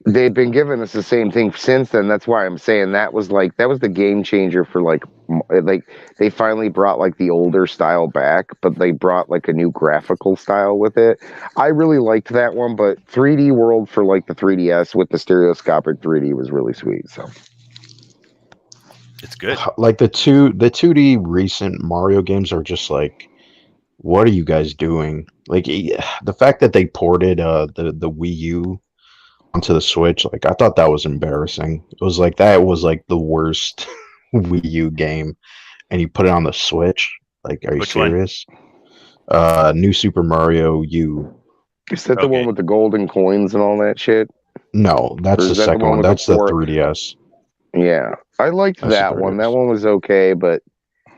[SPEAKER 2] They've been giving us the same thing since then. That's why I'm saying that was the game changer for like they finally brought like the older style back, but they brought like a new graphical style with it. I really liked that one, but 3D World for like the 3DS with the stereoscopic 3D was really sweet. So
[SPEAKER 13] It's good.
[SPEAKER 6] Like the 2D recent Mario games are just like, what are you guys doing? Like the fact that they ported the Wii U onto the Switch, like I thought that was embarrassing. It was like that was like the worst Wii U game, and you put it on the Switch. Like, are you
[SPEAKER 13] Which one?
[SPEAKER 6] serious? New Super Mario U.
[SPEAKER 2] Is that the one with the golden coins and all that shit?
[SPEAKER 6] No, that's
[SPEAKER 2] Or
[SPEAKER 6] the
[SPEAKER 2] is that
[SPEAKER 6] second one.
[SPEAKER 2] with
[SPEAKER 6] That's the
[SPEAKER 2] four?
[SPEAKER 6] 3DS.
[SPEAKER 2] Yeah, I liked
[SPEAKER 6] That's the
[SPEAKER 2] that one.
[SPEAKER 6] 3DS.
[SPEAKER 2] That one was okay, but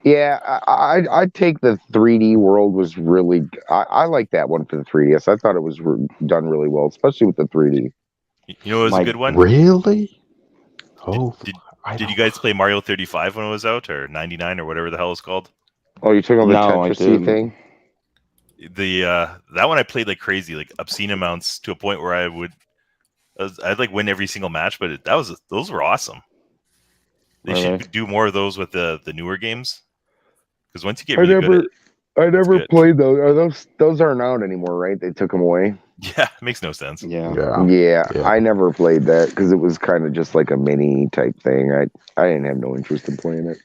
[SPEAKER 2] yeah, I'd take the 3D World was really. I like that one for the 3DS. I thought it was done really well, especially with the 3D.
[SPEAKER 13] You know, it was a good one.
[SPEAKER 6] Really? Oh,
[SPEAKER 13] Did you guys play Mario 35 when it was out, or 99, or whatever the hell it's called?
[SPEAKER 2] Oh, you're talking about
[SPEAKER 3] No, I
[SPEAKER 2] the Tetris
[SPEAKER 3] didn't.
[SPEAKER 2] thing?
[SPEAKER 13] The that one I played like crazy, like obscene amounts, to a point where I'd like win every single match. But those were awesome. They should do more of those with the newer games, because once you get really good at
[SPEAKER 2] I never
[SPEAKER 13] good.
[SPEAKER 2] played those. Are those aren't out anymore, right? They took them away.
[SPEAKER 13] Yeah, it makes no sense.
[SPEAKER 2] Yeah. I never played that because it was kind of just like a mini type thing. I didn't have no interest in playing it.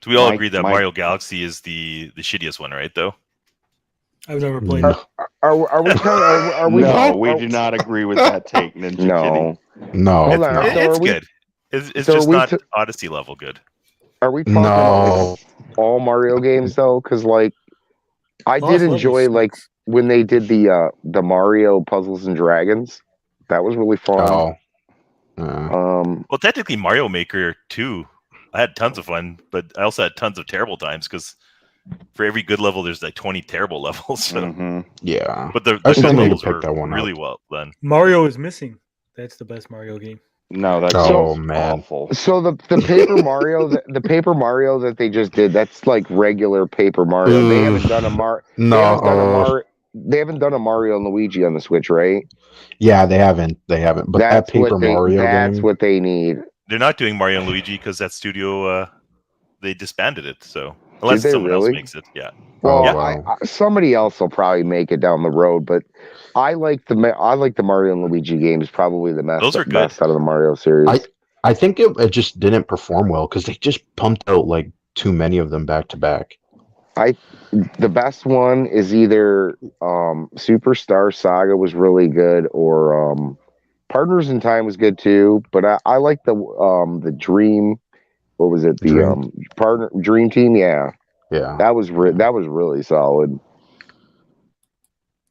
[SPEAKER 13] So we all agree that Mario Galaxy is the shittiest one, right? Though
[SPEAKER 1] I've never played
[SPEAKER 2] Are,
[SPEAKER 1] it.
[SPEAKER 2] are we kind of? Are we?
[SPEAKER 3] No, we do not agree with that take, Ninja
[SPEAKER 2] No.
[SPEAKER 3] Kitty.
[SPEAKER 6] No,
[SPEAKER 2] Hold on. So
[SPEAKER 13] it's
[SPEAKER 2] are we?
[SPEAKER 13] good. It's
[SPEAKER 2] so are
[SPEAKER 13] just
[SPEAKER 2] we
[SPEAKER 13] not
[SPEAKER 2] t-
[SPEAKER 13] Odyssey level good.
[SPEAKER 2] Are we talking about like all Mario games though? Because like I
[SPEAKER 1] Lost
[SPEAKER 2] did enjoy
[SPEAKER 1] Levels
[SPEAKER 2] like when they did the Mario Puzzles and Dragons. That was really fun.
[SPEAKER 13] Well, technically, Mario Maker 2, I had tons of fun, but I also had tons of terrible times because for every good level, there's like 20 terrible levels. So.
[SPEAKER 6] Yeah,
[SPEAKER 13] But the
[SPEAKER 6] I still
[SPEAKER 13] good
[SPEAKER 6] need to
[SPEAKER 13] levels
[SPEAKER 6] pick
[SPEAKER 13] were
[SPEAKER 6] that one
[SPEAKER 13] really
[SPEAKER 6] up.
[SPEAKER 13] well done.
[SPEAKER 1] Mario is missing. That's the best Mario game.
[SPEAKER 3] No, that's
[SPEAKER 2] awful. So the Paper Mario the Paper Mario that they just did, that's like regular Paper Mario. They haven't done a They haven't done a Mario and Luigi on the Switch, right?
[SPEAKER 6] Yeah, they haven't. But that Paper Mario
[SPEAKER 2] that's
[SPEAKER 6] game.
[SPEAKER 2] what they need.
[SPEAKER 13] They're not doing Mario and Luigi because that studio they disbanded it. So unless
[SPEAKER 2] they
[SPEAKER 13] someone else
[SPEAKER 2] really?
[SPEAKER 13] makes it, yeah.
[SPEAKER 2] Well,
[SPEAKER 13] Yeah.
[SPEAKER 2] somebody else will probably make it down the road, but I like the Mario and Luigi games probably the
[SPEAKER 13] Those are good.
[SPEAKER 2] best out of the Mario series.
[SPEAKER 6] I think it just didn't perform well because they just pumped out like too many of them back to back.
[SPEAKER 2] The best one is either Superstar Saga was really good, or Partners in Time was good too. But I like the Dream. What was it? The Dream Team. Yeah, that was really solid.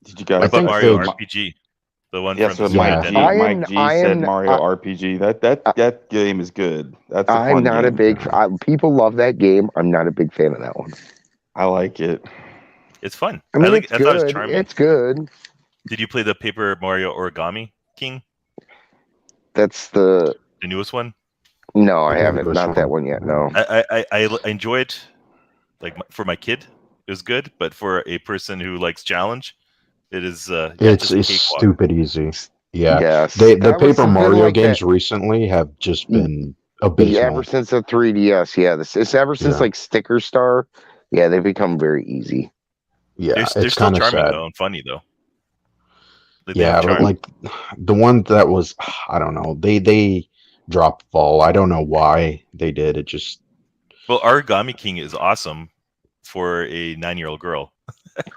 [SPEAKER 3] Did you guys?
[SPEAKER 13] What about Mario RPG? The one from
[SPEAKER 3] so
[SPEAKER 13] the
[SPEAKER 3] Mike G,
[SPEAKER 13] Super Nintendo?
[SPEAKER 3] Mike G said Mario RPG. That game is good. That's a
[SPEAKER 2] I'm
[SPEAKER 3] fun
[SPEAKER 2] not
[SPEAKER 3] game.
[SPEAKER 2] a big. People love that game. I'm not a big fan of that one.
[SPEAKER 3] I like it.
[SPEAKER 13] It's fun.
[SPEAKER 2] I mean,
[SPEAKER 13] I thought it was charming.
[SPEAKER 2] It's good.
[SPEAKER 13] Did you play the Paper Mario Origami King?
[SPEAKER 2] That's the
[SPEAKER 13] newest one?
[SPEAKER 2] No, I haven't. Not that one yet. No.
[SPEAKER 13] I enjoy it. Like for my kid, it was good, but for a person who likes challenge, it is.
[SPEAKER 6] It's stupid easy. Yeah.
[SPEAKER 2] Yes.
[SPEAKER 6] The
[SPEAKER 2] That was
[SPEAKER 6] Paper
[SPEAKER 2] something
[SPEAKER 6] Mario
[SPEAKER 2] like
[SPEAKER 6] games
[SPEAKER 2] that.
[SPEAKER 6] recently have just been abysmal.
[SPEAKER 2] Ever since the 3DS, yeah. It's ever since like Sticker Star, yeah, they've become very easy.
[SPEAKER 6] Yeah,
[SPEAKER 13] they're
[SPEAKER 6] it's
[SPEAKER 13] still
[SPEAKER 6] kind of
[SPEAKER 13] charming
[SPEAKER 6] sad.
[SPEAKER 13] though and funny though. They
[SPEAKER 6] Yeah,
[SPEAKER 13] have
[SPEAKER 6] but
[SPEAKER 13] charm.
[SPEAKER 6] like the one that was, I don't know. They dropped ball. I don't know why they did. It just
[SPEAKER 13] Well, Origami King is awesome for a 9-year-old girl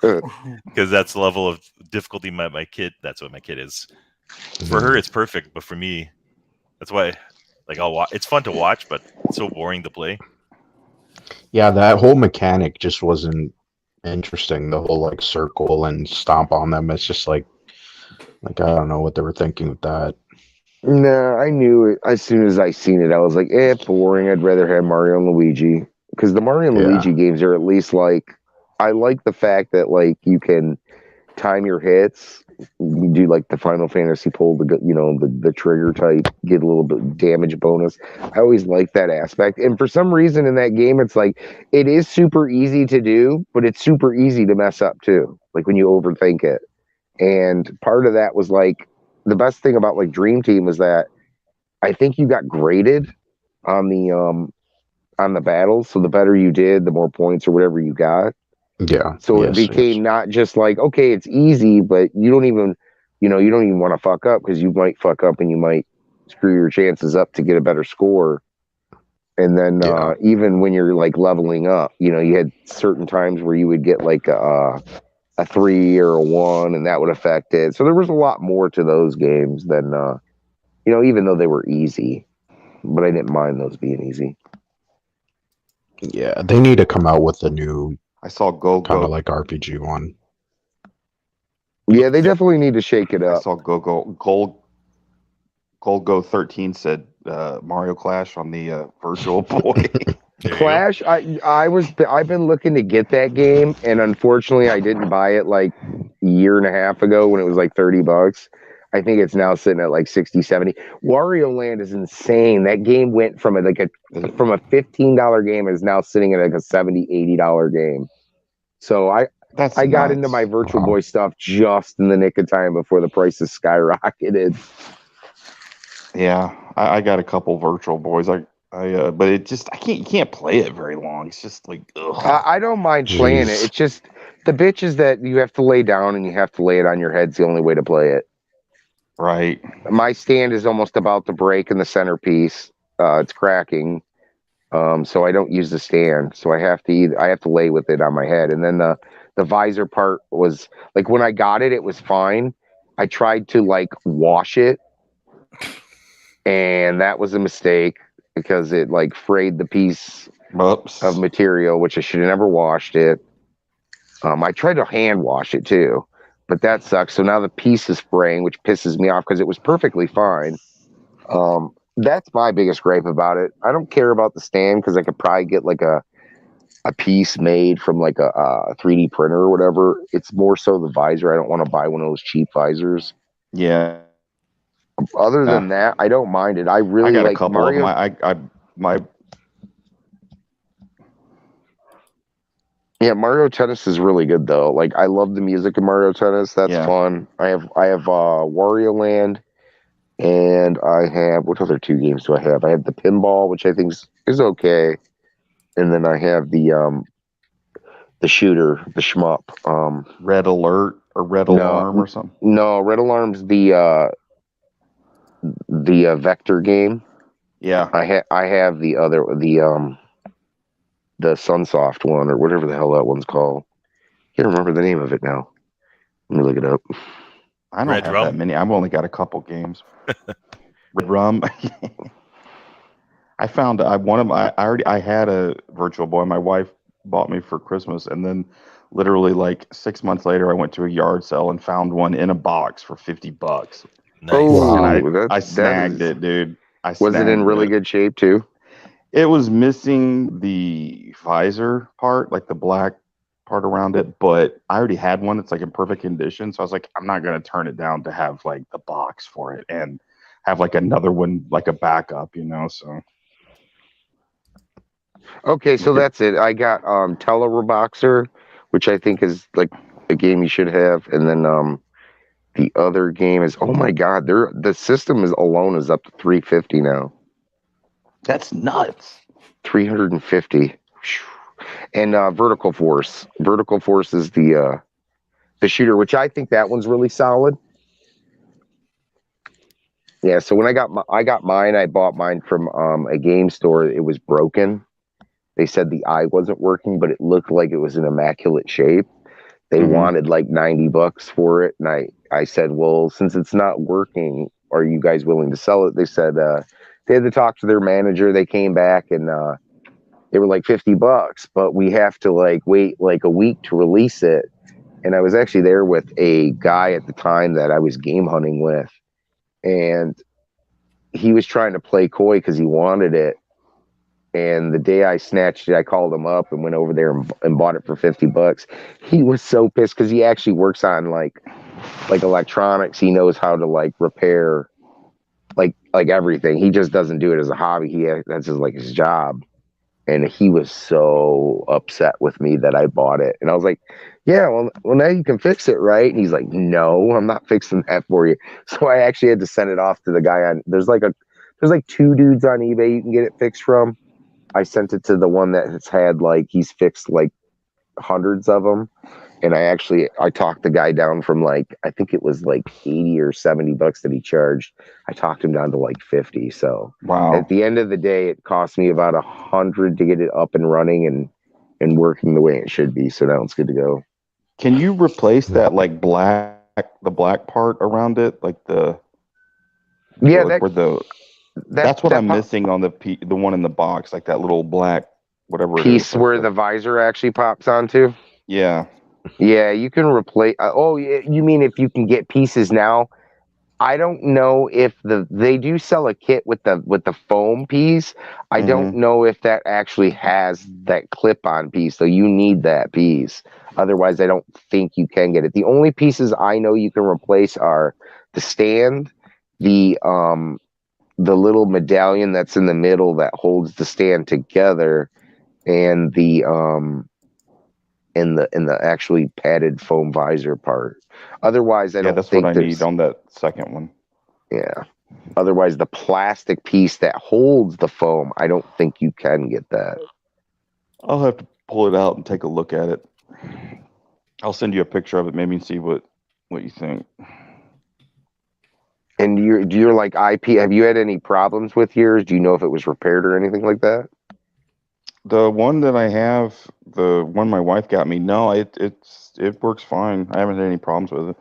[SPEAKER 13] because that's the level of difficulty my kid. That's what my kid is. For her, it's perfect, but for me, that's why. Like I'll watch. It's fun to watch, but it's so boring to play.
[SPEAKER 6] yeah, that whole mechanic just wasn't interesting. The whole like circle and stomp on them. It's just like I don't know what they were thinking with that.
[SPEAKER 2] No, I knew it as soon as I seen it. I was like, boring. I'd rather have Mario and Luigi because the Mario and Luigi games are at least like. I like the fact that like you can time your hits. You do like the Final Fantasy pull the trigger type, get a little bit of damage bonus. I always like that aspect, and for some reason in that game, it's like it is super easy to do, but it's super easy to mess up too. Like when you overthink it, and part of that was like the best thing about like Dream Team was that I think you got graded on the battles, so the better you did, the more points or whatever you got.
[SPEAKER 6] Yeah.
[SPEAKER 2] So it became not just like, okay, it's easy, but you don't even want to fuck up because you might fuck up and you might screw your chances up to get a better score. And then
[SPEAKER 6] Yeah.
[SPEAKER 2] even when you're like leveling up, you know, you had certain times where you would get like a 3 or a 1, and that would affect it. So there was a lot more to those games than you know, even though they were easy, but I didn't mind those being easy.
[SPEAKER 6] Yeah, they need to come out with a new
[SPEAKER 3] I saw Go
[SPEAKER 6] kind of
[SPEAKER 3] Go.
[SPEAKER 6] like RPG one.
[SPEAKER 2] Yeah, they definitely need to shake it
[SPEAKER 3] I
[SPEAKER 2] up.
[SPEAKER 3] saw Gold Go 13 said Mario Clash on the Virtual Boy.
[SPEAKER 2] Clash, I've been looking to get that game, and unfortunately I didn't buy it like a year and a half ago when it was like $30. I think it's now sitting at like 60, 70. Wario Land is insane. That game went from a $15 game is now sitting at like a $70, $80 game. So I got into my Virtual Boy stuff just in the nick of time before the prices skyrocketed.
[SPEAKER 3] Yeah, I got a couple Virtual Boys. But it just you can't play it very long. It's just like ugh.
[SPEAKER 2] I don't mind playing it. It's just the bitch is that you have to lay down and you have to lay it on your head. It's the only way to play it.
[SPEAKER 3] Right.
[SPEAKER 2] My stand is almost about to break in the centerpiece. It's cracking. So I don't use the stand. So I have to lay with it on my head. And then the visor part was like when I got it, it was fine. I tried to like wash it, and that was a mistake because it like frayed the piece of material, which I should have never washed it. I tried to hand wash it too, but that sucks. So now the piece is fraying, which pisses me off because it was perfectly fine. That's my biggest gripe about it. I don't care about the stand because I could probably get like a piece made from like a 3D printer or whatever. It's more so the visor. I don't want to buy one of those cheap visors.
[SPEAKER 3] Yeah.
[SPEAKER 2] Other than that, I don't mind it. I really
[SPEAKER 3] got
[SPEAKER 2] like
[SPEAKER 3] a couple
[SPEAKER 2] Mario.
[SPEAKER 3] of them.
[SPEAKER 2] Yeah, Mario Tennis is really good though. Like I love the music in Mario Tennis. That's fun. I have Wario Land, and I have what other 2 games do I have? I have the pinball, which I think is okay, and then I have the shooter, the shmup.
[SPEAKER 3] Red Alert or Red Alarm or something.
[SPEAKER 2] No, Red Alarm's the vector game.
[SPEAKER 3] Yeah.
[SPEAKER 2] I have the other the Sunsoft one or whatever the hell that one's called. Can't remember the name of it now. Let me look it up.
[SPEAKER 3] I don't have that many. I've only got a couple games. Red Rum. I found I had a Virtual Boy. My wife bought me for Christmas, and then literally like 6 months later, I went to a yard sale and found one in a box for $50.
[SPEAKER 13] Nice.
[SPEAKER 2] Oh,
[SPEAKER 3] and I snagged it, dude.
[SPEAKER 2] Was it in really good shape too?
[SPEAKER 3] It was missing the visor part, like the black part around it, but I already had one. It's like in perfect condition. So I was like, I'm not going to turn it down to have like the box for it and have like another one, like a backup, you know? So.
[SPEAKER 2] Okay. So that's it. I got Teleraboxer, which I think is like a game you should have. And then the other game is, oh my God, the system alone is up to $350 now.
[SPEAKER 3] That's nuts.
[SPEAKER 2] 350. And Vertical Force. Vertical Force is the shooter, which I think that one's really solid. Yeah, so when I got mine, I bought mine from a game store. It was broken. They said the eye wasn't working, but it looked like it was in immaculate shape. They wanted like $90 for it, and I said, well, since it's not working, are you guys willing to sell it? They said they had to talk to their manager. They came back and they were like $50, but we have to like wait like a week to release it. And I was actually there with a guy at the time that I was game hunting with, and he was trying to play coy because he wanted it. And the day I snatched it, I called him up and went over there and bought it for $50. He was so pissed because he actually works on like electronics. He knows how to like repair like everything. He just doesn't do it as a hobby. That's his job. And he was so upset with me that I bought it. And I was like, yeah, well now you can fix it, right? And he's like, no, I'm not fixing that for you. So I actually had to send it off to the guy there's like 2 dudes on eBay you can get it fixed from. I sent it to the one that has had like, he's fixed like hundreds of them. And I talked the guy down from like, I think it was like 80 or $70 that he charged. I talked him down to like 50. So
[SPEAKER 3] Wow.
[SPEAKER 2] at the end of the day, it cost me about $100 to get it up and running and working the way it should be. So now it's good to go.
[SPEAKER 3] Can you replace that like the black part around it, like the like where that's what I'm missing on the one in the box, like that little black whatever
[SPEAKER 2] piece
[SPEAKER 3] it is,
[SPEAKER 2] where the visor actually pops onto.
[SPEAKER 3] Yeah.
[SPEAKER 2] Yeah, you can replace. You mean if you can get pieces now? I don't know if they do sell a kit with the foam piece. I don't know if that actually has that clip-on piece. So you need that piece. Otherwise, I don't think you can get it. The only pieces I know you can replace are the stand, the little medallion that's in the middle that holds the stand together, and the in the actually padded foam visor part. Otherwise, I don't
[SPEAKER 3] that's
[SPEAKER 2] think
[SPEAKER 3] what I need on that second one.
[SPEAKER 2] Yeah. Otherwise, the plastic piece that holds the foam, I don't think you can get that.
[SPEAKER 3] I'll have to pull it out and take a look at it. I'll send you a picture of it, maybe, and see what you think.
[SPEAKER 2] And you're like IP. Have you had any problems with yours? Do you know if it was repaired or anything like that?
[SPEAKER 3] The one that I have, the one my wife got me, no, it works fine. I haven't had any problems with it.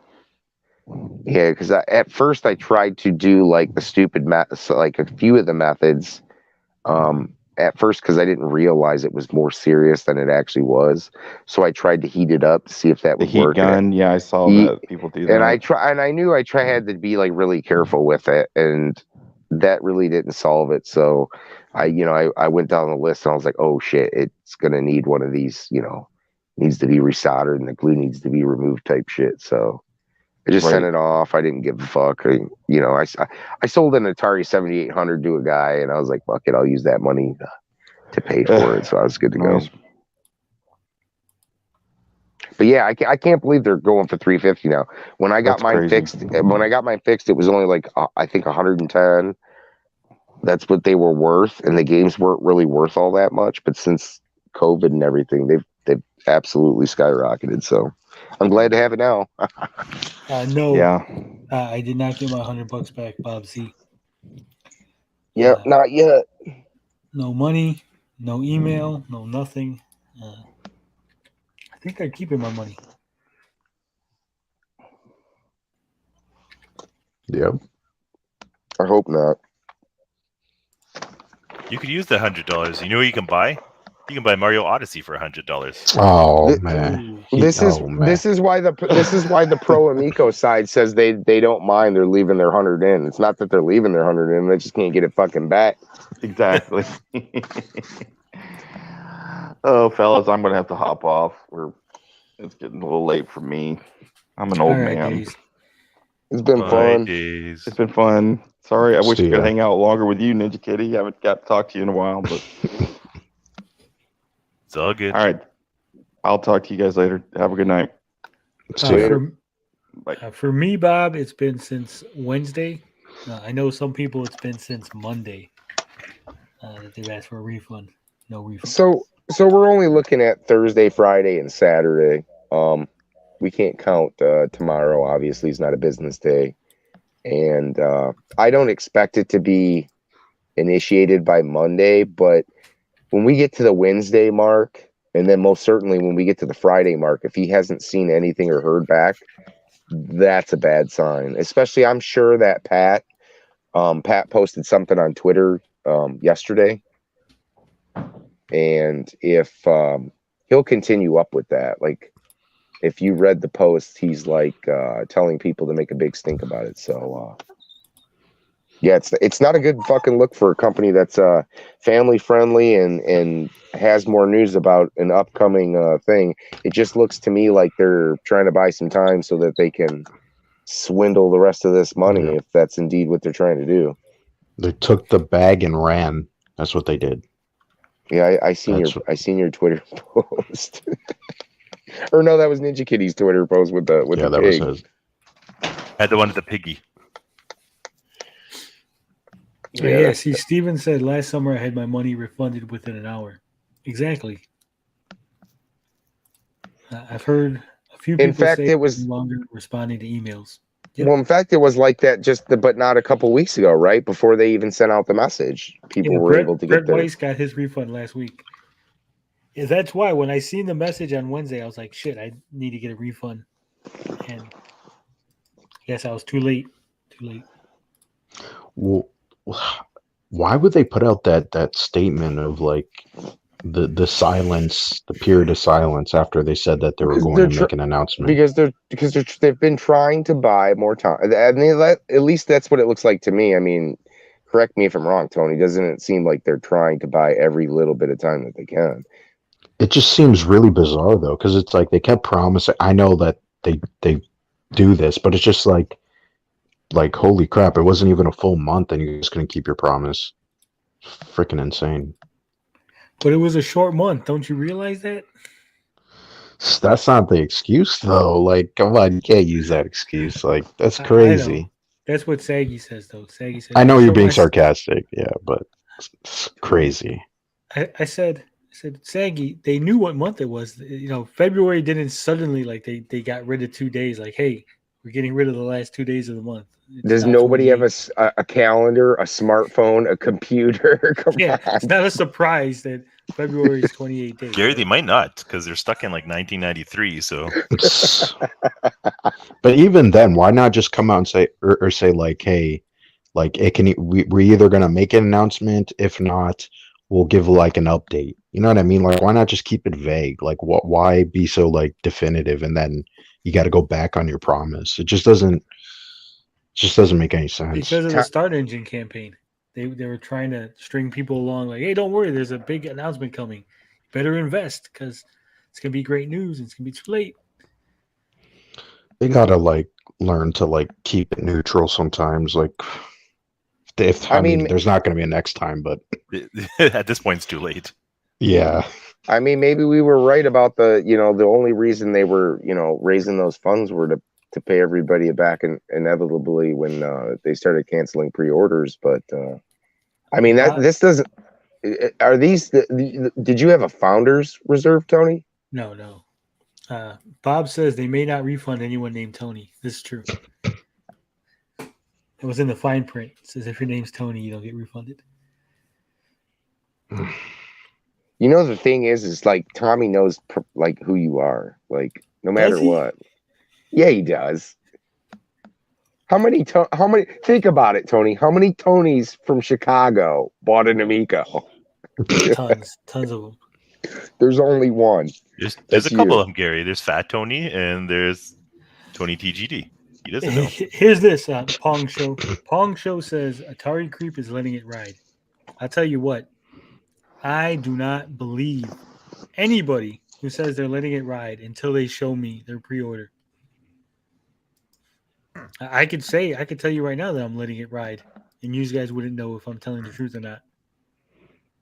[SPEAKER 2] Yeah, because at first I tried to do like the stupid like a few of the methods. At first, because I didn't realize it was more serious than it actually was, so I tried to heat it up to see if that would work.
[SPEAKER 3] The heat gun, yeah, I saw that people do that.
[SPEAKER 2] And I knew I had to be like really careful with it, and that really didn't solve it. So I went down the list and I was like, oh shit, it's gonna need one of these, needs to be resoldered and the glue needs to be removed type shit. So I just sent it off. I didn't give a fuck. I sold an Atari 7800 to a guy, and I was like, fuck it, I'll use that money to pay for it. So I was good to go. But yeah, I can't believe they're going for $350 now. When I got mine fixed, it was only like I think 110. That's what they were worth, and the games weren't really worth all that much. But since COVID and everything, they've absolutely skyrocketed. So I'm glad to have it now.
[SPEAKER 1] No.
[SPEAKER 3] Yeah.
[SPEAKER 1] I did not get my $100 back, Bob Z.
[SPEAKER 2] Yeah, not yet.
[SPEAKER 1] No money, no email, no nothing. I think they're keeping my money.
[SPEAKER 6] Yep.
[SPEAKER 2] I hope not.
[SPEAKER 13] You could use the $100. You know what you can buy? You can buy Mario Odyssey for $100.
[SPEAKER 6] Oh man.
[SPEAKER 2] This is why the Pro Amico side says they don't mind. They're leaving their 100 in. It's not that they're leaving their 100 in. They just can't get it fucking back.
[SPEAKER 3] Exactly. Oh, fellas, I'm gonna have to hop off. It's getting a little late for me. I'm an old man.
[SPEAKER 1] Days.
[SPEAKER 2] It's been fun.
[SPEAKER 13] Days.
[SPEAKER 3] It's been fun. Sorry, I wish I
[SPEAKER 6] See
[SPEAKER 3] could
[SPEAKER 6] ya.
[SPEAKER 3] hang out longer with you, Ninja Kitty. I haven't got to talk to you in a while, but
[SPEAKER 13] It's all good.
[SPEAKER 3] all right. I'll talk to you guys later. Have a good night.
[SPEAKER 6] See ya.
[SPEAKER 1] For me, Bob, it's been since Wednesday. I know some people it's been since Monday that they've asked for a refund. No refund.
[SPEAKER 2] So we're only looking at Thursday, Friday, and Saturday. We can't count tomorrow. Obviously, it's not a business day, and I don't expect it to be initiated by Monday. But when we get to the Wednesday mark, and then most certainly when we get to the Friday mark, if he hasn't seen anything or heard back, that's a bad sign. Especially, I'm sure that Pat posted something on Twitter yesterday. And if he'll continue up with that, like if you read the post, he's like telling people to make a big stink about it. So yeah, it's not a good fucking look for a company that's family friendly and has more news about an upcoming thing. It just looks to me like they're trying to buy some time so that they can swindle the rest of this money, if that's indeed what they're trying to do.
[SPEAKER 6] They took the bag and ran. That's what they did.
[SPEAKER 2] Yeah, I seen your Twitter post. Or no, that was Ninja Kitty's Twitter post with the
[SPEAKER 6] that
[SPEAKER 2] pig.
[SPEAKER 6] was his.
[SPEAKER 13] I had the one with the piggy.
[SPEAKER 1] Yeah, see, Steven said last summer I had my money refunded within an hour. Exactly. I've heard few
[SPEAKER 2] In
[SPEAKER 1] people
[SPEAKER 2] fact,
[SPEAKER 1] say
[SPEAKER 2] it was
[SPEAKER 1] no longer responding to emails. Yep.
[SPEAKER 2] well. In fact, it was like that but not a couple weeks ago, right before they even sent out the message. People
[SPEAKER 1] Yeah,
[SPEAKER 2] were able to
[SPEAKER 1] Brett
[SPEAKER 2] get their.
[SPEAKER 1] Weiss got his refund last week. Yeah, that's why when I seen the message on Wednesday, I was like, "Shit, I need to get a refund." And yes, I was too late. Too late.
[SPEAKER 6] Well, why would they put out that statement of like the silence, the period of silence after they said that they were going to make an announcement?
[SPEAKER 2] Because they've been trying to buy more time, and at least that's what it looks like to me. I mean, correct me if I'm wrong, Tony. Doesn't it seem like they're trying to buy every little bit of time that they can?
[SPEAKER 6] It just seems really bizarre though, because it's like they kept promising. I know that they do this, but it's just like holy crap! It wasn't even a full month, and you're just gonna keep your promise. Freaking insane.
[SPEAKER 1] But it was a short month. Don't you realize that?
[SPEAKER 6] That's not the excuse though. Like, come on, you can't use that excuse. Like, that's
[SPEAKER 1] I know.
[SPEAKER 6] crazy.
[SPEAKER 1] That's what Saggy says, though. Saggy says,
[SPEAKER 6] I know you're
[SPEAKER 1] "Show
[SPEAKER 6] being
[SPEAKER 1] my-"
[SPEAKER 6] sarcastic, yeah, but it's crazy.
[SPEAKER 1] I said, Saggy, they knew what month it was. February didn't suddenly like they got rid of 2 days. Like, hey, we're getting rid of the last 2 days of the month.
[SPEAKER 2] Does nobody have a calendar, a smartphone, a computer? Come
[SPEAKER 1] Yeah,
[SPEAKER 2] on.
[SPEAKER 1] it's not a surprise that February is 28 days.
[SPEAKER 13] Gary, they might not because they're stuck in like 1993. So,
[SPEAKER 6] but even then, why not just come out and say or say like, hey, like it can we're either gonna make an announcement, if not, we'll give like an update. You know what I mean? Like, why not just keep it vague? Like, why be so like definitive and then you got to go back on your promise? It just doesn't make any sense.
[SPEAKER 1] Because of the Start Engine campaign. They were trying to string people along like, hey, don't worry, there's a big announcement coming. You better invest because it's going to be great news and it's going to be too late.
[SPEAKER 6] They got to like learn to like keep it neutral sometimes. Like, I mean, there's not going to be a next time, but
[SPEAKER 13] at this point, it's too late.
[SPEAKER 6] Yeah.
[SPEAKER 2] I mean, maybe we were right about the only reason they were, raising those funds were to pay everybody back inevitably when they started canceling pre-orders. But I mean, this doesn't. Are these? Did you have a founders reserve, Tony?
[SPEAKER 1] No. Bob says they may not refund anyone named Tony. This is true. It was in the fine print. It says if your name's Tony, you don't get refunded.
[SPEAKER 2] The thing is like Tommy knows like who you are, like no matter what. Yeah, he does. How many? Think about it, Tony. How many Tonys from Chicago bought an Amico?
[SPEAKER 1] Tons of them.
[SPEAKER 2] There's only one.
[SPEAKER 13] There's a couple of them, Gary. There's Fat Tony and there's Tony TGD. He doesn't know.
[SPEAKER 1] Here's this Pong Show. Pong Show says Atari Creep is letting it ride. I'll tell you what. I do not believe anybody who says they're letting it ride until they show me their pre-order. I could tell you right now that I'm letting it ride, and you guys wouldn't know if I'm telling the truth or not.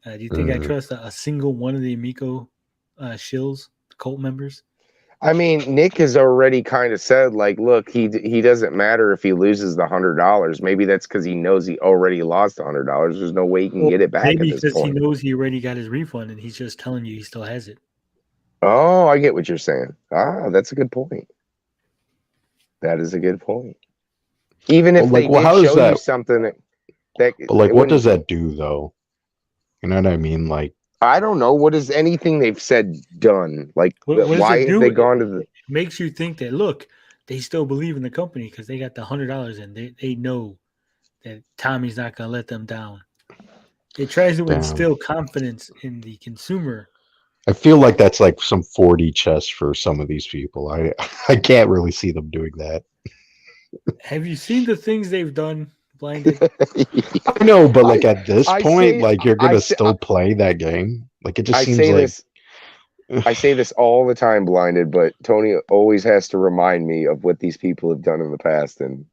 [SPEAKER 1] Do you think I trust a single one of the Amico shills, the cult members?
[SPEAKER 2] I mean, Nick has already kind of said, like, look, he doesn't matter if he loses the $100. Maybe that's because he knows he already lost $100. There's no way he can get it back.
[SPEAKER 1] Maybe
[SPEAKER 2] at this point.
[SPEAKER 1] He knows he already got his refund, and he's just telling you he still has it.
[SPEAKER 2] Oh, I get what you're saying. That's a good point. That is a good point. Even if they did show you something that
[SPEAKER 6] like, what does that do though? You know what I mean? Like,
[SPEAKER 2] I don't know. What is anything they've said done? Like, why have they gone to the?
[SPEAKER 1] It makes you think that look, they still believe in the company because they got the $100 and they know that Tommy's not going to let them down. It tries to instill confidence in the consumer.
[SPEAKER 6] I feel like that's like some 4D chess for some of these people. I can't really see them doing that.
[SPEAKER 1] Have you seen the things they've done, Blinded?
[SPEAKER 6] I know, but like at this point, like you're gonna still play that game. Like it just seems like
[SPEAKER 2] I say this all the time, Blinded, but Tony always has to remind me of what these people have done in the past, and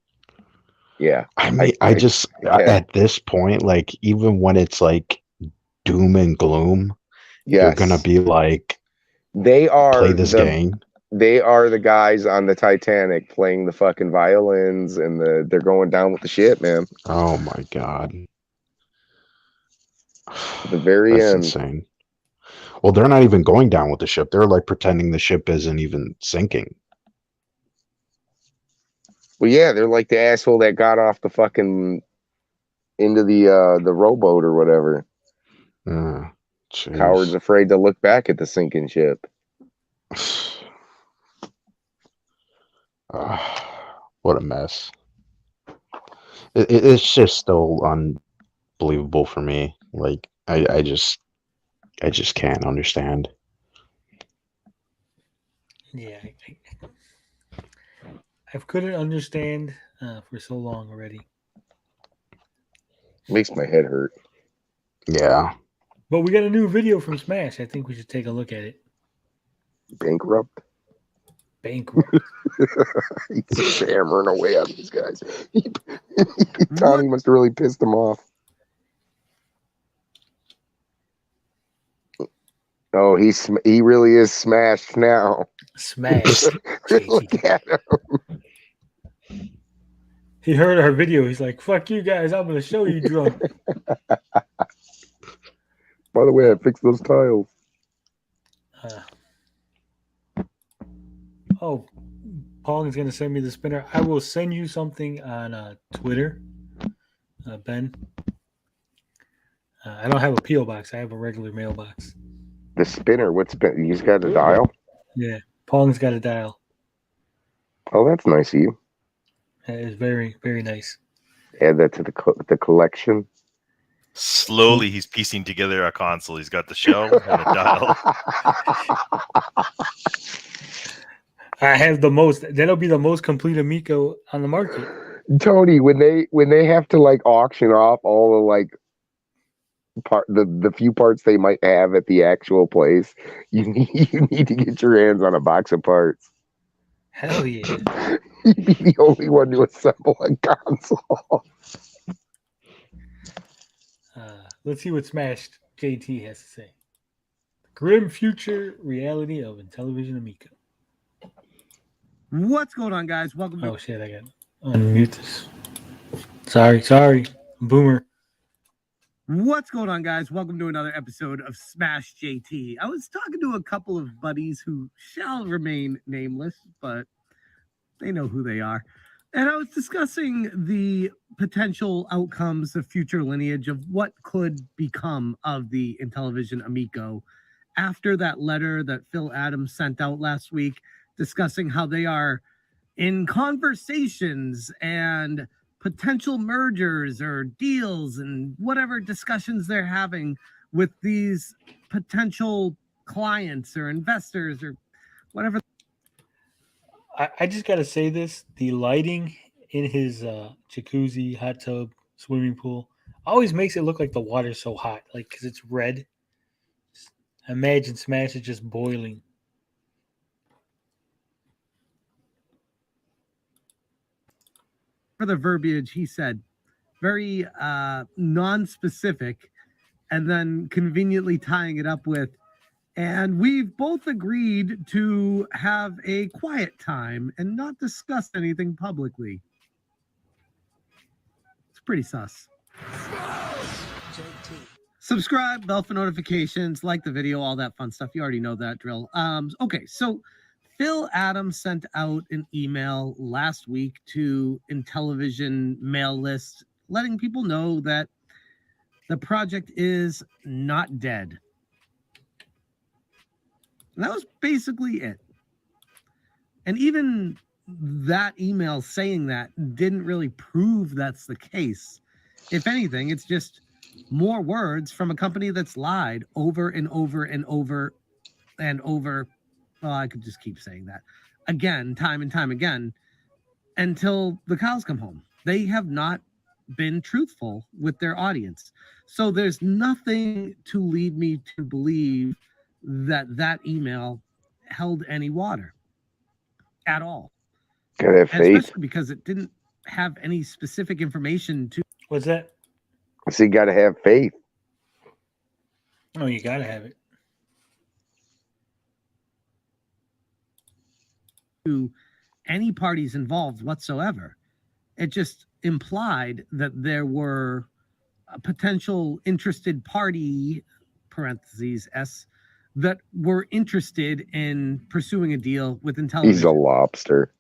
[SPEAKER 2] yeah.
[SPEAKER 6] I mean, at this point, like even when it's like doom and gloom, you're gonna be like,
[SPEAKER 2] they are
[SPEAKER 6] play this game.
[SPEAKER 2] They are the guys on the Titanic playing the fucking violins, and they're going down with the ship, man.
[SPEAKER 6] Oh my god!
[SPEAKER 2] The very
[SPEAKER 6] That's
[SPEAKER 2] end.
[SPEAKER 6] Insane. Well, they're not even going down with the ship. They're like pretending the ship isn't even sinking.
[SPEAKER 2] Well, yeah, they're like the asshole that got off the fucking into the rowboat or whatever.
[SPEAKER 6] Jeez.
[SPEAKER 2] Howard's afraid to look back at the sinking ship.
[SPEAKER 6] What a mess. It's just still unbelievable for me. Like I just can't understand.
[SPEAKER 1] Yeah, I couldn't understand for so long already.
[SPEAKER 2] Makes my head hurt.
[SPEAKER 6] Yeah.
[SPEAKER 1] But we got a new video from Smash. I think we should take a look at it.
[SPEAKER 2] Bankrupt. He's just hammering away on these guys. Tommy must have really pissed him off. Oh, he really is smashed now.
[SPEAKER 1] Smashed.
[SPEAKER 2] Look at him.
[SPEAKER 1] He heard our video. He's like, "Fuck you guys! I'm gonna show you drunk."
[SPEAKER 2] By the way, I fixed those tiles.
[SPEAKER 1] Oh, Paul is gonna send me the spinner. I will send you something on Twitter, Ben. I don't have a PO box. I have a regular mailbox.
[SPEAKER 2] The spinner. What spin? You just got a dial?
[SPEAKER 1] Yeah, Pong's got a dial.
[SPEAKER 2] Oh, that's nice of you.
[SPEAKER 1] It's very, very nice.
[SPEAKER 2] Add that to the collection.
[SPEAKER 13] Slowly, he's piecing together a console. He's got the shell and a dial.
[SPEAKER 1] I have the most. That'll be the most complete Amico on the market.
[SPEAKER 2] Tony, when they have to like auction off all the like the few parts they might have at the actual place, you need to get your hands on a box of parts.
[SPEAKER 1] Hell yeah!
[SPEAKER 2] You'd be the only one to assemble a console.
[SPEAKER 1] Let's see what Smashed JT has to say. Grim future reality of Intellivision Amico.
[SPEAKER 8] What's going on, guys? Welcome to...
[SPEAKER 1] Oh shit! I got to unmute this. Sorry, Boomer.
[SPEAKER 8] What's going on, guys? Welcome to another episode of Smash JT. I was talking to a couple of buddies who shall remain nameless, but they know who they are. And I was discussing the potential outcomes, the future lineage of what could become of the Intellivision Amico after that letter that Phil Adams sent out last week, discussing how they are in conversations and potential mergers or deals and whatever discussions they're having with these potential clients or investors or whatever.
[SPEAKER 1] I just got to say this. The lighting in his jacuzzi, hot tub, swimming pool always makes it look like the water's so hot, like because it's red. Imagine Smash is just boiling.
[SPEAKER 8] For the verbiage, he said, very non-specific, and then conveniently tying it up with, and we've both agreed to have a quiet time and not discuss anything publicly. It's pretty sus. Subscribe, bell for notifications, like the video, all that fun stuff. You already know that drill. Okay, so Phil Adams sent out an email last week to Intellivision mail list, letting people know that the project is not dead. And that was basically it. And even that email saying that didn't really prove that's the case. If anything, it's just more words from a company that's lied over and over and over and over. Well, I could just keep saying that again, time and time again, until the cows come home. They have not been truthful with their audience. So there's nothing to lead me to believe that email held any water at all.
[SPEAKER 2] Gotta have faith.
[SPEAKER 8] Especially because it didn't have any specific information to...
[SPEAKER 1] What's that?
[SPEAKER 2] So you gotta have faith.
[SPEAKER 1] Oh, you gotta have it.
[SPEAKER 8] To any parties involved whatsoever. It just implied that there were a potential interested party, parentheses S, that were interested in pursuing a deal with Intellivision.
[SPEAKER 2] He's a lobster.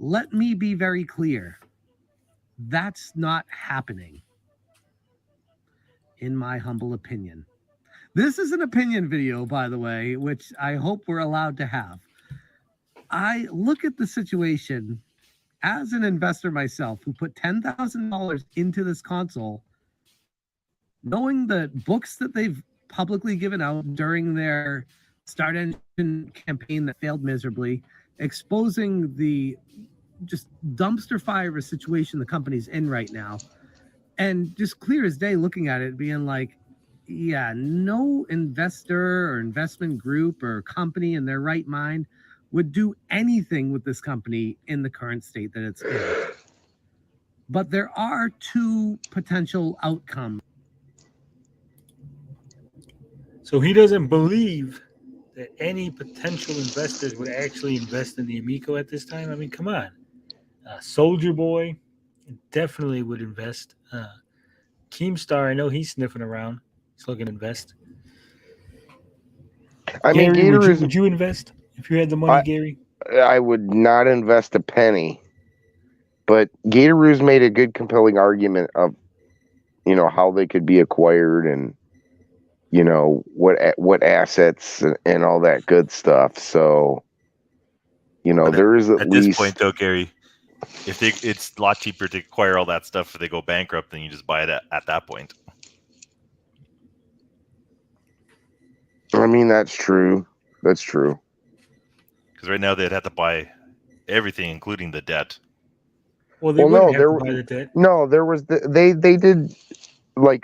[SPEAKER 8] Let me be very clear. That's not happening, in my humble opinion. This is an opinion video, by the way, which I hope we're allowed to have. I look at the situation as an investor myself who put $10,000 into this console, knowing the books that they've publicly given out during their Start Engine campaign that failed miserably, exposing the just dumpster fire of a situation the company's in right now, and just clear as day looking at it, being like, yeah, no investor or investment group or company in their right mind would do anything with this company in the current state that it's in. But there are two potential outcomes.
[SPEAKER 1] So he doesn't believe that any potential investors would actually invest in the Amico at this time. I mean, come on. Soldier Boy definitely would invest. Keemstar, I know he's sniffing around. He's looking to invest.
[SPEAKER 2] I mean,
[SPEAKER 1] Gary,
[SPEAKER 2] Gator
[SPEAKER 1] would you invest if you had the money, Gary?
[SPEAKER 2] I would not invest a penny. But Gatoroo's made a good, compelling argument of, how they could be acquired and, what assets and all that good stuff. So, there is at least
[SPEAKER 13] this point, though, Gary, it's a lot cheaper to acquire all that stuff if they go bankrupt than you just buy it at that point.
[SPEAKER 2] I mean, that's true. That's true.
[SPEAKER 13] Because right now they'd have to buy everything, including the debt.
[SPEAKER 1] Well, they wouldn't have to buy the debt.
[SPEAKER 2] No, there was they did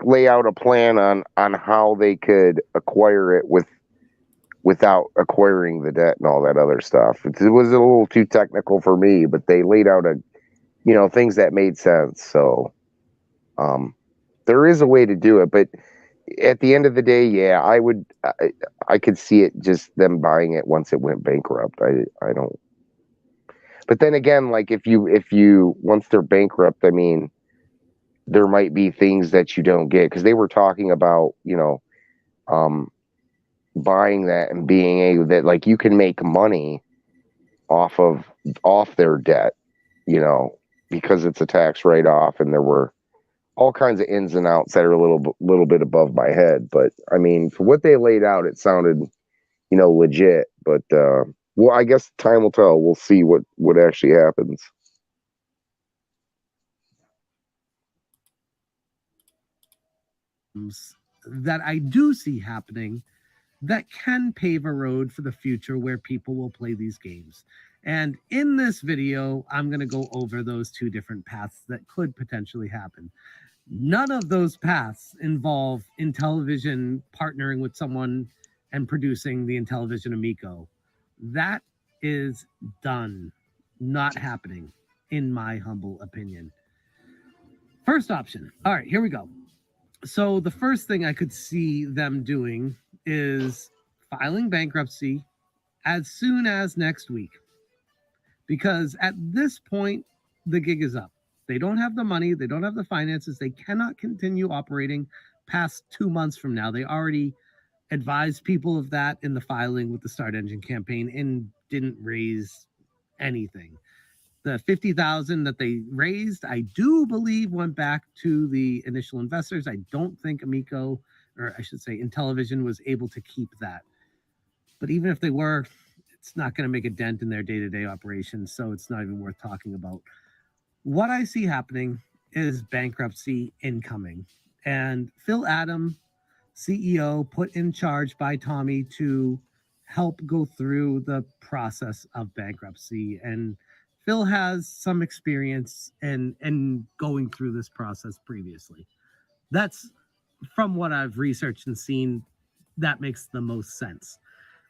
[SPEAKER 2] lay out a plan on how they could acquire it without acquiring the debt and all that other stuff. It was a little too technical for me, but they laid out things that made sense. So, there is a way to do it, but at the end of the day, yeah, I could see it just them buying it once it went bankrupt. I don't. But then again, if you once they're bankrupt, I mean, there might be things that you don't get, because they were talking about buying that and being able that you can make money off their debt, because it's a tax write off, and there were all kinds of ins and outs that are a little bit above my head. But I mean, for what they laid out, it sounded, legit. But well, I guess time will tell. We'll see what actually happens.
[SPEAKER 8] That I do see happening that can pave a road for the future where people will play these games. And in this video, I'm going to go over those two different paths that could potentially happen. None of those paths involve Intellivision partnering with someone and producing the Intellivision Amico. That is done. Not happening, in my humble opinion. First option. All right, here we go. So the first thing I could see them doing is filing bankruptcy as soon as next week. Because at this point, the gig is up. They don't have the money. They don't have the finances. They cannot continue operating past 2 months from now. They already advised people of that in the filing with the Start Engine campaign and didn't raise anything. The $50,000 that they raised, I do believe, went back to the initial investors. I don't think Amico, or I should say Intellivision, was able to keep that. But even if they were, it's not going to make a dent in their day-to-day operations, so it's not even worth talking about. What I see happening is bankruptcy incoming. And Phil Adam, CEO, put in charge by Tommy to help go through the process of bankruptcy. And Phil has some experience in going through this process previously. That's, from what I've researched and seen, that makes the most sense.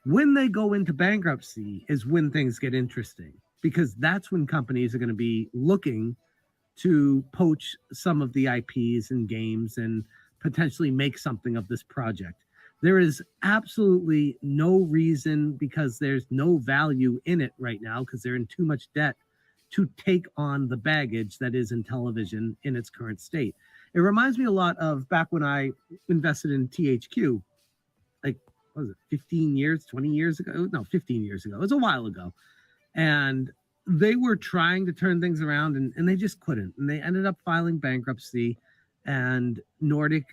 [SPEAKER 8] When they go into bankruptcy is when things get interesting, because that's when companies are going to be looking to poach some of the IPs and games and potentially make something of this project. There is absolutely no reason, because there's no value in it right now, because they're in too much debt, to take on the baggage that is Intellivision in its current state. It reminds me a lot of back when I invested in THQ, like, what was it, 15 years, 20 years ago? No, 15 years ago. It was a while ago. And they were trying to turn things around and they just couldn't. And they ended up filing bankruptcy. And Nordic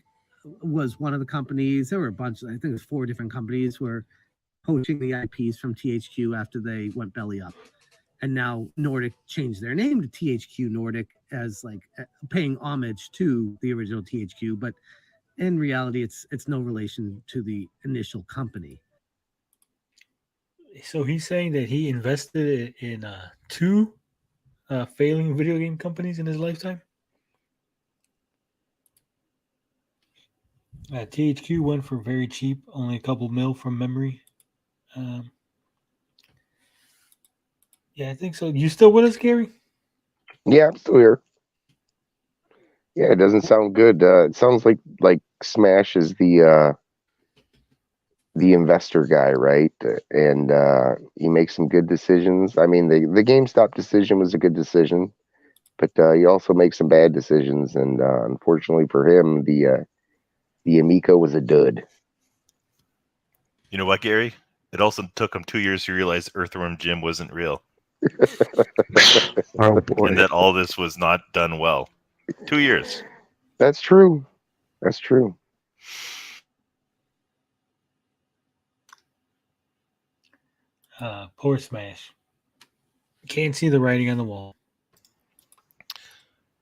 [SPEAKER 8] was one of the companies. There were a bunch, I think it was 4 different companies were poaching the IPs from THQ after they went belly up. And now Nordic changed their name to THQ Nordic as like paying homage to the original THQ. But in reality, it's no relation to the initial company.
[SPEAKER 1] So he's saying that he invested in 2 failing video game companies in his lifetime. THQ went for very cheap, only a couple mil from memory. Yeah, I think so. You still with us, Gary?
[SPEAKER 2] Yeah, I'm still here. Yeah, it doesn't sound good. It sounds like Smash is the investor guy, right? And he makes some good decisions. I mean, the GameStop decision was a good decision, but he also makes some bad decisions. And unfortunately for him, the Amico was a dud.
[SPEAKER 13] You know what, Gary? It also took him 2 years to realize Earthworm Jim wasn't real.
[SPEAKER 6] Oh boy.
[SPEAKER 13] And that all this was not done well. 2 years.
[SPEAKER 2] That's true. That's true.
[SPEAKER 1] Poor Smash. Can't see the writing on the wall.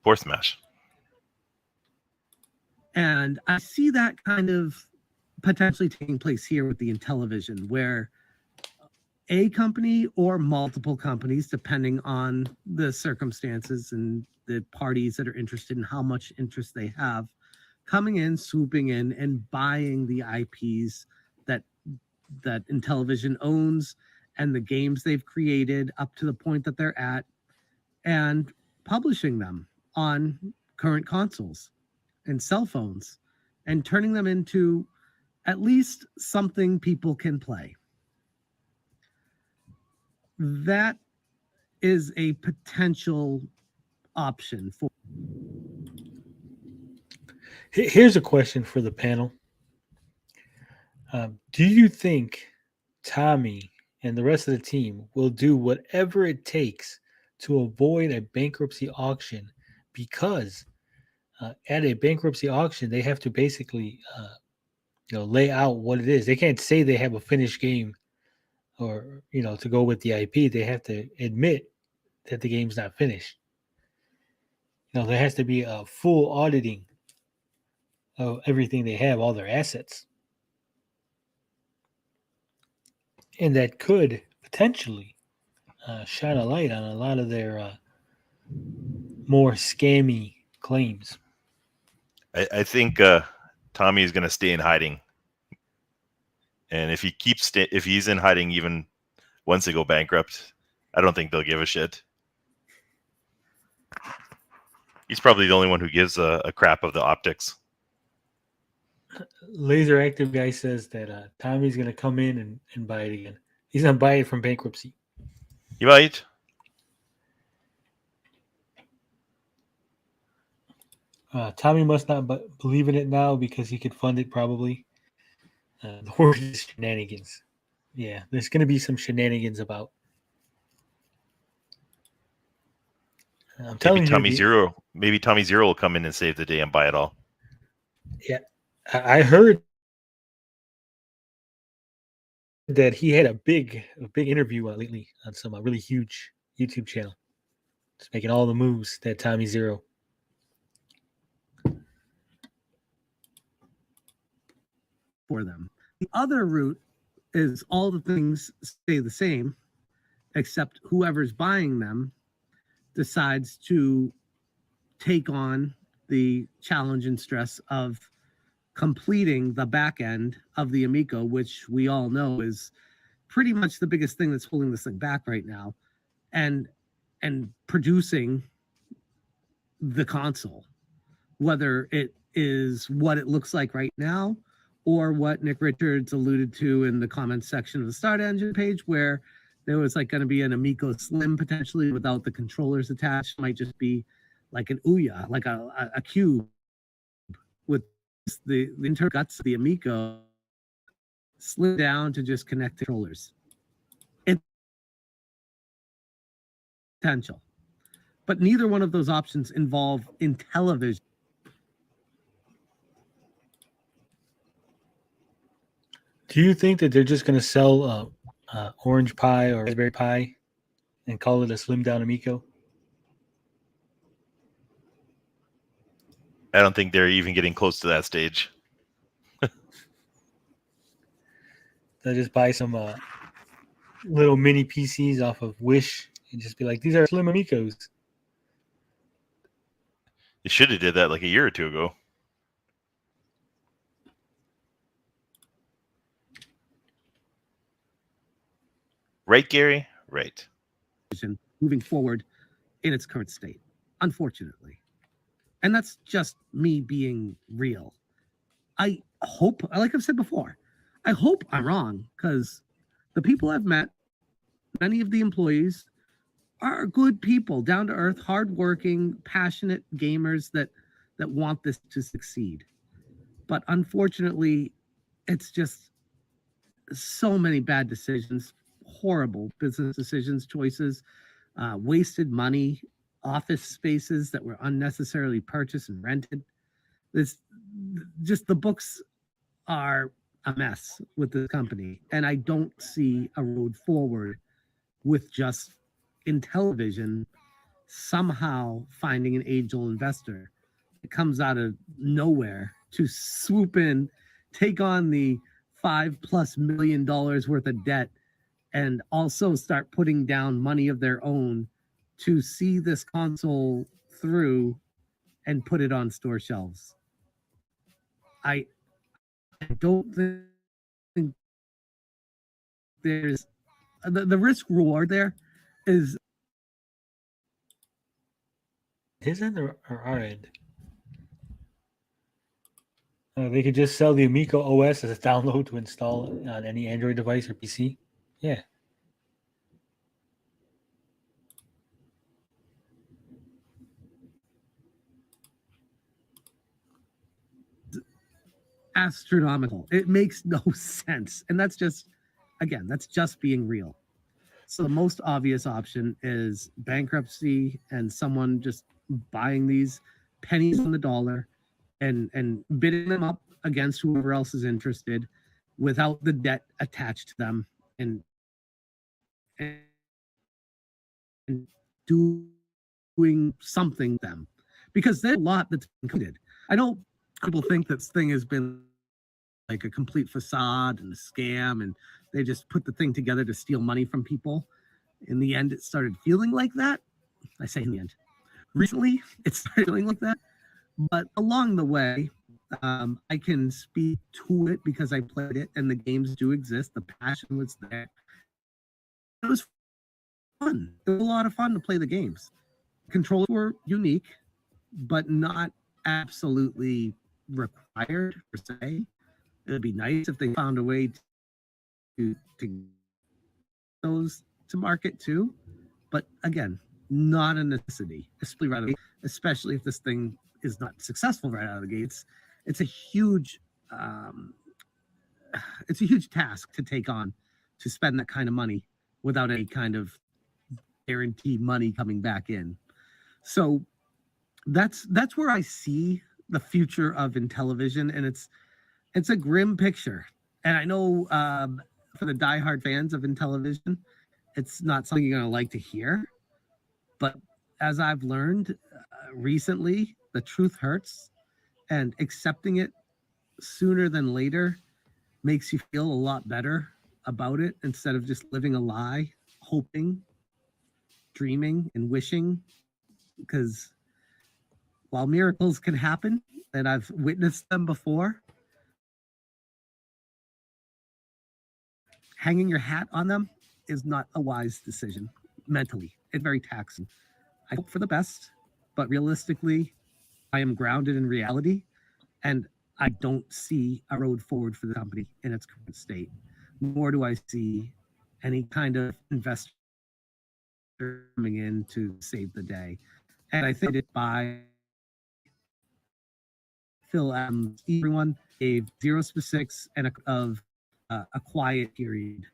[SPEAKER 13] Poor Smash.
[SPEAKER 8] And I see that kind of potentially taking place here with the Intellivision, where a company or multiple companies, depending on the circumstances and the parties that are interested in how much interest they have, coming in, swooping in, and buying the IPs that Intellivision owns and the games they've created up to the point that they're at, and publishing them on current consoles and cell phones and turning them into at least something people can play. That is a potential option for.
[SPEAKER 1] Here's a question for the panel. Do you think Tommy and the rest of the team will do whatever it takes to avoid a bankruptcy auction? Because at a bankruptcy auction, they have to basically lay out what it is. They can't say they have a finished game or, to go with the IP. They have to admit that the game's not finished. There has to be a full auditing of everything they have, all their assets. And that could potentially shine a light on a lot of their more scammy claims.
[SPEAKER 13] I think Tommy is going to stay in hiding. And if if he's in hiding even once they go bankrupt, I don't think they'll give a shit. He's probably the only one who gives a crap of the optics.
[SPEAKER 1] Laser Active Guy says that Tommy's going to come in and buy it again. He's going to buy it from bankruptcy.
[SPEAKER 13] You might.
[SPEAKER 1] Tommy must not believe in it now because he could fund it probably. The word is shenanigans. Yeah, there's going to be some shenanigans about. I'm telling you.
[SPEAKER 13] Maybe Tommy Zero will come in and save the day and buy it all.
[SPEAKER 1] Yeah, I heard that he had a big interview lately on some really huge YouTube channel. Just making all the moves that Tommy Zero.
[SPEAKER 8] For them. The other route is all the things stay the same, except whoever's buying them decides to take on the challenge and stress of completing the back end of the Amico, which we all know is pretty much the biggest thing that's holding this thing back right now, and producing the console, whether it is what it looks like right now or what Nick Richards alluded to in the comments section of the Start Engine page, where there was like going to be an Amico Slim potentially without the controllers attached. Might just be like an Ouya, like a cube with the internal guts of the Amico slimmed down to just connect the controllers. potential. But neither one of those options involve Intellivision.
[SPEAKER 1] Do you think that they're just going to sell orange pie or raspberry pie and call it a slim down Amico?
[SPEAKER 13] I don't think they're even getting close to that stage.
[SPEAKER 1] They'll just buy some little mini PCs off of Wish and just be like, these are slim Amicos.
[SPEAKER 13] They should have did that like a year or two ago. Right, Gary? Right.
[SPEAKER 8] Moving forward in its current state, unfortunately. And that's just me being real. I hope, like I've said before, I hope I'm wrong, because the people I've met, many of the employees are good people, down to earth, hardworking, passionate gamers that want this to succeed. But unfortunately, it's just so many bad decisions, horrible business decisions, choices, wasted money, office spaces that were unnecessarily purchased and rented. This, just the books are a mess with the company, and I don't see a road forward with just Intellivision somehow finding an angel investor that comes out of nowhere to swoop in, take on the $5+ million worth of debt, and also start putting down money of their own to see this console through and put it on store shelves. I don't think there's the risk reward there is
[SPEAKER 1] his end or our end? They could just sell the Amico OS as a download to install on any Android device or PC. Yeah.
[SPEAKER 8] astronomical. It makes no sense. And that's just, again, that's just being real. So the most obvious option is bankruptcy and someone just buying these pennies on the dollar and bidding them up against whoever else is interested without the debt attached to them and doing something with them, because there's a lot that's included. I know people think this thing has been like a complete facade and a scam, and they just put the thing together to steal money from people. In the end, it started feeling like that. I say in the end. Recently, it started feeling like that. But along the way, I can speak to it because I played it, and the games do exist. The passion was there. It was fun. It was a lot of fun to play the games. Controllers were unique, but not absolutely required per se. It'd be nice if they found a way to those to market too. But again, not a necessity, especially if this thing is not successful right out of the gates. It's a huge task to take on, to spend that kind of money without any kind of guaranteed money coming back in. So that's where I see the future of Intellivision, and it's a grim picture. And I know for the diehard fans of Intellivision, it's not something you're going to like to hear. But as I've learned recently, the truth hurts, and accepting it sooner than later makes you feel a lot better about it, instead of just living a lie, hoping, dreaming, and wishing. Because while miracles can happen, and I've witnessed them before, hanging your hat on them is not a wise decision mentally. It's very taxing. I hope for the best, but realistically, I am grounded in reality, and I don't see a road forward for the company in its current state, nor do I see any kind of investor coming in to save the day. And I think it by Phil Adams, everyone gave 0 specifics and a quiet period.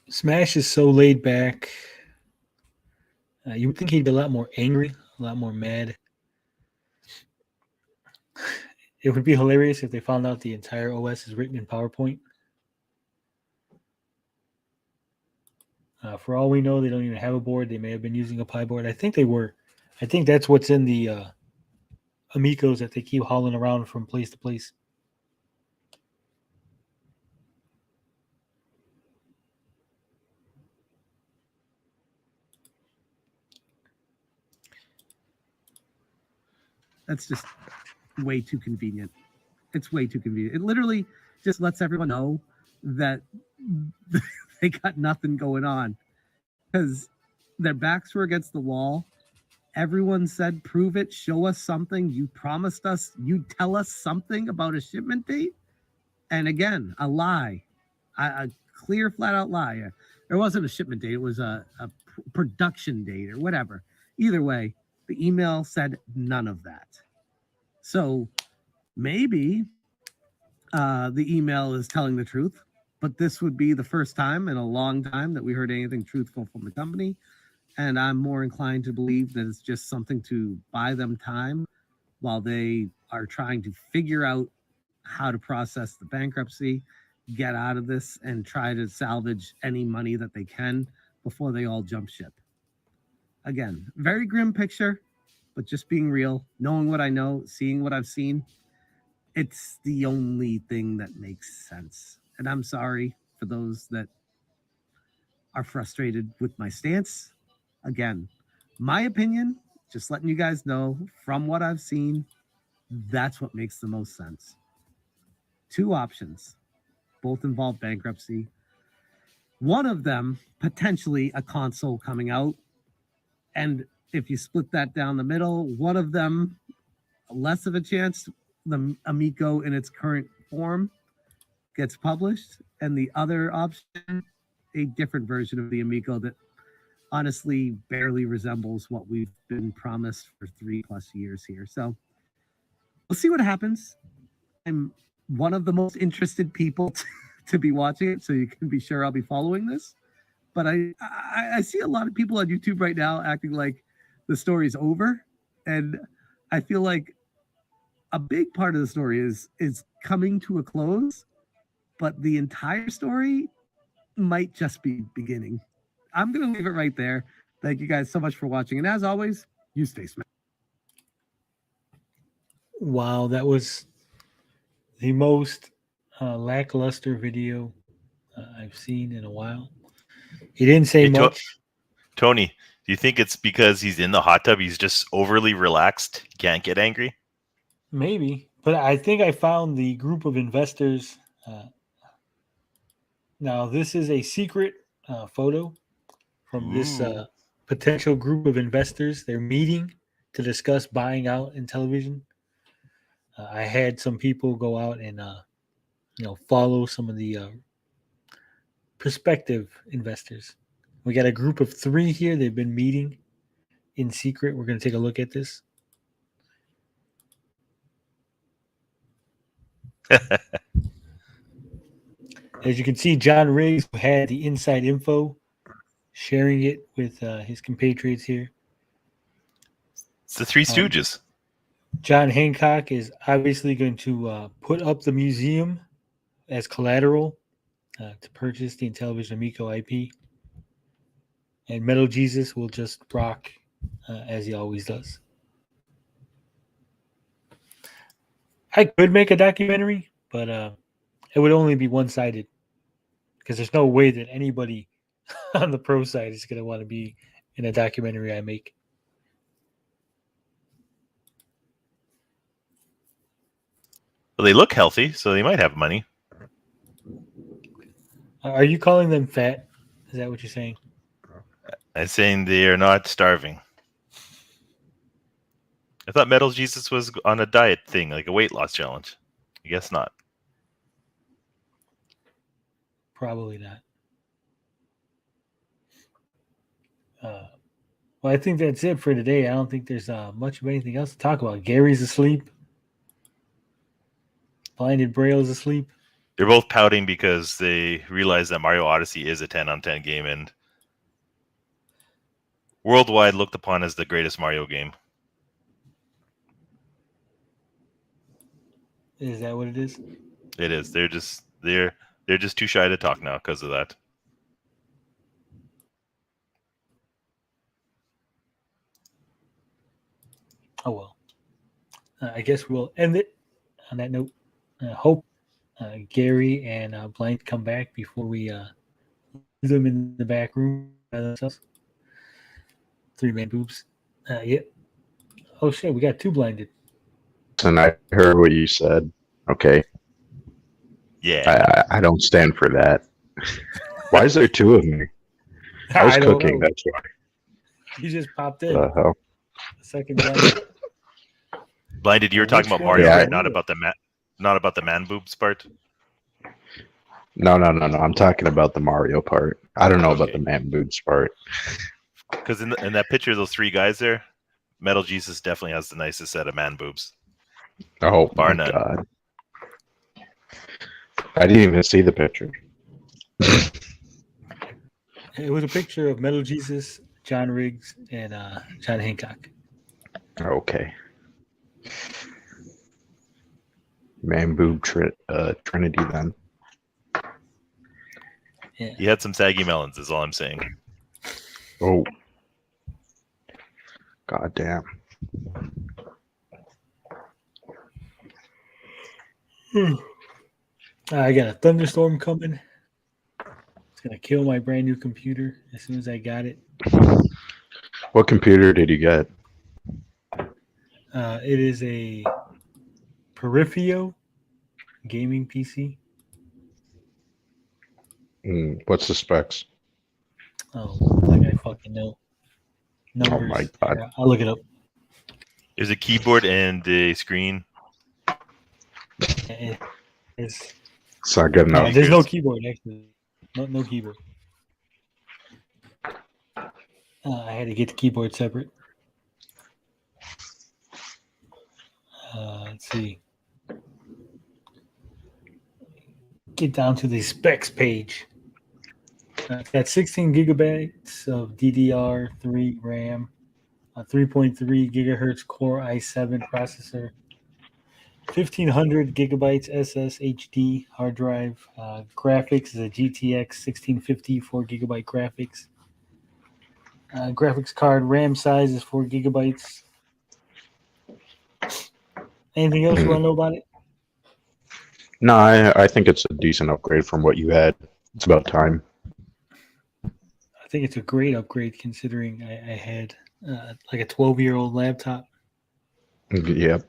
[SPEAKER 1] Smash is so laid back. You would think he'd be a lot more angry, a lot more mad. It would be hilarious if they found out the entire OS is written in PowerPoint. For all we know, they don't even have a board. They may have been using a Pi board. I think they were. I think that's what's in the Amicos that they keep hauling around from place to place.
[SPEAKER 8] That's just way too convenient. It's way too convenient. It literally just lets everyone know that they got nothing going on because their backs were against the wall. Everyone said, prove it, show us something. You promised us, you tell us something about a shipment date. And again, a lie, a clear, flat out lie. There wasn't a shipment date. It was a production date or whatever. Either way, the email said none of that. So maybe the email is telling the truth, but this would be the first time in a long time that we heard anything truthful from the company. And I'm more inclined to believe that it's just something to buy them time while they are trying to figure out how to process the bankruptcy, get out of this, and try to salvage any money that they can before they all jump ship. Again, very grim picture, but just being real, knowing what I know, seeing what I've seen, it's the only thing that makes sense. And I'm sorry for those that are frustrated with my stance. Again, my opinion, just letting you guys know from what I've seen, that's what makes the most sense. Two options, both involve bankruptcy. One of them, potentially a console coming out. And if you split that down the middle, one of them, less of a chance, the Amico in its current form gets published. And the other option, a different version of the Amico that honestly barely resembles what we've been promised for 3+ years here. So we'll see what happens. I'm one of the most interested people to be watching it, so you can be sure I'll be following this. But I see a lot of people on YouTube right now acting like the story's over, and I feel like a big part of the story is coming to a close, but the entire story might just be beginning. I'm going to leave it right there. Thank you guys so much for watching. And as always, you stay smash.
[SPEAKER 1] Wow, that was the most lackluster video I've seen in a while. He didn't say much.
[SPEAKER 13] Tony, do you think it's because he's in the hot tub? He's just overly relaxed. He can't get angry?
[SPEAKER 1] Maybe. But I think I found the group of investors. Now, this is a secret photo from this potential group of investors. They're meeting to discuss buying out Intellivision. I had some people go out and follow some of the prospective investors. We got a group of 3 here. They've been meeting in secret. We're going to take a look at this. As you can see, John Riggs had the inside info, sharing it with his compatriots here.
[SPEAKER 13] It's the Three Stooges.
[SPEAKER 1] John Hancock is obviously going to put up the museum as collateral to purchase the Intellivision Amico IP. And Metal Jesus will just rock as he always does. I could make a documentary, but it would only be one-sided because there's no way that anybody on the pro side is going to want to be in a documentary I make.
[SPEAKER 13] Well, they look healthy, so they might have money.
[SPEAKER 1] Are you calling them fat? Is that what you're saying?
[SPEAKER 13] I'm saying they are not starving. I thought Metal Jesus was on a diet thing, like a weight loss challenge. I guess not.
[SPEAKER 1] Probably not. Well, I think that's it for today. I don't think there's much of anything else to talk about. Gary's asleep. Blinded Braille's asleep.
[SPEAKER 13] they're both pouting because they realize that Mario Odyssey is a 10 on 10 game and worldwide looked upon as the greatest Mario game.
[SPEAKER 1] Is that what it is?
[SPEAKER 13] It is. They're just too shy to talk now because of that.
[SPEAKER 1] Oh well. I guess we'll end it on that note. Hope Gary and Blank come back before we leave them in the back room by themselves. 3-man boobs. Yep. Oh shit, we got 2 blinded.
[SPEAKER 6] And I heard what you said. Okay.
[SPEAKER 13] Yeah.
[SPEAKER 6] I don't stand for that. Why is there 2 of me? I was
[SPEAKER 1] I don't
[SPEAKER 6] cooking,
[SPEAKER 1] know.
[SPEAKER 6] that's why.
[SPEAKER 1] You just popped in.
[SPEAKER 6] The hell?
[SPEAKER 1] The second blind.
[SPEAKER 13] Blinded, you were talking about
[SPEAKER 1] Which
[SPEAKER 13] Mario,
[SPEAKER 1] one?
[SPEAKER 13] right? Not about the man boobs part.
[SPEAKER 6] No. I'm talking about the Mario part. I don't know about the man boobs part.
[SPEAKER 13] Because in that picture of those 3 guys there, Metal Jesus definitely has the nicest set of man boobs.
[SPEAKER 6] Oh
[SPEAKER 13] Bar
[SPEAKER 6] my
[SPEAKER 13] none.
[SPEAKER 6] god. I didn't even see the picture.
[SPEAKER 1] It was a picture of Metal Jesus, John Riggs, and John Hancock.
[SPEAKER 6] Okay. Man boob Trinity then.
[SPEAKER 1] Yeah.
[SPEAKER 13] He had some saggy melons, is all I'm saying.
[SPEAKER 6] Oh. God damn.
[SPEAKER 1] I got a thunderstorm coming. It's gonna kill my brand new computer as soon as I got it.
[SPEAKER 6] What computer did you get?
[SPEAKER 1] It is a Perifio gaming PC.
[SPEAKER 6] What's the specs?
[SPEAKER 1] Oh, like I fucking know. Numbers.
[SPEAKER 6] Oh my god.
[SPEAKER 1] Here, I'll look it up.
[SPEAKER 13] There's a keyboard and a screen.
[SPEAKER 1] It's
[SPEAKER 6] not good enough.
[SPEAKER 1] there's no keyboard actually. No keyboard. I had to get the keyboard separate. Let's see. Get down to the specs page. It's got 16 gigabytes of DDR3 RAM, a 3.3 gigahertz Core i7 processor, 1500 gigabytes SSHD hard drive. Graphics is a GTX 1650 4 gigabyte graphics. Graphics card RAM size is 4 gigabytes. Anything else you want to know about it?
[SPEAKER 6] No, I think it's a decent upgrade from what you had. It's about time.
[SPEAKER 1] I think it's a great upgrade considering I had like a 12-year-old laptop.
[SPEAKER 6] Yep.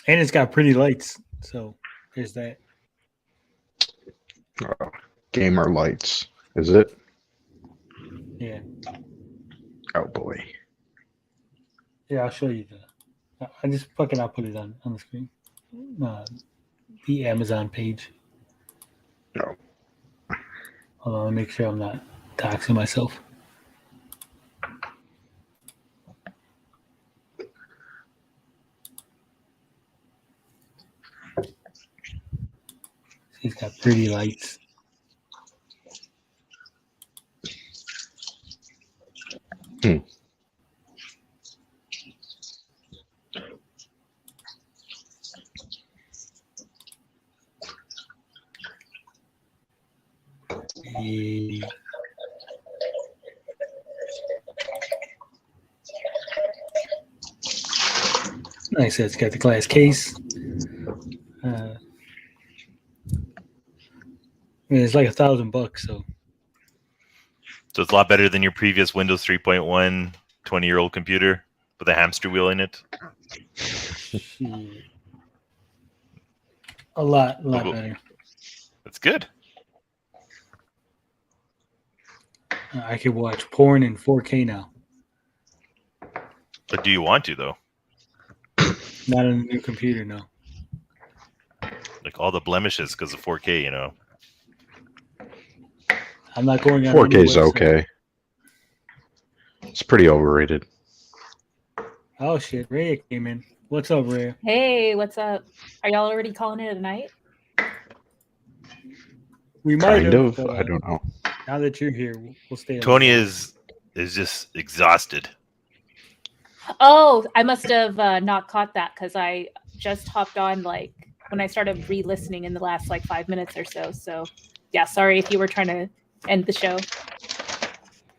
[SPEAKER 1] And it's got pretty lights. So there's that.
[SPEAKER 6] Gamer lights. Is it?
[SPEAKER 1] Yeah.
[SPEAKER 6] Oh boy.
[SPEAKER 1] Yeah, I'll show you I'll put it on the screen. The Amazon page.
[SPEAKER 6] No.
[SPEAKER 1] Hold on, let me make sure I'm not doxing myself. He's got pretty lights. Nice. It's got the glass case. It's like $1,000, so
[SPEAKER 13] it's a lot better than your previous Windows 3.1 20-year-old computer with a hamster wheel in it.
[SPEAKER 1] A lot better.
[SPEAKER 13] That's good.
[SPEAKER 1] I could watch porn in 4K now.
[SPEAKER 13] But do you want to, though?
[SPEAKER 1] Not on a new computer, no.
[SPEAKER 13] Like all the blemishes because of 4K, you know.
[SPEAKER 1] I'm not going on
[SPEAKER 6] 4K is okay. It's pretty overrated.
[SPEAKER 1] Oh shit, Ray came in. What's up, Rhea?
[SPEAKER 14] Hey, what's up? Are y'all already calling it a night?
[SPEAKER 1] We might
[SPEAKER 6] Kind
[SPEAKER 1] have,
[SPEAKER 6] of.
[SPEAKER 1] but
[SPEAKER 6] I don't know.
[SPEAKER 1] now that you're here, we'll stay. a
[SPEAKER 13] Tony
[SPEAKER 1] little
[SPEAKER 13] is just exhausted.
[SPEAKER 14] Oh, I must have not caught that because I just hopped on like when I started re-listening in the last like 5 minutes or so. So yeah, sorry if you were trying to end the show.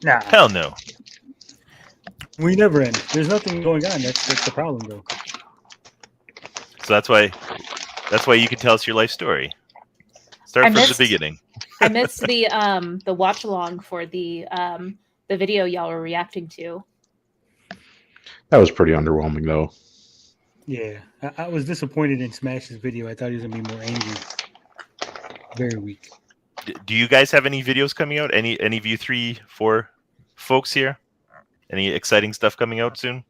[SPEAKER 1] Nah,
[SPEAKER 13] Hell no.
[SPEAKER 1] we never end. There's nothing going on. That's the problem, though.
[SPEAKER 13] So that's why you can tell us your life story. Start from the beginning.
[SPEAKER 14] I missed the watch along for the video y'all were reacting to.
[SPEAKER 6] That was pretty underwhelming, though.
[SPEAKER 1] Yeah, I was disappointed in Smash's video. I thought he was gonna be more angry. Very weak.
[SPEAKER 13] Do you guys have any videos coming out? Any View 3 for folks here? Any exciting stuff coming out soon?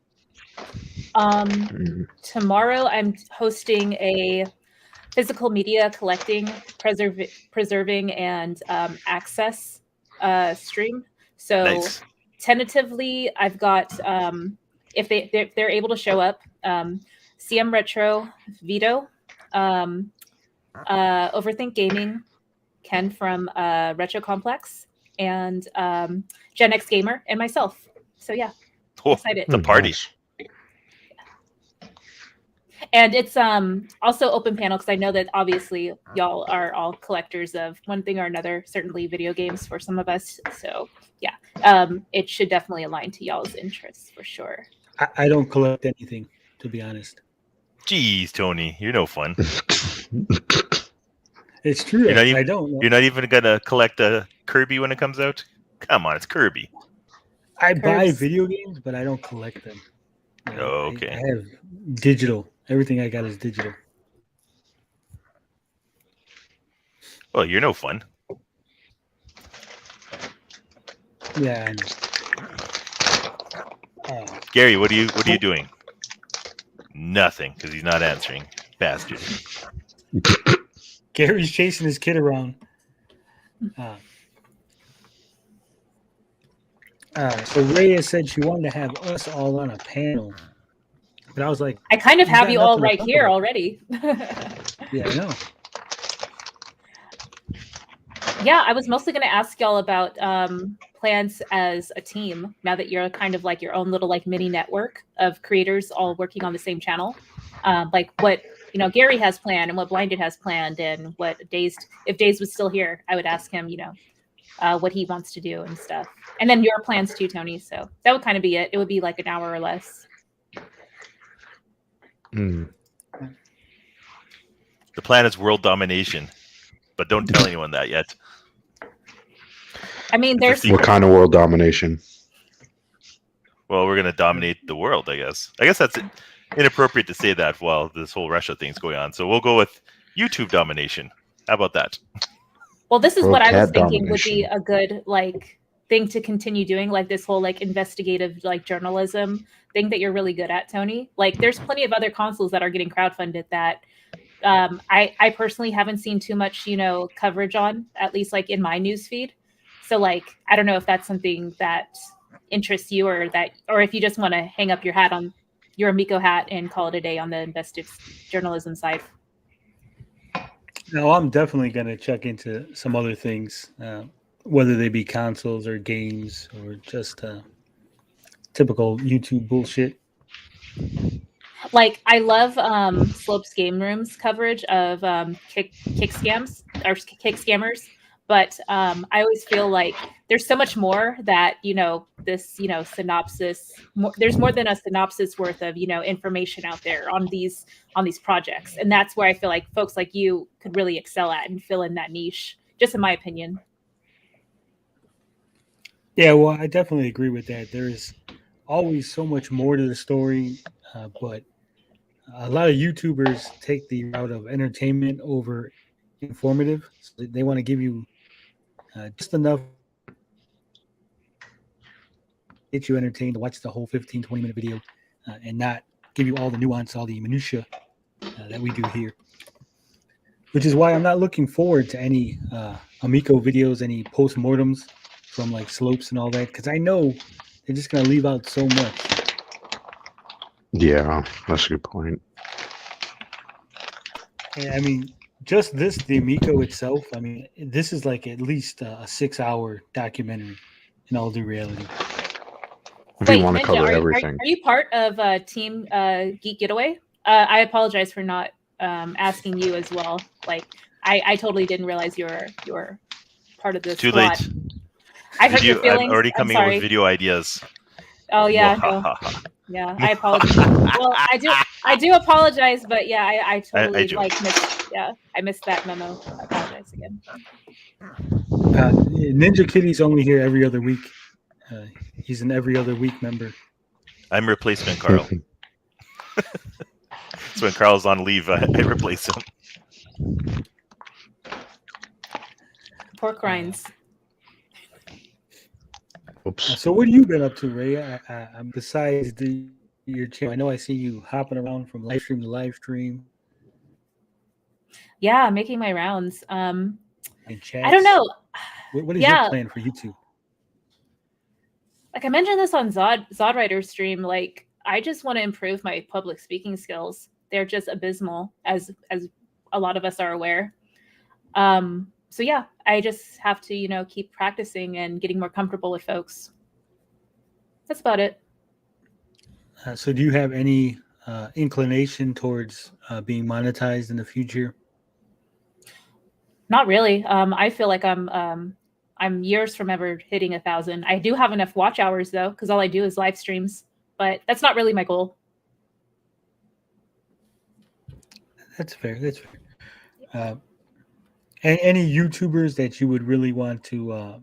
[SPEAKER 14] Tomorrow I'm hosting a physical media collecting, preserving, and access stream. So
[SPEAKER 13] Nice.
[SPEAKER 14] tentatively, I've got if they're able to show up, CM Retro, Vito, Overthink Gaming, Ken from Retro Complex, and Gen X Gamer, and myself. So yeah, excited.
[SPEAKER 13] The party.
[SPEAKER 14] And it's also open panel because I know that obviously y'all are all collectors of one thing or another, certainly video games for some of us. So yeah, it should definitely align to y'all's interests for sure.
[SPEAKER 1] I don't collect anything, to be honest.
[SPEAKER 13] Jeez, Tony, you're no fun.
[SPEAKER 1] It's true. I don't.
[SPEAKER 13] You're not even gonna collect a Kirby when it comes out. Come on, it's Kirby.
[SPEAKER 1] I buy video games, but I don't collect them.
[SPEAKER 13] Oh, okay.
[SPEAKER 1] I have digital. Everything I got is digital.
[SPEAKER 13] Well, you're no fun.
[SPEAKER 1] Yeah, I know.
[SPEAKER 13] Gary, what are you doing? Nothing, because he's not answering. Bastard.
[SPEAKER 1] Gary's chasing his kid around. So Rhea said she wanted to have us all on a panel. But I was like,
[SPEAKER 14] I kind of have
[SPEAKER 1] got
[SPEAKER 14] you all
[SPEAKER 1] nothing to
[SPEAKER 14] right
[SPEAKER 1] talk
[SPEAKER 14] here
[SPEAKER 1] about.
[SPEAKER 14] already.
[SPEAKER 1] Yeah, I know.
[SPEAKER 14] Yeah, I was mostly going to ask y'all about plans as a team now that you're kind of like your own little like mini network of creators all working on the same channel. Like what Gary has planned and what Blinded has planned and what if Dazed was still here, I would ask him, what he wants to do and stuff. And then your plans too, Tony. So that would kind of be it. It would be like an hour or less.
[SPEAKER 13] The plan is world domination, but don't tell anyone that yet.
[SPEAKER 14] I mean, there's
[SPEAKER 6] What kind of world domination?
[SPEAKER 13] Well, we're gonna dominate the world, I guess. I guess that's inappropriate to say that while this whole Russia thing's going on. So we'll go with YouTube domination. How about that?
[SPEAKER 14] Well, this is
[SPEAKER 6] World
[SPEAKER 14] what I was
[SPEAKER 6] cat
[SPEAKER 14] thinking would
[SPEAKER 6] domination.
[SPEAKER 14] be a good like thing to continue doing, like this whole like investigative like journalism thing that you're really good at, Tony. Like there's plenty of other consoles that are getting crowdfunded that I personally haven't seen too much, coverage on, at least like in my news feed. So like I don't know if that's something that interests you or if you just want to hang up your hat on your Amico hat and call it a day on the investigative journalism side.
[SPEAKER 1] No, I'm definitely going to check into some other things, whether they be consoles or games or just typical YouTube bullshit.
[SPEAKER 14] Like I love Slope's Game Room's coverage of kick scams or kick scammers, but I always feel like there's so much more that this synopsis. There's more than a synopsis worth of information out there on these projects, and that's where I feel like folks like you could really excel at and fill in that niche. Just in my opinion.
[SPEAKER 1] Yeah, well, I definitely agree with that. There is always so much more to the story, but a lot of YouTubers take the route of entertainment over informative. So they want to give you just enough to get you entertained to watch the whole 15, 20-minute video and not give you all the nuance, all the minutia that we do here. Which is why I'm not looking forward to any Amico videos, any postmortems from like Slopes and all that, because I know they're just going to leave out so much.
[SPEAKER 6] Yeah, that's a good point.
[SPEAKER 1] And, I mean, just the Amico itself. I mean, this is like at least a 6-hour documentary. In all due reality.
[SPEAKER 6] If
[SPEAKER 14] Wait,
[SPEAKER 6] you want to
[SPEAKER 14] Ninja,
[SPEAKER 6] cover
[SPEAKER 14] are
[SPEAKER 6] everything.
[SPEAKER 14] you part of Team Geek Getaway? I apologize for not asking you as well. Like, I totally didn't realize you're part of this
[SPEAKER 13] Too
[SPEAKER 14] squad.
[SPEAKER 13] late.
[SPEAKER 14] I hurt your
[SPEAKER 13] I'm
[SPEAKER 14] feelings.
[SPEAKER 13] already
[SPEAKER 14] I'm
[SPEAKER 13] coming up
[SPEAKER 14] sorry.
[SPEAKER 13] with video ideas.
[SPEAKER 14] Oh yeah, no. Yeah, I apologize. Well, I do apologize, but yeah, I totally
[SPEAKER 13] do.
[SPEAKER 14] I missed that memo. I apologize again.
[SPEAKER 1] Ninja Kitty's only here every other week. He's an every other week member.
[SPEAKER 13] I'm replacement Carl. So when Carl's on leave, I replace him.
[SPEAKER 14] Pork rinds.
[SPEAKER 6] Oops.
[SPEAKER 1] So what have you been up to, Ray? Besides your channel, I know I see you hopping around from live stream to live stream.
[SPEAKER 14] Yeah, making my rounds.
[SPEAKER 1] And
[SPEAKER 14] I don't know.
[SPEAKER 1] What is your plan for YouTube?
[SPEAKER 14] Like I mentioned this on Zodwriter's stream, like I just want to improve my public speaking skills. They're just abysmal, as a lot of us are aware. So yeah, I just have to, keep practicing and getting more comfortable with folks. That's about it.
[SPEAKER 1] So do you have any inclination towards being monetized in the future?
[SPEAKER 14] Not really. I feel like I'm years from ever hitting 1,000. I do have enough watch hours though, because all I do is live streams, but that's not really my goal.
[SPEAKER 1] That's fair. That's fair. And any YouTubers that you would really want to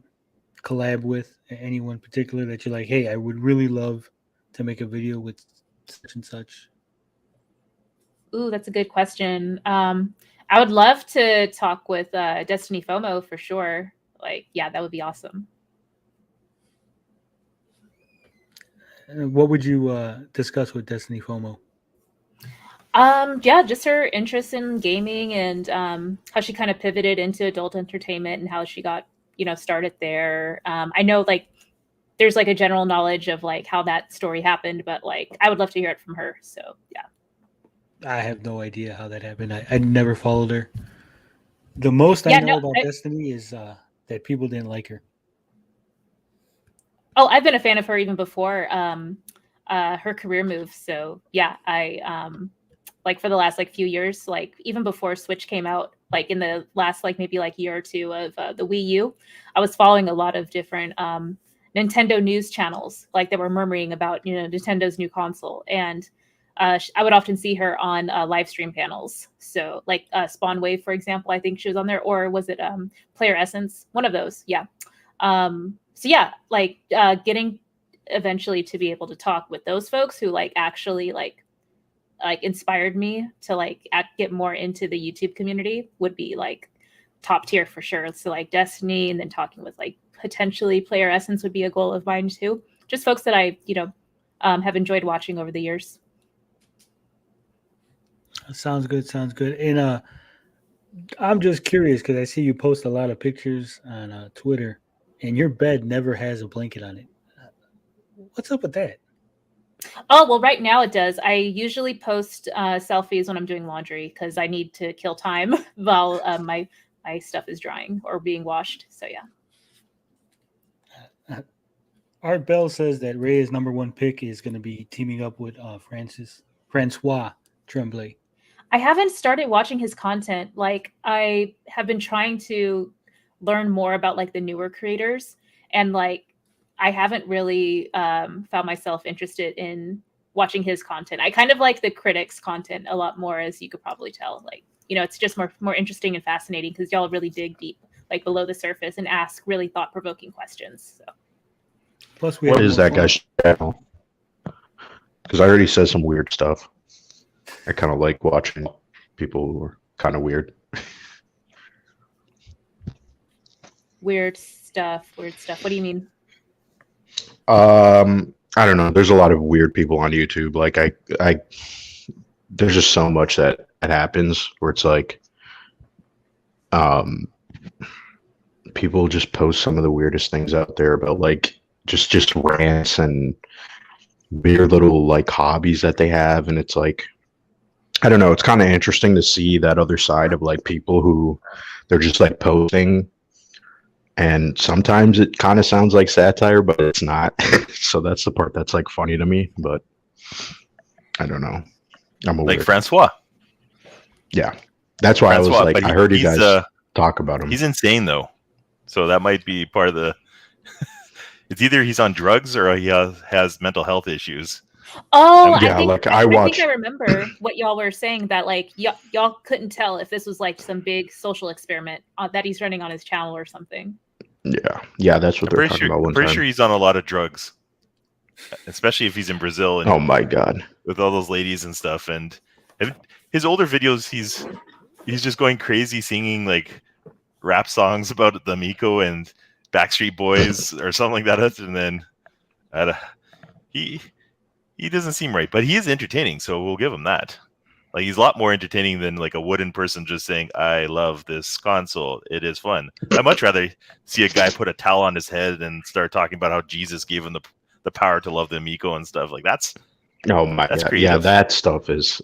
[SPEAKER 1] collab with? Anyone in particular that you're like, hey, I would really love to make a video with such and such?
[SPEAKER 14] Ooh, that's a good question. I would love to talk with Destiny FOMO for sure. Like, yeah, that would be awesome.
[SPEAKER 1] What would you discuss with Destiny FOMO?
[SPEAKER 14] Yeah, just her interest in gaming and how she kind of pivoted into adult entertainment and how she got, started there. I know like there's like a general knowledge of like how that story happened, but like I would love to hear it from her. So yeah.
[SPEAKER 1] I have no idea how that happened. I never followed her. The most I know about Destiny is that people didn't like her.
[SPEAKER 14] Oh, I've been a fan of her even before her career move. So yeah, I like for the last like few years, like even before Switch came out, like in the last like maybe like year or two of the Wii U, I was following a lot of different Nintendo news channels, like that were murmuring about Nintendo's new console, and I would often see her on live stream panels. So like Spawn Wave, for example, I think she was on there, or was it Player Essence? One of those, yeah. So yeah, like getting eventually to be able to talk with those folks who like actually like inspired me to like get more into the YouTube community would be like top tier for sure. So like Destiny, and then talking with like potentially Player Essence would be a goal of mine too. Just folks that I have enjoyed watching over the years.
[SPEAKER 1] Sounds good. Sounds good. And I'm just curious because I see you post a lot of pictures on Twitter, and your bed never has a blanket on it. What's up with that?
[SPEAKER 14] Oh, well, right now it does. I usually post selfies when I'm doing laundry because I need to kill time while my stuff is drying or being washed. So yeah.
[SPEAKER 1] Art Bell says that Ray's #1 pick is going to be teaming up with Francois Tremblay.
[SPEAKER 14] I haven't started watching his content. Like I have been trying to learn more about like the newer creators, and like I haven't really found myself interested in watching his content. I kind of like the critics' content a lot more, as you could probably tell. Like, it's just more interesting and fascinating because y'all really dig deep, like below the surface, and ask really thought-provoking questions. So.
[SPEAKER 1] Plus,
[SPEAKER 6] what is that guy's channel? Because I already said some weird stuff. I kind of like watching people who are kind of weird.
[SPEAKER 14] Weird stuff. What do you mean?
[SPEAKER 6] I don't know. There's a lot of weird people on YouTube. Like I there's just so much that happens where it's like, people just post some of the weirdest things out there about like just rants and weird little like hobbies that they have, and it's like, I don't know, it's kind of interesting to see that other side of like people who they're just like posting, and sometimes it kind of sounds like satire, but it's not. So that's the part that's like funny to me, but I don't know. I'm a
[SPEAKER 13] Like
[SPEAKER 6] weird.
[SPEAKER 13] Francois.
[SPEAKER 6] Yeah, that's why I was
[SPEAKER 13] Francois,
[SPEAKER 6] like,
[SPEAKER 13] but
[SPEAKER 6] I heard you
[SPEAKER 13] he's,
[SPEAKER 6] guys talk about him.
[SPEAKER 13] He's insane though, so that might be part of the. It's either he's on drugs or he has mental health issues.
[SPEAKER 14] Oh,
[SPEAKER 6] Yeah,
[SPEAKER 14] I think
[SPEAKER 6] like,
[SPEAKER 14] I
[SPEAKER 6] I
[SPEAKER 14] think
[SPEAKER 6] watched-
[SPEAKER 14] I remember what y'all were saying, that like y'all couldn't tell if this was like some big social experiment that he's running on his channel or something.
[SPEAKER 6] Yeah, that's what
[SPEAKER 13] I'm
[SPEAKER 6] they're
[SPEAKER 13] pretty
[SPEAKER 6] talking
[SPEAKER 13] sure.
[SPEAKER 6] about
[SPEAKER 13] I'm
[SPEAKER 6] one
[SPEAKER 13] pretty
[SPEAKER 6] time.
[SPEAKER 13] sure he's on a lot of drugs, especially if he's in Brazil and
[SPEAKER 6] Oh my god.
[SPEAKER 13] with all those ladies and stuff. And his older videos, he's just going crazy singing like rap songs about the Amico and Backstreet Boys or something like that. And then he doesn't seem right, but he is entertaining, so we'll give him that. Like, he's a lot more entertaining than like a wooden person just saying, "I love this console. It is fun." I'd much rather see a guy put a towel on his head and start talking about how Jesus gave him the power to love the Amico and stuff. Like, that's
[SPEAKER 6] Oh my
[SPEAKER 13] that's
[SPEAKER 6] god.
[SPEAKER 13] creative.
[SPEAKER 6] Yeah, that stuff is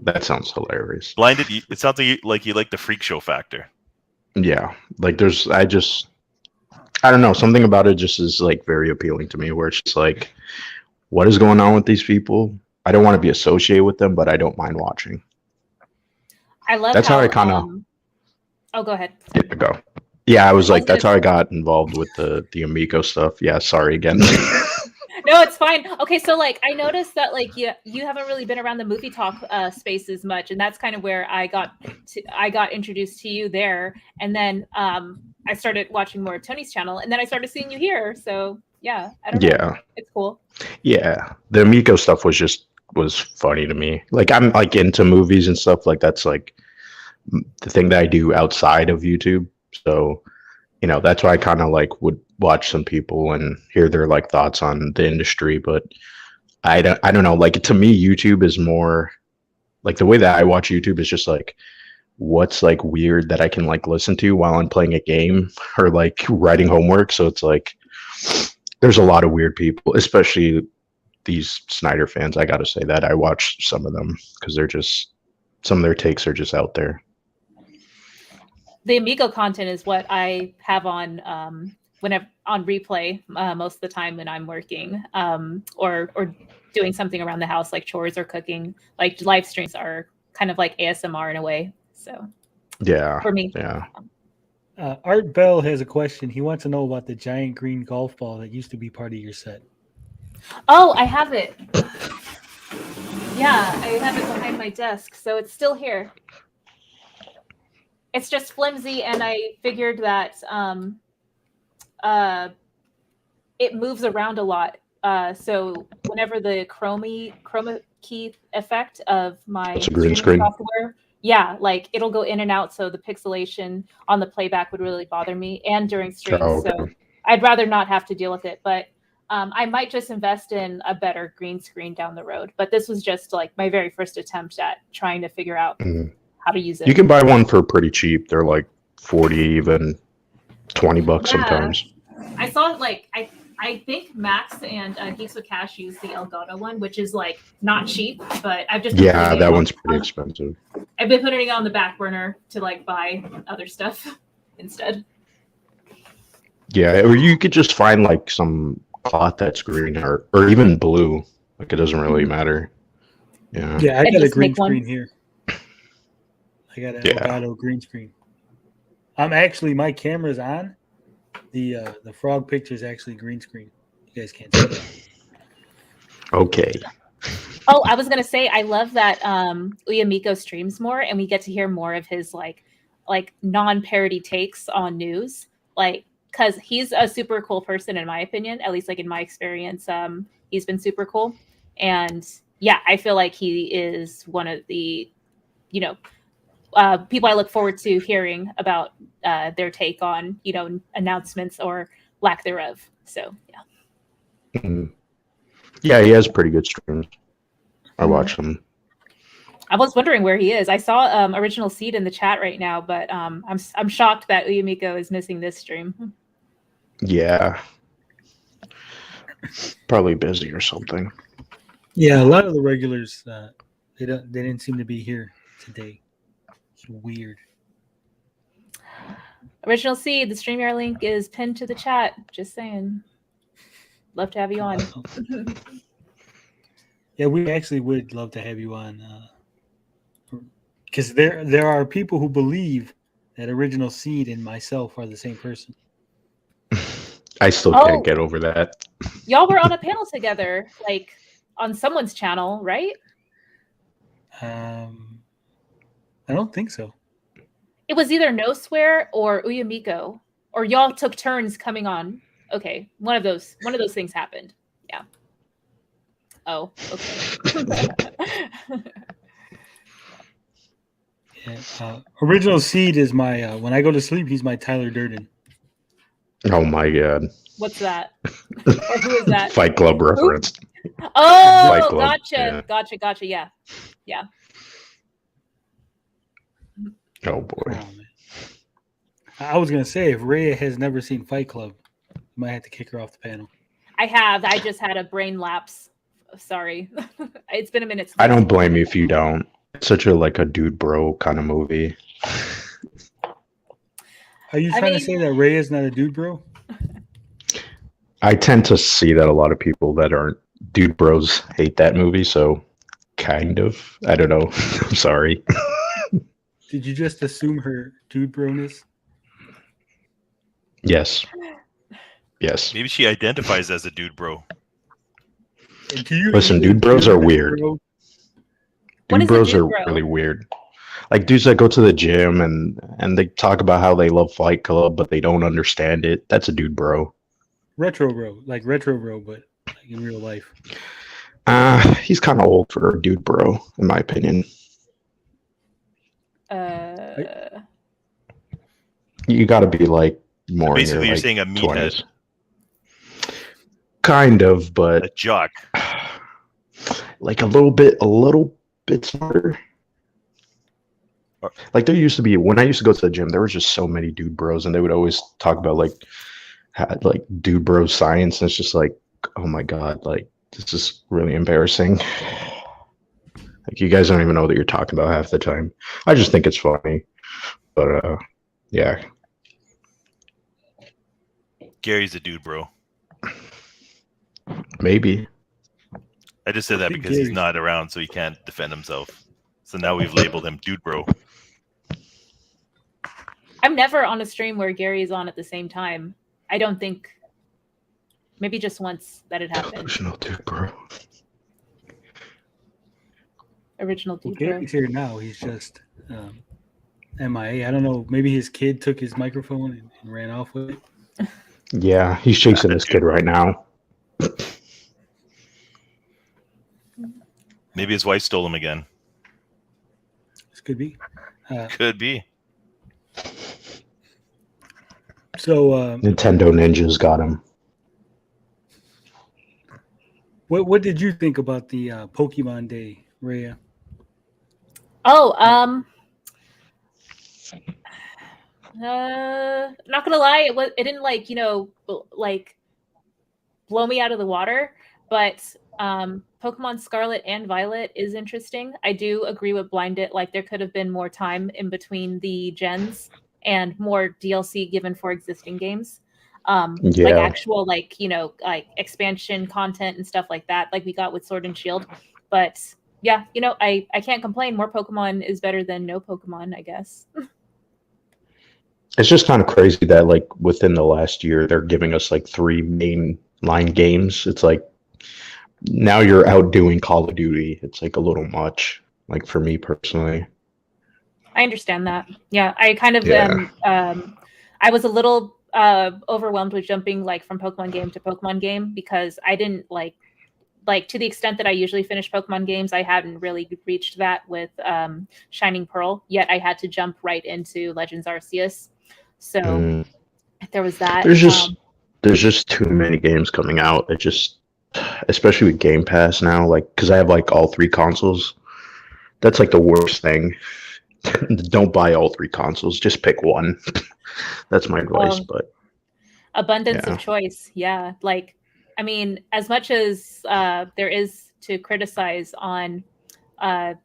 [SPEAKER 6] that sounds hilarious.
[SPEAKER 13] Blinded. It sounds like you like the freak show factor.
[SPEAKER 6] Yeah. Like I don't know, something about it just is like very appealing to me, where it's just like, what is going on with these people? I don't want to be associated with them, but I don't mind watching.
[SPEAKER 14] I love
[SPEAKER 6] That's how I kind of
[SPEAKER 14] Oh, go ahead.
[SPEAKER 6] go. Yeah, I was like,
[SPEAKER 14] gonna
[SPEAKER 6] that's how I got involved with the Amico stuff. Yeah, sorry again.
[SPEAKER 14] No, it's fine. Okay, so like I noticed that like you haven't really been around the movie talk space as much, and that's kind of where I got introduced to you there, and then I started watching more of Tony's channel, and then I started seeing you here. So yeah, I don't know.
[SPEAKER 6] Yeah.
[SPEAKER 14] It's cool.
[SPEAKER 6] Yeah, the Amico stuff was funny to me. Like, I'm like into movies and stuff. Like, that's like the thing that I do outside of YouTube. So, that's why I kind of like would watch some people and hear their like thoughts on the industry. But I don't know. Like, to me, YouTube is more like, the way that I watch YouTube is just like, what's like weird that I can like listen to while I'm playing a game or like writing homework. So it's like, there's a lot of weird people, especially these Snyder fans. I got to say that I watch some of them because some of their takes are just out there.
[SPEAKER 14] The Amigo content is what I have on whenever on replay most of the time when I'm working or doing something around the house, like chores or cooking. Like, live streams are kind of like ASMR in a way. So
[SPEAKER 6] yeah,
[SPEAKER 14] for me,
[SPEAKER 6] yeah.
[SPEAKER 1] Art Bell has a question. He wants to know about the giant green golf ball that used to be part of your set.
[SPEAKER 14] Oh, I have it. Yeah, I have it behind my desk, so it's still here. It's just flimsy, and I figured that it moves around a lot. So whenever the chroma key effect of my
[SPEAKER 6] It's a green
[SPEAKER 14] streaming
[SPEAKER 6] screen.
[SPEAKER 14] software, yeah, like it'll go in and out, so the pixelation on the playback would really bother me, and during streams.
[SPEAKER 6] Oh, okay.
[SPEAKER 14] So I'd rather not have to deal with it, but I might just invest in a better green screen down the road. But this was just like my very first attempt at trying to figure out how to use it.
[SPEAKER 6] You can buy one for pretty cheap. They're like 40, even $20 sometimes.
[SPEAKER 14] I saw like I think Max and Geeks with Cash use the Elgato one, which is like not cheap, but I've just been
[SPEAKER 6] Yeah,
[SPEAKER 14] putting it
[SPEAKER 6] that
[SPEAKER 14] on-
[SPEAKER 6] one's pretty expensive.
[SPEAKER 14] I've been putting it on the back burner to like buy other stuff instead.
[SPEAKER 6] Yeah, or you could just find like some cloth that's green or even blue. Like, it doesn't really matter. Yeah.
[SPEAKER 1] Yeah, I
[SPEAKER 14] And
[SPEAKER 1] got a
[SPEAKER 14] just
[SPEAKER 1] green
[SPEAKER 14] make one.
[SPEAKER 1] screen here. I got an
[SPEAKER 6] Yeah.
[SPEAKER 1] Elgato green screen. My camera's on. The frog picture is actually green screen. You guys can't see that.
[SPEAKER 6] Okay.
[SPEAKER 14] Oh, I was gonna say I love that Amico streams more, and we get to hear more of his like non-parody takes on news. Like, because he's a super cool person in my opinion, at least like in my experience. He's been super cool, and yeah, I feel like he is one of the people I look forward to hearing about their take on announcements or lack thereof. So yeah.
[SPEAKER 6] Mhm. Yeah, he has pretty good streams. I watch them.
[SPEAKER 14] I was wondering where he is. I saw Original Seed in the chat right now, but I'm shocked that Amico is missing this stream.
[SPEAKER 6] Yeah. Probably busy or something.
[SPEAKER 1] Yeah, a lot of the regulars they didn't seem to be here today. It's weird.
[SPEAKER 14] Original Seed, the StreamYard link is pinned to the chat. Just saying. Love to have you on.
[SPEAKER 1] Yeah, we actually would love to have you on, because there are people who believe that Original Seed and myself are the same person.
[SPEAKER 6] I still can't get over that.
[SPEAKER 14] Y'all were on a panel together, like on someone's channel, right?
[SPEAKER 1] I don't think so.
[SPEAKER 14] It was either No Swear or Uyamiko, or y'all took turns coming on. Okay, one of those things happened. Yeah. Oh, okay.
[SPEAKER 1] Yeah, Original Seed is my when I go to sleep, he's my Tyler Durden.
[SPEAKER 6] Oh my god.
[SPEAKER 14] What's that? Or who is that?
[SPEAKER 6] Fight Club reference.
[SPEAKER 14] Oh,
[SPEAKER 6] Fight Club,
[SPEAKER 14] gotcha,
[SPEAKER 6] yeah.
[SPEAKER 14] gotcha. Yeah, yeah.
[SPEAKER 6] Oh boy.
[SPEAKER 1] I was gonna say, if Rhea has never seen Fight Club, you might have to kick her off the panel.
[SPEAKER 14] I have. I just had a brain lapse. Sorry, it's been a minute. Since
[SPEAKER 6] I don't blame you if you don't. It's such a dude bro kind of movie.
[SPEAKER 1] Are you trying to say that Rhea is not a dude, bro?
[SPEAKER 6] I tend to see that a lot of people that aren't dude bros hate that movie, so kind of. I don't know. I'm sorry.
[SPEAKER 1] Did you just assume her dude broness?
[SPEAKER 6] Yes. Yes.
[SPEAKER 13] Maybe she identifies as a dude bro.
[SPEAKER 6] Listen, dude bros are weird. Dude bros are
[SPEAKER 14] bro?
[SPEAKER 6] really weird. Like dudes that go to the gym and they talk about how they love Fight Club, but they don't understand it. That's a dude bro.
[SPEAKER 1] Retro bro, like retro bro, but like in real life.
[SPEAKER 6] He's kind of old for a dude bro, in my opinion. You got to be like more.
[SPEAKER 13] Basically,
[SPEAKER 6] in your,
[SPEAKER 13] you're saying a meathead.
[SPEAKER 6] 20s. Kind of, but
[SPEAKER 13] a jock.
[SPEAKER 6] Like a little bit smarter. Like there used to be when I used to go to the gym, there was just so many dude bros, and they would always talk about like dude bro science, and it's just like, oh my god, like this is really embarrassing. Like you guys don't even know what you're talking about half the time. I just think it's funny, but yeah.
[SPEAKER 13] Gary's a dude bro.
[SPEAKER 6] Maybe.
[SPEAKER 13] I just said that because he's not around, so he can't defend himself. So now we've labeled him dude bro.
[SPEAKER 14] I'm never on a stream where Gary is on at the same time. I don't think. Maybe just once that it happened.
[SPEAKER 6] Delusional dude bro.
[SPEAKER 14] Original dude
[SPEAKER 1] Well,
[SPEAKER 14] bro.
[SPEAKER 1] Gary's here now. He's just MIA. I don't know. Maybe his kid took his microphone and ran off with it.
[SPEAKER 6] Yeah, he's chasing this kid right now.
[SPEAKER 13] Maybe his wife stole him again.
[SPEAKER 1] This could be.
[SPEAKER 13] Could be.
[SPEAKER 1] So
[SPEAKER 6] Nintendo Ninjas got him.
[SPEAKER 1] What did you think about the Pokemon Day, Rhea?
[SPEAKER 14] Oh, not gonna lie, it didn't like blow me out of the water, but Pokemon Scarlet and Violet is interesting. I do agree with Blinded, like there could have been more time in between the gens and more DLC given for existing games. Like actual like expansion content and stuff like that, like we got with Sword and Shield. But yeah, I can't complain. More Pokemon is better than no Pokemon, I guess.
[SPEAKER 6] It's just kind of crazy that like within the last year they're giving us like 3 mainline games. It's like now you're outdoing Call of Duty. It's like a little much, like for me personally.
[SPEAKER 14] I understand that. Yeah, I kind of I was a little overwhelmed with jumping like from Pokemon game to Pokemon game because I didn't like to the extent that I usually finish Pokemon games, I hadn't really reached that with Shining Pearl, yet I had to jump right into Legends Arceus. So there was that.
[SPEAKER 6] There's just too many games coming out. It just, especially with Game Pass now, like because I have like all 3 consoles. That's like the worst thing. Don't buy all 3 consoles. Just pick one. That's my advice. But
[SPEAKER 14] abundance of choice. Yeah. Like, I mean, as much as there is to criticize on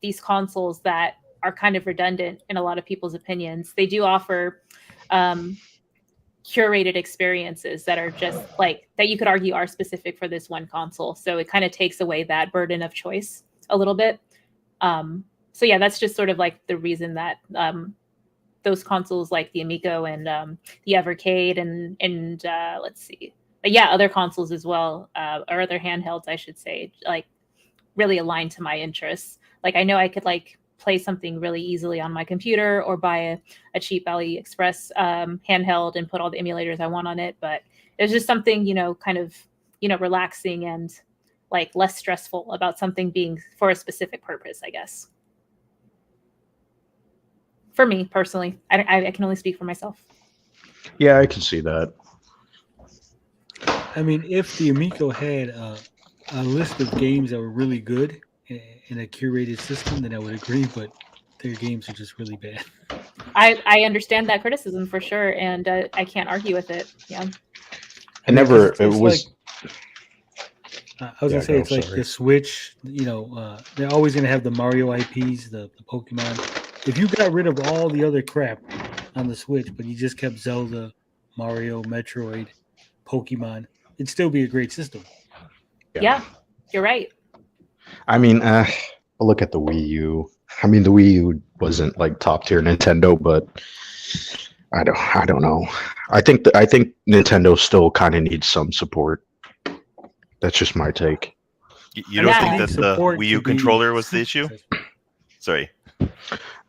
[SPEAKER 14] these consoles that are kind of redundant in a lot of people's opinions. They do offer curated experiences that are just like that you could argue are specific for this one console. So it kind of takes away that burden of choice a little bit. So yeah, that's just sort of like the reason that those consoles like the Amico and the Evercade and let's see, other consoles as well, or other handhelds, I should say, like really align to my interests. Like I know I could like play something really easily on my computer or buy a cheap AliExpress handheld and put all the emulators I want on it, but it's just something, kind of, relaxing and like less stressful about something being for a specific purpose, I guess. For me personally, I can only speak for myself.
[SPEAKER 6] Yeah, I can see that.
[SPEAKER 1] I mean, if the Amico had a list of games that were really good in a curated system, then I would agree, but their games are just really bad.
[SPEAKER 14] I understand that criticism for sure, and I can't argue with it. Yeah.
[SPEAKER 6] I was
[SPEAKER 1] gonna say it's like the Switch. They're always gonna have the Mario IPs, the Pokemon. If you got rid of all the other crap on the Switch, but you just kept Zelda, Mario, Metroid, Pokemon, it'd still be a great system.
[SPEAKER 14] Yeah, you're right.
[SPEAKER 6] I mean, look at the Wii U. I mean, the Wii U wasn't like top tier Nintendo, but I don't know. I think Nintendo still kind of needs some support. That's just my take.
[SPEAKER 13] You don't think that the Wii U controller was the issue? Sorry.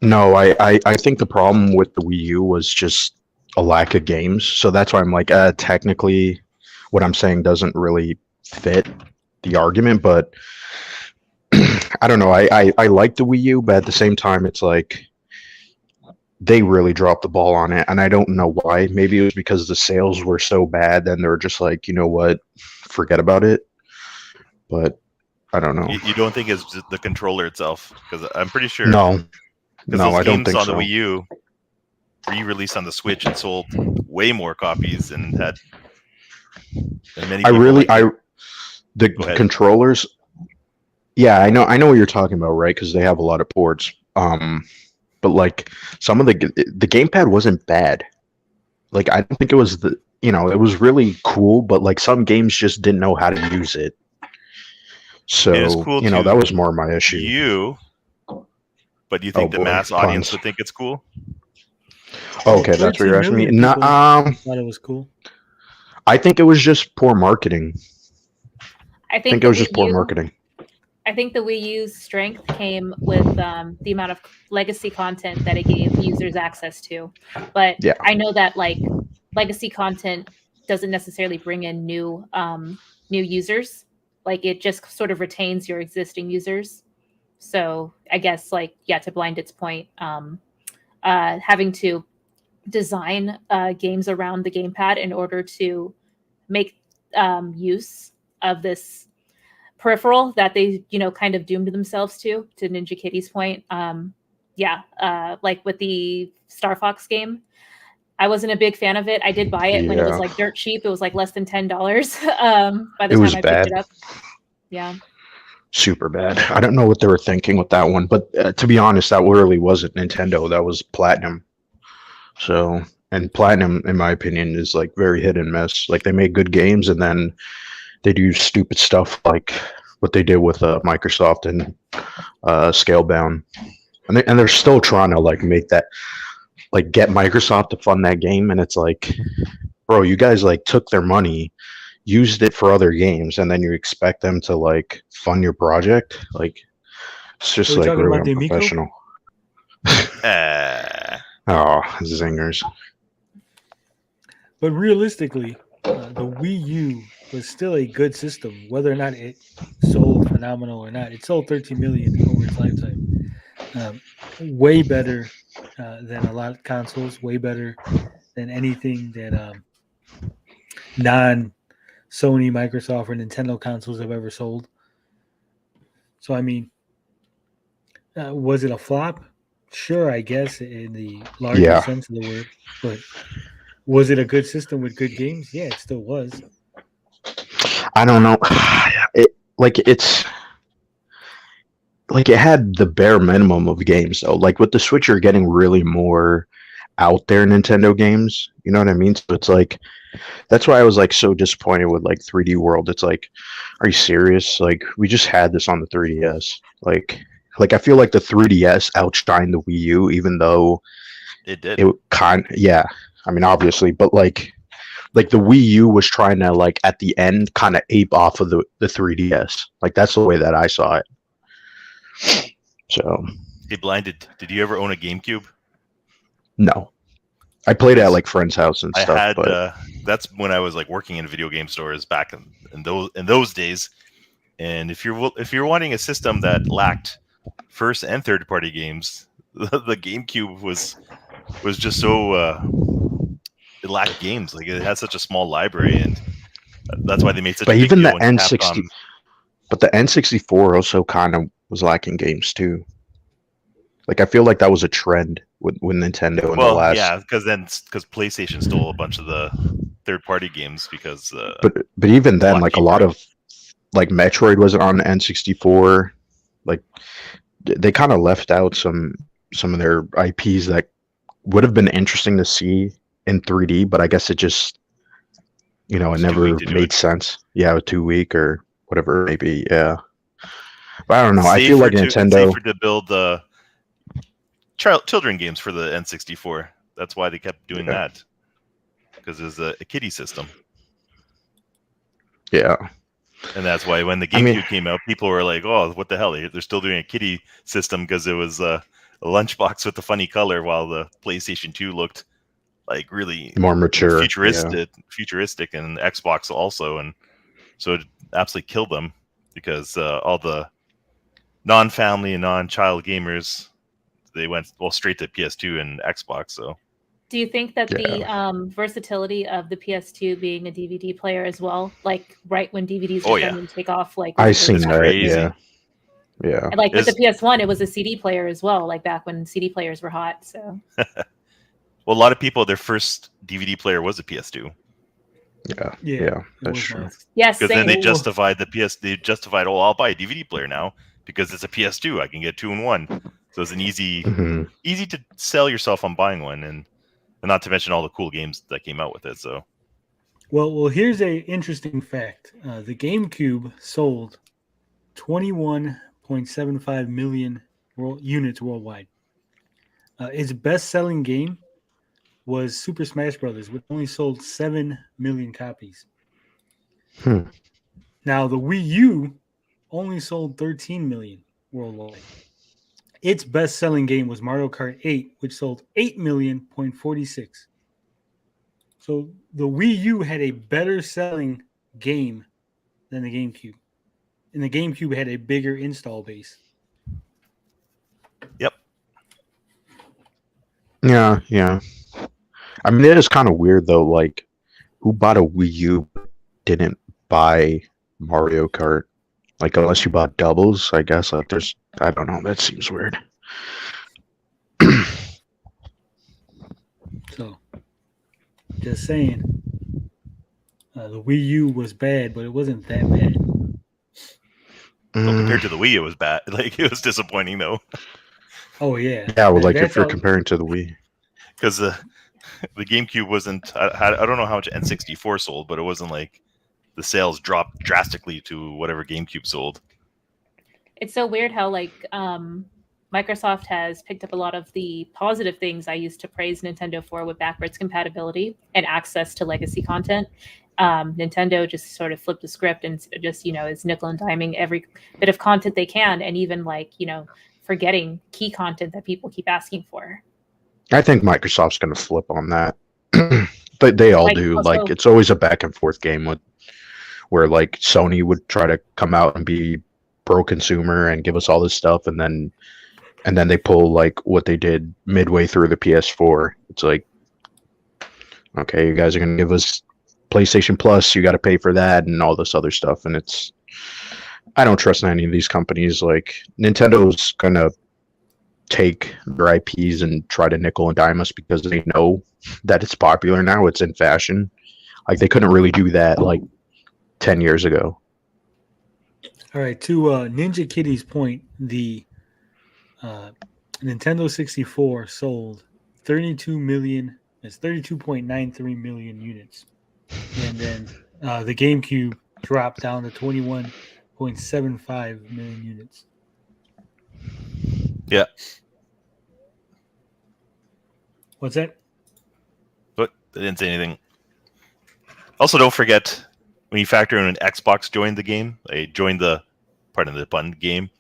[SPEAKER 6] No, I think the problem with the Wii U was just a lack of games. So that's why I'm like, technically, what I'm saying doesn't really fit the argument, but I don't know. I like the Wii U, but at the same time, it's like they really dropped the ball on it, and I don't know why. Maybe it was because the sales were so bad, and they're just like, you know what, forget about it. But I don't know.
[SPEAKER 13] You don't think it's just the controller itself? Because I'm pretty sure.
[SPEAKER 6] No, I don't think
[SPEAKER 13] on
[SPEAKER 6] so.
[SPEAKER 13] The Wii U re-released on the Switch and sold way more copies and had. Many
[SPEAKER 6] the controllers. Yeah, I know what you're talking about, right? Because they have a lot of ports. But like some of the gamepad wasn't bad. Like I don't think it was it was really cool, but like some games just didn't know how to use it. So
[SPEAKER 13] cool
[SPEAKER 6] that was more my issue.
[SPEAKER 13] But do you think the mass audience would think it's cool?
[SPEAKER 6] Okay, that's what you're asking me.
[SPEAKER 1] Thought it was cool.
[SPEAKER 6] I think it was just poor marketing.
[SPEAKER 14] I think
[SPEAKER 6] it was just poor marketing.
[SPEAKER 14] I think the Wii U's strength came with the amount of legacy content that it gave users access to. But yeah. I know that like legacy content doesn't necessarily bring in new users. Like it just sort of retains your existing users. So I guess to Blinded's point, having to design games around the gamepad in order to make use of this peripheral that they kind of doomed themselves to Ninja Kitty's point. Like with the Star Fox game, I wasn't a big fan of it. I did buy it when it was like dirt cheap. It was like less than $10 by the time I picked it up. Yeah,
[SPEAKER 6] super bad. I don't know what they were thinking with that one, but to be honest, that really wasn't Nintendo. That was Platinum. So, and Platinum, in my opinion, is like very hit and miss. Like they make good games and then they do stupid stuff like what they did with Microsoft and Scalebound, and they're still trying to like make that, like get Microsoft to fund that game, and it's like, bro, you guys like took their money, used it for other games, and then you expect them to like fund your project? Like it's just like really unprofessional. Oh, zingers.
[SPEAKER 1] But realistically, the Wii U was still a good system, whether or not it sold phenomenal or not. It sold 13 million over its lifetime. Way better than a lot of consoles. Way better than anything that non-Sony, Microsoft, or Nintendo consoles have ever sold. So, I mean, was it a flop? Sure, I guess, in the larger sense of the word. But was it a good system with good games? Yeah, it still was.
[SPEAKER 6] I don't know. like it had the bare minimum of games though. Like with the Switch, you're getting really more out there Nintendo games. You know what I mean? So it's like that's why I was like so disappointed with like 3D World. It's like, are you serious? Like we just had this on the 3DS. Like I feel like the 3DS outshined the Wii U, even though
[SPEAKER 13] It did.
[SPEAKER 6] yeah. I mean, obviously, but like the Wii U was trying to like at the end kind of ape off of the 3DS. Like that's the way that I saw it. So
[SPEAKER 13] Hey, Blinded, did you ever own a GameCube?
[SPEAKER 6] no, I played it at like friends' house and
[SPEAKER 13] I
[SPEAKER 6] stuff.
[SPEAKER 13] had
[SPEAKER 6] but
[SPEAKER 13] that's when I was like working in video game stores back in those days. And if you're wanting a system that lacked first and third party games, the GameCube was just so it lacked games. Like it had such a small library, and that's why they made such
[SPEAKER 6] but
[SPEAKER 13] a big
[SPEAKER 6] even the
[SPEAKER 13] deal when
[SPEAKER 6] N60,
[SPEAKER 13] Capcom.
[SPEAKER 6] but the N64 also kind of was lacking games too. Like I feel like that was a trend with Nintendo in the last.
[SPEAKER 13] Yeah, because PlayStation stole a bunch of the third-party games because.
[SPEAKER 6] But even then, like a
[SPEAKER 13] game
[SPEAKER 6] lot of like Metroid was on the N64. Like they kind of left out some of their IPs that would have been interesting to see in 3D, but I guess it just it never made sense. Yeah, too weak or whatever it may be. Yeah, but I don't know. I feel like Nintendo.
[SPEAKER 13] Safer to build the children games for the N64. That's why they kept doing that, because there's a kiddie system.
[SPEAKER 6] Yeah.
[SPEAKER 13] And that's why when the GameCube came out, people were like, "Oh, what the hell? They're still doing a kiddie system," because it was a lunchbox with the funny color, while the PlayStation 2 looked like really
[SPEAKER 6] more mature,
[SPEAKER 13] futuristic, and Xbox also, and so it absolutely killed them because all the non-family and non-child gamers, they went straight to PS2 and Xbox. So,
[SPEAKER 14] do you think that the versatility of the PS2 being a DVD player as well, like right when DVDs were starting to take off, like
[SPEAKER 6] I seen that, yeah.
[SPEAKER 14] And like with the PS1, it was a CD player as well, like back when CD players were hot. So,
[SPEAKER 13] well, a lot of people, their first DVD player was a PS2.
[SPEAKER 6] Yeah, that's true.
[SPEAKER 14] Yes,
[SPEAKER 13] because then they justified They justified, I'll buy a DVD player now because it's a PS2. I can get 2 in 1. So it's an easy to sell yourself on buying one, and not to mention all the cool games that came out with it. So,
[SPEAKER 1] well, here's a interesting fact: the GameCube sold 21.75 million units worldwide. Its best-selling game was Super Smash Brothers, which only sold 7 million copies. Now, the Wii U only sold 13 million worldwide. Its best-selling game was Mario Kart 8, which sold 8,000,046. So the Wii U had a better-selling game than the GameCube. And the GameCube had a bigger install base.
[SPEAKER 13] Yep.
[SPEAKER 6] Yeah. I mean, it is kind of weird, though. Like, who bought a Wii U didn't buy Mario Kart? Like, unless you bought doubles, I guess. Like, I don't know. That seems weird.
[SPEAKER 1] So, just saying. The Wii U was bad, but it wasn't that bad.
[SPEAKER 13] Well, compared to the Wii, it was bad. Like, it was disappointing, though.
[SPEAKER 1] Oh, yeah.
[SPEAKER 6] Yeah, well, like, if you're comparing to the Wii.
[SPEAKER 13] Because the GameCube wasn't... I don't know how much N64 sold, but it wasn't like the sales dropped drastically to whatever GameCube sold.
[SPEAKER 14] It's so weird how like Microsoft has picked up a lot of the positive things I used to praise Nintendo for with backwards compatibility and access to legacy content. Nintendo just sort of flipped the script and just, is nickel and diming every bit of content they can, and even like, forgetting key content that people keep asking for.
[SPEAKER 6] I think Microsoft's going to flip on that. But they all do.
[SPEAKER 14] Also,
[SPEAKER 6] like, it's always a back and forth game where like Sony would try to come out and be pro-consumer and give us all this stuff, and then they pull like what they did midway through the PS4. It's like, okay, you guys are going to give us PlayStation Plus, you got to pay for that and all this other stuff. And I don't trust any of these companies. Like, Nintendo's going to take their IPs and try to nickel and dime us because they know that it's popular now. It's in fashion. Like, they couldn't really do that like 10 years ago.
[SPEAKER 1] All right, to Ninja Kitty's point, the Nintendo 64 sold 32 million. It's 32.93 million units, and then the GameCube dropped down to 21.75 million units.
[SPEAKER 13] Yeah.
[SPEAKER 1] What's that?
[SPEAKER 13] But I didn't say anything. Also, don't forget when you factor in an Xbox joined the game, they joined the pun game.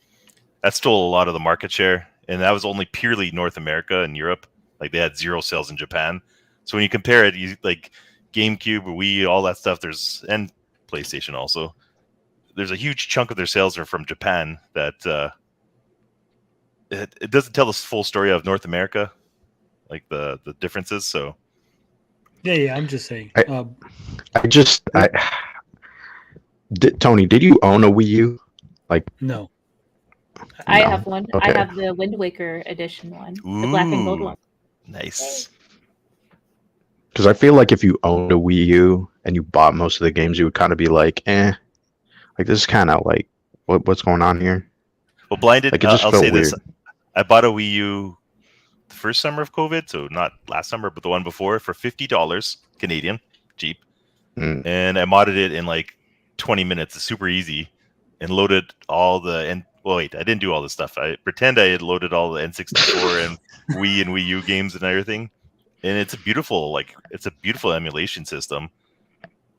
[SPEAKER 13] That stole a lot of the market share, and that was only purely North America and Europe. Like they had zero sales in Japan. So when you compare it, you like GameCube, Wii, all that stuff. And PlayStation also. There's a huge chunk of their sales are from Japan. That it doesn't tell the full story of North America, like the differences. So
[SPEAKER 1] Yeah, I'm just saying.
[SPEAKER 6] Tony, did you own a Wii U? Like
[SPEAKER 1] no.
[SPEAKER 14] I have one.
[SPEAKER 6] Okay.
[SPEAKER 14] I have the Wind Waker edition one, the black and gold one.
[SPEAKER 13] Nice.
[SPEAKER 6] Because I feel like if you owned a Wii U and you bought most of the games, you would kind of be like, like this is kind of like what's going on here.
[SPEAKER 13] Well, blinded.
[SPEAKER 6] Like, it just
[SPEAKER 13] I'll
[SPEAKER 6] felt
[SPEAKER 13] say this:
[SPEAKER 6] weird.
[SPEAKER 13] I bought a Wii U the first summer of COVID, so not last summer, but the one before, for $50 Canadian, cheap, and I modded it in like 20 minutes. It's super easy, and loaded all the wait, I didn't do all this stuff. I pretend I had loaded all the N64 and Wii and Wii U games and everything. And it's a beautiful emulation system.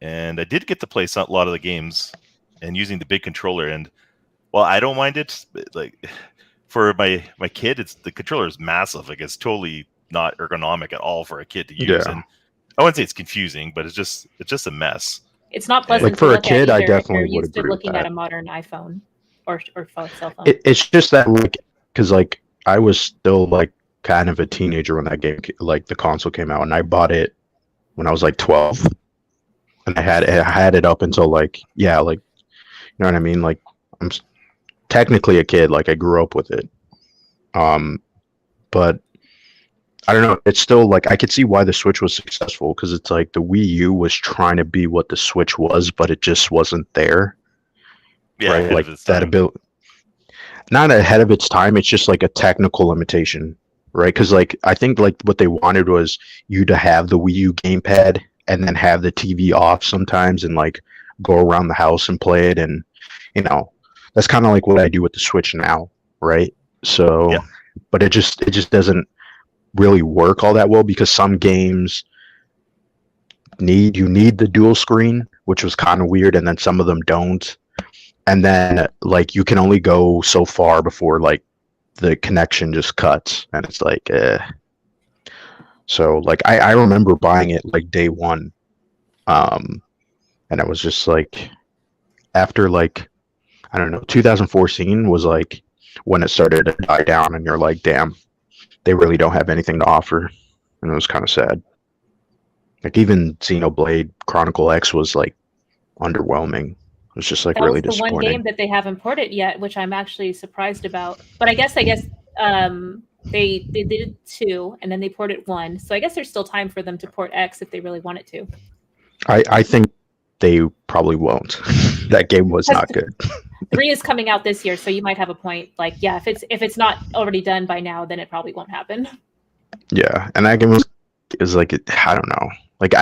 [SPEAKER 13] And I did get to play a lot of the games and using the big controller. And well, I don't mind it. Like for my kid, the controller is massive. Like it's totally not ergonomic at all for a kid to use.
[SPEAKER 6] Yeah.
[SPEAKER 13] And I wouldn't say it's confusing, but it's just a mess.
[SPEAKER 14] It's not pleasant
[SPEAKER 6] Like, for
[SPEAKER 14] to
[SPEAKER 6] a
[SPEAKER 14] look
[SPEAKER 6] kid,
[SPEAKER 14] at
[SPEAKER 6] I
[SPEAKER 14] either if
[SPEAKER 6] definitely
[SPEAKER 14] you're
[SPEAKER 6] would
[SPEAKER 14] used to
[SPEAKER 6] agree with
[SPEAKER 14] looking
[SPEAKER 6] that.
[SPEAKER 14] at a modern iPhone or cell phone.
[SPEAKER 6] It's just that, like, because like I was still like kind of a teenager when that game, like the console came out, and I bought it when I was like 12, and I had it up until like you know what I mean. Like I'm technically a kid, like I grew up with it, but I don't know. It's still like I could see why the Switch was successful because it's like the Wii U was trying to be what the Switch was, but it just wasn't there.
[SPEAKER 13] Yeah,
[SPEAKER 6] right?
[SPEAKER 13] ahead
[SPEAKER 6] Like
[SPEAKER 13] of its
[SPEAKER 6] that
[SPEAKER 13] time.
[SPEAKER 6] ability, not ahead of its time. It's just like a technical limitation, right? Because like I think like what they wanted was you to have the Wii U gamepad and then have the TV off sometimes and like go around the house and play it, and that's kind of like what I do with the Switch now, right? So, but it just doesn't really work all that well because some games need the dual screen, which was kind of weird, and then some of them don't. And then like you can only go so far before like the connection just cuts, and it's like So like I remember buying it like day one, and it was just like after like I don't know 2014 was like when it started to die down, and you're like, damn, they really don't have anything to offer, and it was kind of sad. Like even Xenoblade Chronicle X was like underwhelming. It was just like
[SPEAKER 14] That
[SPEAKER 6] really
[SPEAKER 14] was the one
[SPEAKER 6] disappointing.
[SPEAKER 14] game that they haven't ported yet, which I'm actually surprised about. But I guess they did 2 and then they ported 1. So I guess there's still time for them to port X if they really wanted to.
[SPEAKER 6] I think they probably won't. That game was not good.
[SPEAKER 14] 3 is coming out this year, so you might have a point. Like, yeah, if it's not already done by now, then it probably won't happen.
[SPEAKER 6] Yeah, and that game is like I don't know. Like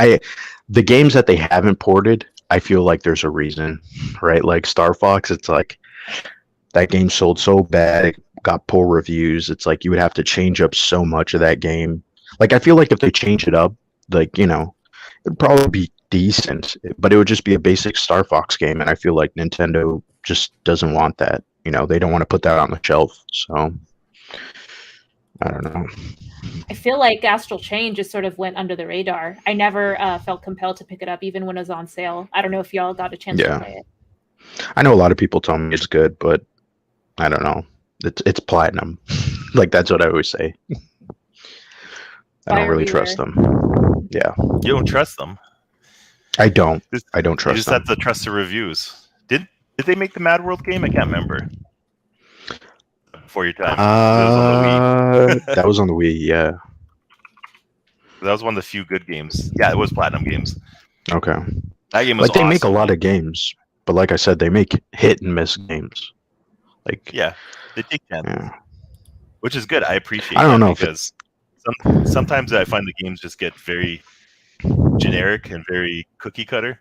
[SPEAKER 6] the games that they haven't ported, I feel like there's a reason, right? Like Star Fox, it's like that game sold so bad, it got poor reviews. It's like you would have to change up so much of that game. Like I feel like if they change it up, like it'd probably be decent, but it would just be a basic Star Fox game, and I feel like Nintendo just doesn't want that. They don't want to put that on the shelf. So I don't know.
[SPEAKER 14] I feel like Astral Chain just sort of went under the radar. I never felt compelled to pick it up, even when it was on sale. I don't know if y'all got a chance to play it.
[SPEAKER 6] I know a lot of people tell me it's good, but I don't know. It's platinum. Like that's what I always say. I don't really trust them. Yeah.
[SPEAKER 13] You don't trust them?
[SPEAKER 6] I don't. I don't
[SPEAKER 13] You
[SPEAKER 6] trust
[SPEAKER 13] just
[SPEAKER 6] them.
[SPEAKER 13] have to trust the reviews. Did they make the Mad World game? I can't remember. Before your time.
[SPEAKER 6] That was on the Wii, yeah.
[SPEAKER 13] That was one of the few good games. Yeah, it was Platinum Games.
[SPEAKER 6] Okay.
[SPEAKER 13] That game was
[SPEAKER 6] like they make a
[SPEAKER 13] awesome.
[SPEAKER 6] lot of games. but like I said, they make hit and miss games. Like
[SPEAKER 13] Yeah, they take chances,
[SPEAKER 6] yeah.
[SPEAKER 13] which is good. I appreciate
[SPEAKER 6] I don't
[SPEAKER 13] that
[SPEAKER 6] know if it-
[SPEAKER 13] because sometimes I find the games just get very generic and very cookie cutter.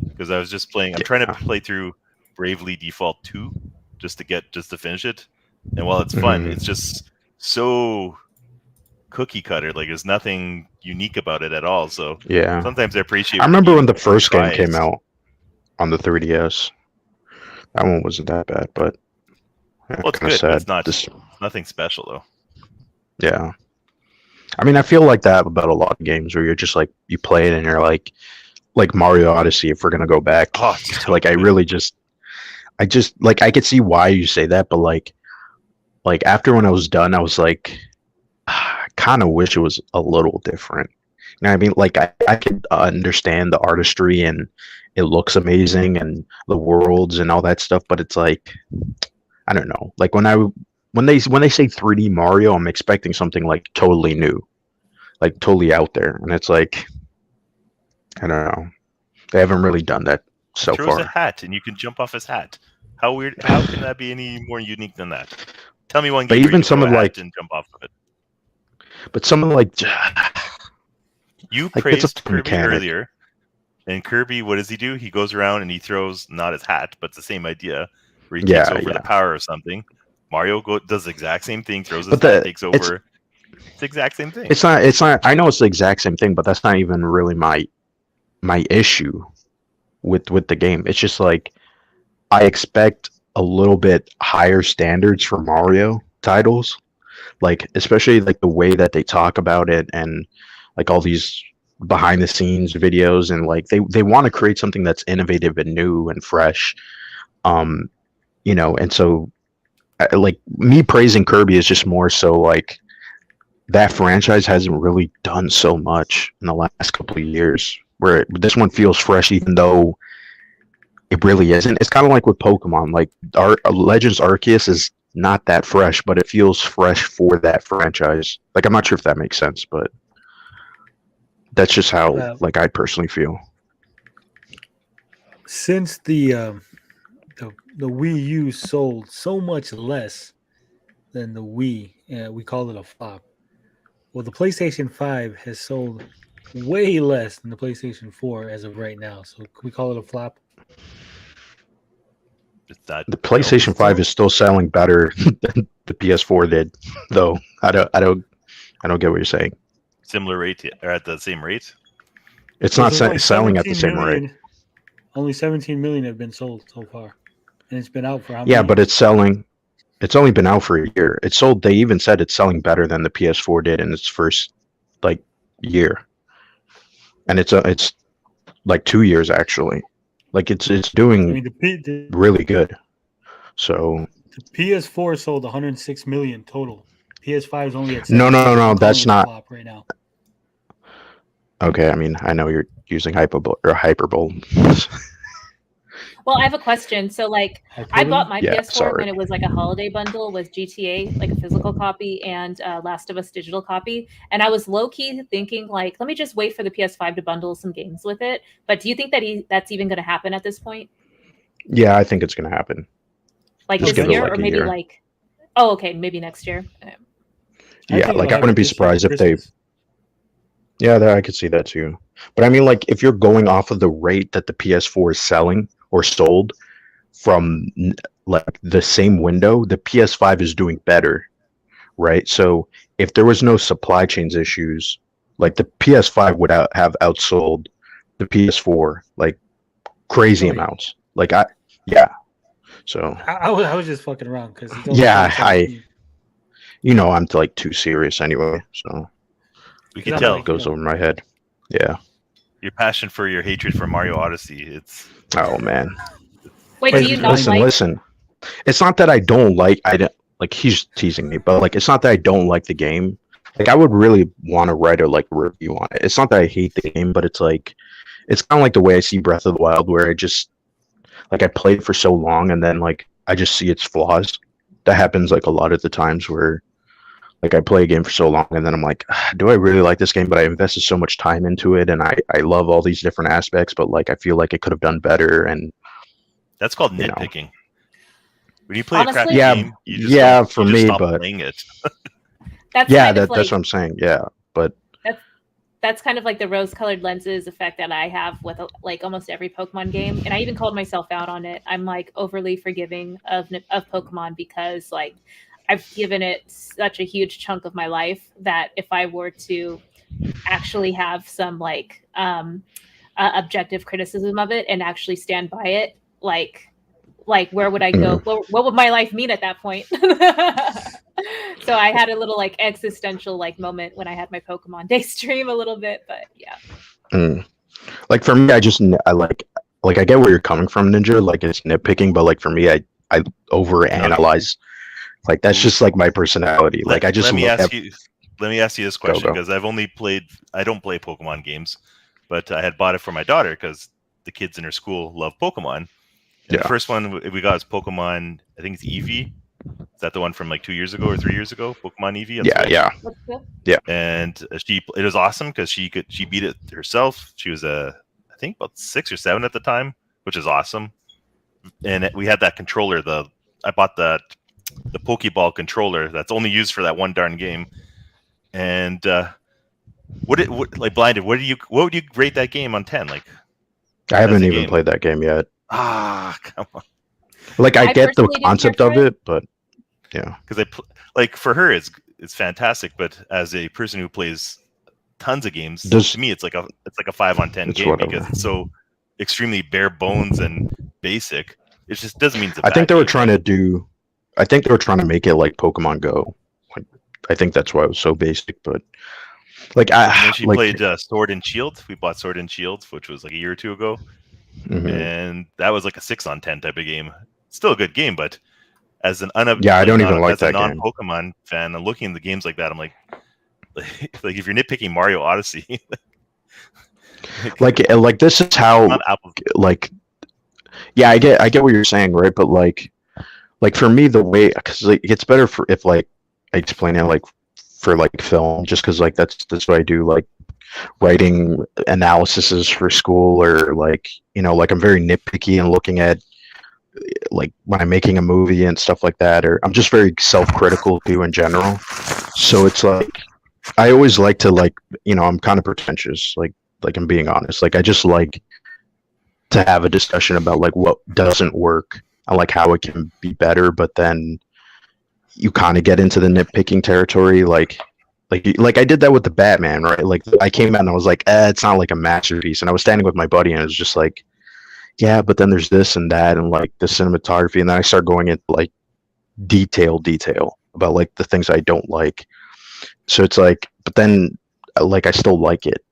[SPEAKER 13] Because I was just playing, I'm trying to play through Bravely Default 2 just to finish it. And while it's fun, it's just so cookie cutter. Like there's nothing unique about it at all. So
[SPEAKER 6] Yeah.
[SPEAKER 13] sometimes I appreciate.
[SPEAKER 6] I remember when the first game
[SPEAKER 13] tries.
[SPEAKER 6] came out on the 3DS. That one wasn't that bad, but
[SPEAKER 13] Well, it's
[SPEAKER 6] kinda
[SPEAKER 13] good, but
[SPEAKER 6] sad.
[SPEAKER 13] it's not
[SPEAKER 6] This-
[SPEAKER 13] nothing special though.
[SPEAKER 6] yeah. I mean, I feel like that about a lot of games where you're just like you play it and you're like Mario Odyssey. If we're gonna go back,
[SPEAKER 13] Oh, it's so
[SPEAKER 6] like
[SPEAKER 13] good.
[SPEAKER 6] I just like I could see why you say that, but like after when I was done, I was like, I kind of wish it was a little different. You know what I mean? Like I could understand the artistry and it looks amazing and the worlds and all that stuff, but it's like I don't know. Like when they say 3D Mario, I'm expecting something like totally new, like totally out there, and it's like I don't know. They haven't really done that so
[SPEAKER 13] He throws
[SPEAKER 6] far.
[SPEAKER 13] a hat and you can jump off his hat. How weird? How can that be any more unique than that? Tell me one
[SPEAKER 6] But
[SPEAKER 13] game where
[SPEAKER 6] even
[SPEAKER 13] you
[SPEAKER 6] some
[SPEAKER 13] throw
[SPEAKER 6] of
[SPEAKER 13] a hat
[SPEAKER 6] like,
[SPEAKER 13] and jump off of it.
[SPEAKER 6] but some of like,
[SPEAKER 13] You
[SPEAKER 6] like, it's a
[SPEAKER 13] praised
[SPEAKER 6] fun
[SPEAKER 13] Kirby
[SPEAKER 6] mechanic.
[SPEAKER 13] earlier, and Kirby, what does he do? He goes around and he throws not his hat, but it's the same idea, where he takes
[SPEAKER 6] Yeah,
[SPEAKER 13] over
[SPEAKER 6] yeah.
[SPEAKER 13] the power of something. Mario does the exact same thing, throws his
[SPEAKER 6] But
[SPEAKER 13] hat,
[SPEAKER 6] the-
[SPEAKER 13] takes
[SPEAKER 6] it's-
[SPEAKER 13] over. It's the exact same thing.
[SPEAKER 6] it's not. I know it's the exact same thing, but that's not even really my issue with the game. It's just like I expect a little bit higher standards for Mario titles, like especially like the way that they talk about it and like all these behind the scenes videos and like they want to create something that's innovative and new and fresh. You know, and so like me praising Kirby is just more so like that franchise hasn't really done so much in the last couple of years where this one feels fresh even though it really isn't. It's kind of like with Pokemon, like Legends Arceus is not that fresh, but it feels fresh for that franchise. Like I'm not sure if that makes sense, but that's just how like I personally feel.
[SPEAKER 1] Since the Wii U sold so much less than the Wii, we call it a flop. Well, the PlayStation 5 has sold way less than the PlayStation 4 as of right now. So can we call it a flop?
[SPEAKER 6] The PlayStation 5 is still selling better than the PS4 did, though. I don't get what you're saying.
[SPEAKER 13] Similar rate or at the same rate?
[SPEAKER 6] It's not
[SPEAKER 1] There's only
[SPEAKER 6] selling at the
[SPEAKER 1] 17
[SPEAKER 6] same rate.
[SPEAKER 1] million- Only 17 million have been sold so far, and it's been out for how many?
[SPEAKER 6] Yeah, but it's selling. It's only been out for a year. It sold. They even said it's selling better than the PS4 did in its first like year, and it's like 2 years actually. Like it's doing
[SPEAKER 1] I mean, the
[SPEAKER 6] really good. So
[SPEAKER 1] PS4 sold 106 million total. PS5 is only at
[SPEAKER 6] No,
[SPEAKER 1] 77. I'm
[SPEAKER 6] that's
[SPEAKER 1] calling it a
[SPEAKER 6] not-
[SPEAKER 1] flop right now.
[SPEAKER 6] okay, I mean I know you're using hyperbole.
[SPEAKER 14] Well, I have a question. So, like, I bought my
[SPEAKER 6] Yeah,
[SPEAKER 14] PS4
[SPEAKER 6] sorry.
[SPEAKER 14] when it was like a holiday bundle with GTA, like a physical copy, and Last of Us digital copy. And I was low key thinking, like, let me just wait for the PS5 to bundle some games with it. But do you think that that's even going to happen at this point?
[SPEAKER 6] Yeah, I think it's gonna happen.
[SPEAKER 14] Like
[SPEAKER 6] Just
[SPEAKER 14] this
[SPEAKER 6] give it,
[SPEAKER 14] year,
[SPEAKER 6] like,
[SPEAKER 14] or
[SPEAKER 6] a
[SPEAKER 14] maybe
[SPEAKER 6] year.
[SPEAKER 14] like, oh, okay, maybe next year. Okay.
[SPEAKER 6] Yeah, like I wouldn't be surprised if they. Yeah, I could see that too. But I mean, like, if you're going off of the rate that the PS4 is selling or sold from like the same window, the PS5 is doing better, right? So if there was no supply chains issues, like the PS5 would have outsold the PS4 like crazy amounts. Like So
[SPEAKER 1] I was just fucking around because
[SPEAKER 6] yeah, you know, I'm like too serious anyway. So
[SPEAKER 13] We can
[SPEAKER 1] I'm
[SPEAKER 13] tell.
[SPEAKER 1] like,
[SPEAKER 6] it goes over my head. Yeah.
[SPEAKER 13] Your passion for your hatred for Mario Odyssey. It's
[SPEAKER 6] Oh man.
[SPEAKER 14] Wait, do you not like?
[SPEAKER 6] Listen. It's not that I don't like. I don't like. He's teasing me, but like, it's not that I don't like the game. Like, I would really want to write a like review on it. It's not that I hate the game, but it's like, it's kind of like the way I see Breath of the Wild, where I just like I played for so long, and then like I just see its flaws. That happens like a lot of the times where like I play a game for so long, and then I'm like, do I really like this game? But I invested so much time into it, and I love all these different aspects, but like I feel like it could have done better, and
[SPEAKER 13] That's called
[SPEAKER 6] You know.
[SPEAKER 13] nitpicking. When you play a crappy
[SPEAKER 14] Honestly-
[SPEAKER 6] Yeah,
[SPEAKER 13] game, you just
[SPEAKER 6] yeah,
[SPEAKER 13] don't-
[SPEAKER 6] for
[SPEAKER 13] you just
[SPEAKER 6] me,
[SPEAKER 13] stop
[SPEAKER 6] but
[SPEAKER 13] playing it.
[SPEAKER 14] That's
[SPEAKER 6] yeah,
[SPEAKER 14] kind of
[SPEAKER 6] that's
[SPEAKER 14] like
[SPEAKER 6] what I'm saying. Yeah, but
[SPEAKER 14] that's kind of like the rose-colored lenses effect that I have with like almost every Pokemon game, and I even called myself out on it. I'm like overly forgiving of Pokemon because like I've given it such a huge chunk of my life that if I were to actually have some like objective criticism of it and actually stand by it, like where would I go? What would my life mean at that point? So I had a little like existential like moment when I had my Pokemon Day stream a little bit, but yeah.
[SPEAKER 6] Like for me, I like I get where you're coming from, Ninja. Like it's nitpicking, but like for me, I overanalyze. Like that's just like my personality. Like I just
[SPEAKER 13] let me
[SPEAKER 6] look
[SPEAKER 13] ask
[SPEAKER 6] at.
[SPEAKER 13] you. Let me ask you this question
[SPEAKER 6] Go.
[SPEAKER 13] because I don't play Pokemon games, but I had bought it for my daughter because the kids in her school love Pokemon. And
[SPEAKER 6] Yeah.
[SPEAKER 13] the first one we got is Pokemon. I think it's Eevee. Is that the one from like 2 years ago or 3 years ago? Pokemon Eevee. on Switch?
[SPEAKER 6] Yeah.
[SPEAKER 13] And it was awesome because she beat it herself. She was I think about 6 or 7 at the time, which is awesome. And we had that controller. I bought the Pokeball controller that's only used for that one darn game. And like Blinded, what would you rate that game on 10? Like
[SPEAKER 6] I haven't even
[SPEAKER 13] game?
[SPEAKER 6] played that game yet.
[SPEAKER 13] Come on.
[SPEAKER 6] Like I get the
[SPEAKER 14] personally didn't
[SPEAKER 6] concept
[SPEAKER 14] care
[SPEAKER 6] of
[SPEAKER 14] for
[SPEAKER 6] it, but yeah.
[SPEAKER 13] Because like for her it's fantastic, but as a person who plays tons of games, to me it's like a 5 on 10
[SPEAKER 6] It's
[SPEAKER 13] game
[SPEAKER 6] whatever.
[SPEAKER 13] because it's so extremely bare bones and basic. It just doesn't mean it's a
[SPEAKER 6] I think
[SPEAKER 13] bad
[SPEAKER 6] they were
[SPEAKER 13] game.
[SPEAKER 6] trying to make it like Pokemon Go. Like, I think that's why it was so basic. But like
[SPEAKER 13] And then she
[SPEAKER 6] like,
[SPEAKER 13] played Sword and Shield. We bought Sword and Shield, which was like a year or two ago, and that was like a 6 on 10 type of game. Still a good game, but as an
[SPEAKER 6] yeah, I don't even like that game.
[SPEAKER 13] non-Pokemon fan, and looking at the games like that, I'm like if you're nitpicking Mario Odyssey,
[SPEAKER 6] like this is how
[SPEAKER 13] not apples.
[SPEAKER 6] like yeah, I get what you're saying, right? But like for me, the way because like, it gets better for if like I explain it like for like film, just because like that's what I do, like writing analyses for school, or like like I'm very nitpicky and looking at like when I'm making a movie and stuff like that, or I'm just very self-critical too in general. So it's like I always like to like I'm kind of pretentious, like I'm being honest. Like I just like to have a discussion about like what doesn't work and like how it can be better, but then you kind of get into the nitpicking territory, like I did that with the Batman, right? Like I came out and I was like, it's not like a masterpiece, and I was standing with my buddy and it was just like, yeah, but then there's this and that and like the cinematography, and then I start going into like detail about like the things I don't like. So it's like, but then like I still like it.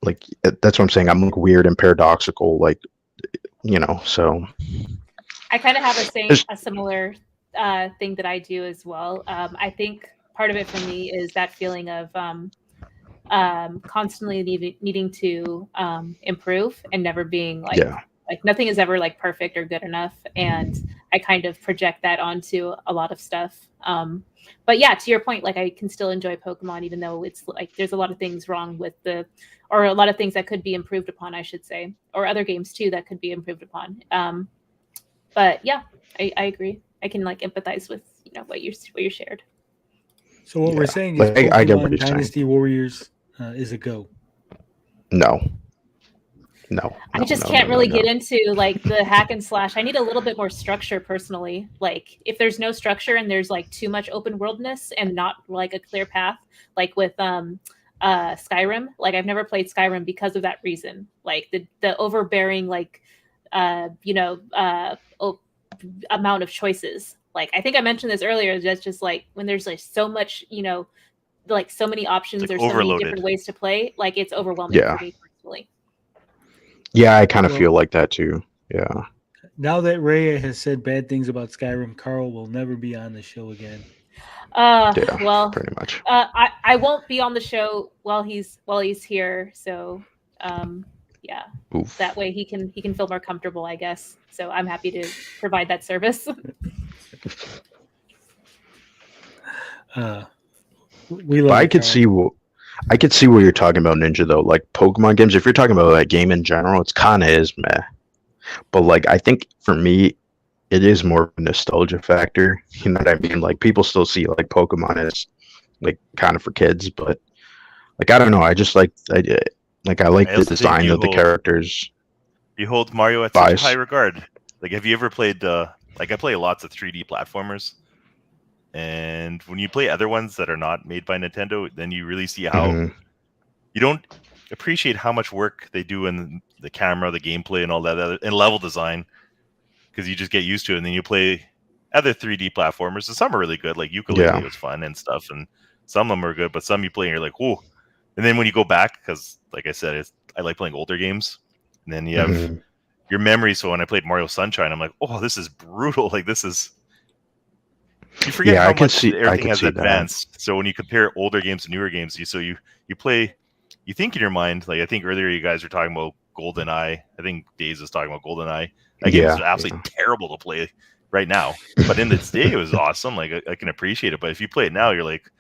[SPEAKER 6] Like that's what I'm saying. I'm like weird and paradoxical, like so
[SPEAKER 14] I kind of have a similar thing that I do as well. I think part of it for me is that feeling of constantly needing to improve and never being like nothing is ever like perfect or good enough, and I kind of project that onto a lot of stuff. But yeah, to your point, like I can still enjoy Pokemon even though it's like there's a lot of things wrong with or a lot of things that could be improved upon, I should say, or other games too that could be improved upon. But yeah, I agree. I can like empathize with what you shared.
[SPEAKER 1] So what we're saying is
[SPEAKER 6] Like, I get what
[SPEAKER 1] Pokemon
[SPEAKER 6] you're
[SPEAKER 1] Dynasty Warriors is a go.
[SPEAKER 6] No.
[SPEAKER 14] I just can't really get into like the hack and slash. I need a little bit more structure personally. Like if there's no structure and there's like too much open worldness and not like a clear path, like with Skyrim. Like I've never played Skyrim because of that reason. Like the overbearing like amount of choices. Like I think I mentioned this earlier. That's just like when there's like so much, like so many options
[SPEAKER 13] like
[SPEAKER 14] or so
[SPEAKER 13] overloaded.
[SPEAKER 14] many different ways to play. Like it's overwhelming for me personally.
[SPEAKER 6] Yeah, I kind of feel like that too. Yeah.
[SPEAKER 1] Now that Rhea has said bad things about Skyrim, Carl will never be on the show again.
[SPEAKER 14] Well,
[SPEAKER 6] pretty much.
[SPEAKER 14] I won't be on the show while he's here. So, yeah, that way he can feel more comfortable, I guess. So I'm happy to provide that service.
[SPEAKER 1] We love.
[SPEAKER 6] But I could see what you're talking about, Ninja. Though, like Pokemon games, if you're talking about that game in general, it's kind of is meh. But like, I think for me, it is more of a nostalgia factor. You know what I mean? Like, people still see like Pokemon as like kind of for kids, but like, I don't know. I just like I like
[SPEAKER 13] I
[SPEAKER 6] the
[SPEAKER 13] also think
[SPEAKER 6] design of the characters.
[SPEAKER 13] you hold Mario at such a
[SPEAKER 6] Vice.
[SPEAKER 13] high regard. Like, have you ever played? Like, I play lots of 3D platformers, and when you play other ones that are not made by Nintendo, then you really see how
[SPEAKER 6] Mhm.
[SPEAKER 13] you don't appreciate how much work they do in the camera, the gameplay, and all that, and level design, because you just get used to it. And then you play other 3D platformers, and some are really good. Like Ukulele
[SPEAKER 6] Yeah.
[SPEAKER 13] was fun and stuff, and some of them are good, but some you play and you're like, whoa. And then when you go back, because like I said, I like playing older games, and then you have
[SPEAKER 6] Mhm.
[SPEAKER 13] your memory. So when I played Mario Sunshine, I'm like, oh, this is brutal. Like, this is. You forget
[SPEAKER 6] Yeah,
[SPEAKER 13] how
[SPEAKER 6] I could
[SPEAKER 13] much
[SPEAKER 6] see. I
[SPEAKER 13] everything
[SPEAKER 6] could
[SPEAKER 13] has
[SPEAKER 6] see that.
[SPEAKER 13] advanced. So when you compare older games to newer games, you play, you think in your mind, like I think earlier you guys were talking about GoldenEye. I think Days was talking about GoldenEye. That game is
[SPEAKER 6] Yeah,
[SPEAKER 13] absolutely terrible to play right now, but in its day it was awesome. Like I can appreciate it, but if you play it now, you're like,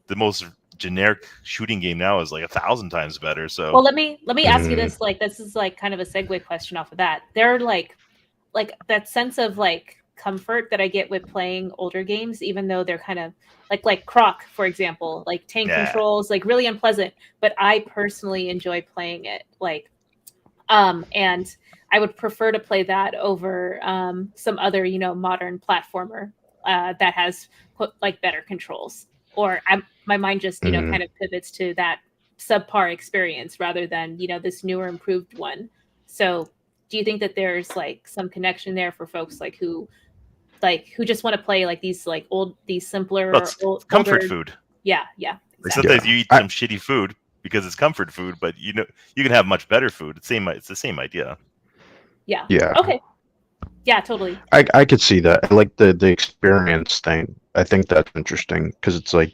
[SPEAKER 13] the most generic shooting game now is like 1,000 times better. So
[SPEAKER 14] Well, let me ask you
[SPEAKER 6] Mhm.
[SPEAKER 14] this. Like, this is like kind of a segue question off of that. They're like that sense of like comfort that I get with playing older games, even though they're kind of like Croc, for example, like tank
[SPEAKER 13] Yeah.
[SPEAKER 14] controls, like really unpleasant. But I personally enjoy playing it. Like, and I would prefer to play that over some other, modern platformer that has put like better controls. Or my mind just,
[SPEAKER 6] Mhm.
[SPEAKER 14] kind of pivots to that subpar experience rather than, this newer, improved one. So, do you think that there's like some connection there for folks like who just want to play like these simpler,
[SPEAKER 13] well, it's comfort
[SPEAKER 14] older?
[SPEAKER 13] food.
[SPEAKER 14] Yeah,
[SPEAKER 13] Like
[SPEAKER 14] exactly.
[SPEAKER 13] sometimes
[SPEAKER 6] Yeah.
[SPEAKER 13] you eat some shitty food because it's comfort food, but you can have much better food. It's the same idea.
[SPEAKER 14] Yeah.
[SPEAKER 6] Yeah.
[SPEAKER 14] Okay. Yeah, totally.
[SPEAKER 6] I could see that. I like the experience thing. I think that's interesting because it's like,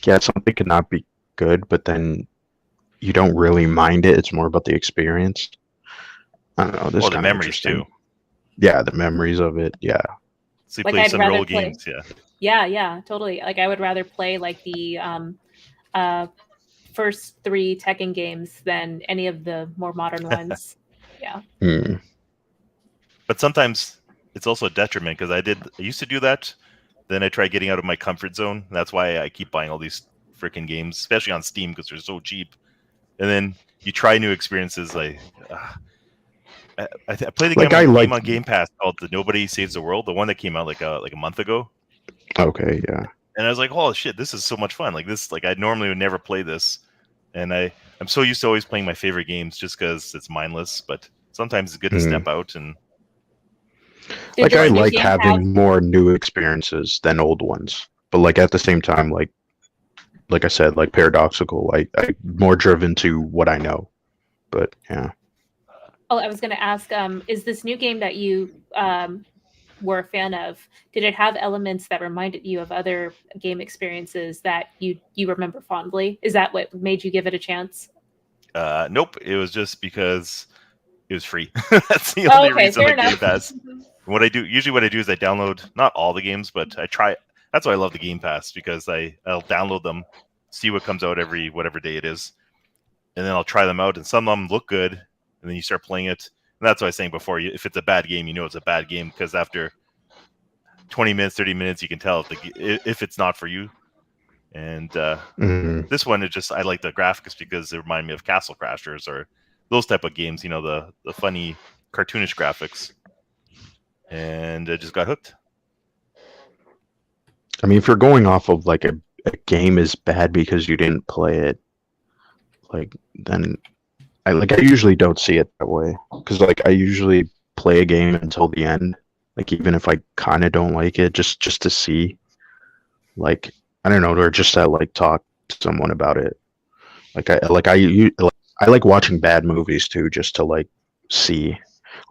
[SPEAKER 6] yeah, something could not be good, but then you don't really mind it. It's more about the experience. I don't know. This
[SPEAKER 13] Well, the
[SPEAKER 6] kind of
[SPEAKER 13] memories
[SPEAKER 6] interesting.
[SPEAKER 13] too.
[SPEAKER 6] Yeah, the memories of it. Yeah.
[SPEAKER 13] So you
[SPEAKER 14] Like,
[SPEAKER 13] play
[SPEAKER 14] I'd
[SPEAKER 13] some of your
[SPEAKER 14] rather
[SPEAKER 13] old
[SPEAKER 14] play-
[SPEAKER 13] games, yeah.
[SPEAKER 14] Yeah, totally. Like, I would rather play like the first 3 Tekken games than any of the more modern ones. Yeah.
[SPEAKER 6] Hmm.
[SPEAKER 13] But sometimes it's also a detriment because I used to do that. Then I tried getting out of my comfort zone. That's why I keep buying all these freaking games, especially on Steam because they're so cheap. And then you try new experiences. Like I played a
[SPEAKER 6] Like,
[SPEAKER 13] game on Game Pass called "The Nobody Saves the World," the one that came out like a month ago.
[SPEAKER 6] Okay. Yeah.
[SPEAKER 13] And I was like, "Oh shit, this is so much fun!" Like this, like I normally would never play this, and I'm so used to always playing my favorite games just because it's mindless. But sometimes it's good to
[SPEAKER 6] Mhm.
[SPEAKER 13] step out and.
[SPEAKER 14] Did
[SPEAKER 6] Like, I
[SPEAKER 14] this new
[SPEAKER 6] like
[SPEAKER 14] game
[SPEAKER 6] having
[SPEAKER 14] have-
[SPEAKER 6] more new experiences than old ones, but like at the same time, like I said, like paradoxical. I'm more driven to what I know. But yeah.
[SPEAKER 14] Oh, I was going to ask, is this new game that you were a fan of, did it have elements that reminded you of other game experiences that you remember fondly? Is that what made you give it a chance?
[SPEAKER 13] Nope. It was just because it was free. That's the only reason
[SPEAKER 14] fair
[SPEAKER 13] I Game
[SPEAKER 14] enough.
[SPEAKER 13] Pass. What I do is I download not all the games, but I try. That's why I love the Game Pass because I'll download them, see what comes out every whatever day it is, and then I'll try them out. And some of them look good, and then you start playing it. And that's what I was saying before. If it's a bad game, you know it's a bad game because after 20 minutes, 30 minutes, you can tell if it's not for you. And
[SPEAKER 6] Mhm.
[SPEAKER 13] this one, I like the graphics because they remind me of Castle Crashers or those type of games. The funny cartoonish graphics. And I just got hooked.
[SPEAKER 6] I mean, if you're going off of like a game is bad because you didn't play it, like then I usually don't see it that way because like I usually play a game until the end, like even if I kind of don't like it, just to see, like I don't know, or just to like talk to someone about it. I like watching bad movies too, just to like see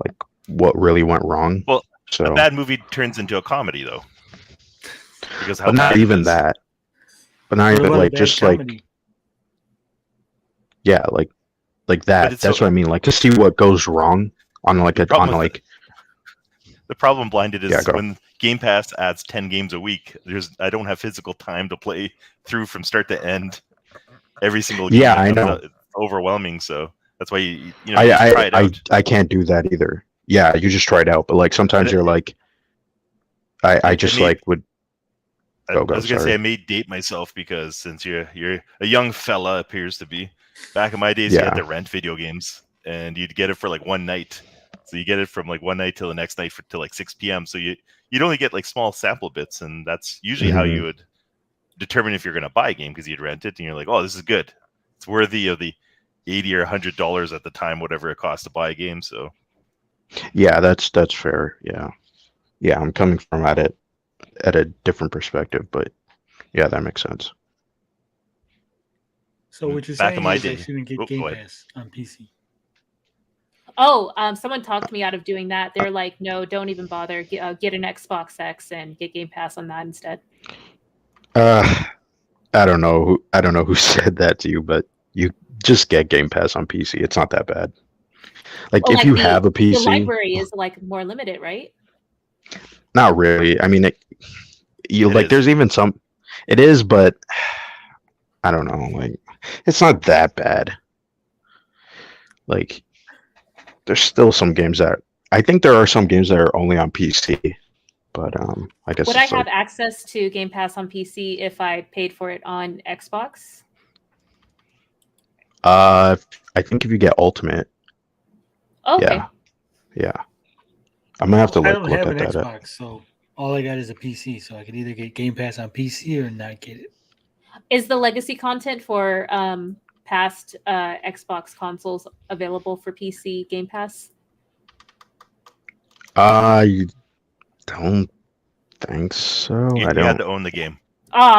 [SPEAKER 6] like what really went wrong.
[SPEAKER 13] Well,
[SPEAKER 6] So
[SPEAKER 13] a bad movie turns into a comedy though, because how
[SPEAKER 6] but not
[SPEAKER 13] bad it
[SPEAKER 6] even
[SPEAKER 13] is.
[SPEAKER 6] that. But not
[SPEAKER 1] What
[SPEAKER 6] even
[SPEAKER 1] about a
[SPEAKER 6] like
[SPEAKER 1] bad
[SPEAKER 6] just
[SPEAKER 1] comedy?
[SPEAKER 6] like yeah, like that.
[SPEAKER 13] it's
[SPEAKER 6] That's
[SPEAKER 13] so-
[SPEAKER 6] what I mean. Like to see what goes wrong on like
[SPEAKER 13] The
[SPEAKER 6] a
[SPEAKER 13] problem
[SPEAKER 6] on
[SPEAKER 13] with
[SPEAKER 6] like
[SPEAKER 13] The problem blinded is
[SPEAKER 6] Yeah, go.
[SPEAKER 13] when Game Pass adds 10 games a week. I don't have physical time to play through from start to end every single game.
[SPEAKER 6] Yeah,
[SPEAKER 13] that
[SPEAKER 6] I
[SPEAKER 13] comes
[SPEAKER 6] know.
[SPEAKER 13] out. It's overwhelming. So that's why you just try it out.
[SPEAKER 6] I can't do that either. yeah, you just try it out. But like sometimes you're like, I just like would.
[SPEAKER 13] I was gonna say I may date myself because since you're a young fella, appears to be. Back in my days, you had to rent video games, and you'd get it for like one night. So you get it from like one night till the next night till like 6 p.m. So you'd only get like small sample bits, and that's usually how you would determine if you're gonna buy a game because you'd rent it, and you're like, oh, this is good. It's worthy of the $80 or $100 at the time, whatever it costs to buy a game. So
[SPEAKER 6] yeah, that's fair. Yeah, I'm coming from at a different perspective, but yeah, that makes sense.
[SPEAKER 1] So what you're
[SPEAKER 13] Back
[SPEAKER 1] saying
[SPEAKER 13] in my
[SPEAKER 1] is I
[SPEAKER 13] day-
[SPEAKER 1] shouldn't get
[SPEAKER 13] Oh,
[SPEAKER 1] Game
[SPEAKER 13] go ahead.
[SPEAKER 1] Pass on PC.
[SPEAKER 14] Oh, someone talked me out of doing that. They're like, no, don't even bother. Get an Xbox X and get Game Pass on that instead.
[SPEAKER 6] I don't know who said that to you, but you just get Game Pass on PC. It's not that bad. Like
[SPEAKER 14] Well,
[SPEAKER 6] if you have a
[SPEAKER 14] the
[SPEAKER 6] PC,
[SPEAKER 14] library is like more limited, right?
[SPEAKER 6] not really. I mean,
[SPEAKER 13] It
[SPEAKER 6] there's even some. It is, but I don't know. Like, it's not that bad. Like, there's still some games that I think there are some games that are only on PC, but I guess
[SPEAKER 14] Would I
[SPEAKER 6] it's
[SPEAKER 14] have
[SPEAKER 6] like,
[SPEAKER 14] access to Game Pass on PC if I paid for it on Xbox?
[SPEAKER 6] I think if you get Ultimate,
[SPEAKER 14] Okay.
[SPEAKER 6] yeah. I'm gonna have to
[SPEAKER 1] I
[SPEAKER 6] like
[SPEAKER 1] don't
[SPEAKER 6] look
[SPEAKER 1] have
[SPEAKER 6] at
[SPEAKER 1] an
[SPEAKER 6] that.
[SPEAKER 1] Xbox, so all I got is a PC. So I could either get Game Pass on PC or not get it.
[SPEAKER 14] Is the legacy content for past Xbox consoles available for PC Game Pass?
[SPEAKER 6] I don't think so.
[SPEAKER 13] you
[SPEAKER 6] I
[SPEAKER 13] had
[SPEAKER 6] don't.
[SPEAKER 13] to own the game.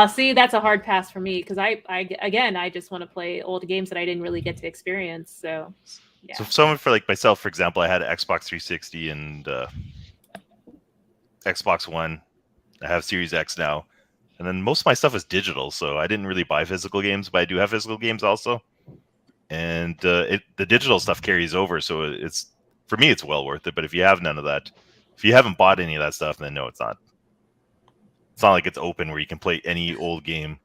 [SPEAKER 14] See, that's a hard pass for me because I just want to play old games that I didn't really get to experience. So, yeah.
[SPEAKER 13] So someone for like myself, for example, I had an Xbox 360 and Xbox One. I have Series X now, and then most of my stuff is digital, so I didn't really buy physical games, but I do have physical games also. And the digital stuff carries over, so it's for me it's well worth it. But if you have none of that, if you haven't bought any of that stuff, then no, it's not. It's not like it's open where you can play any old game.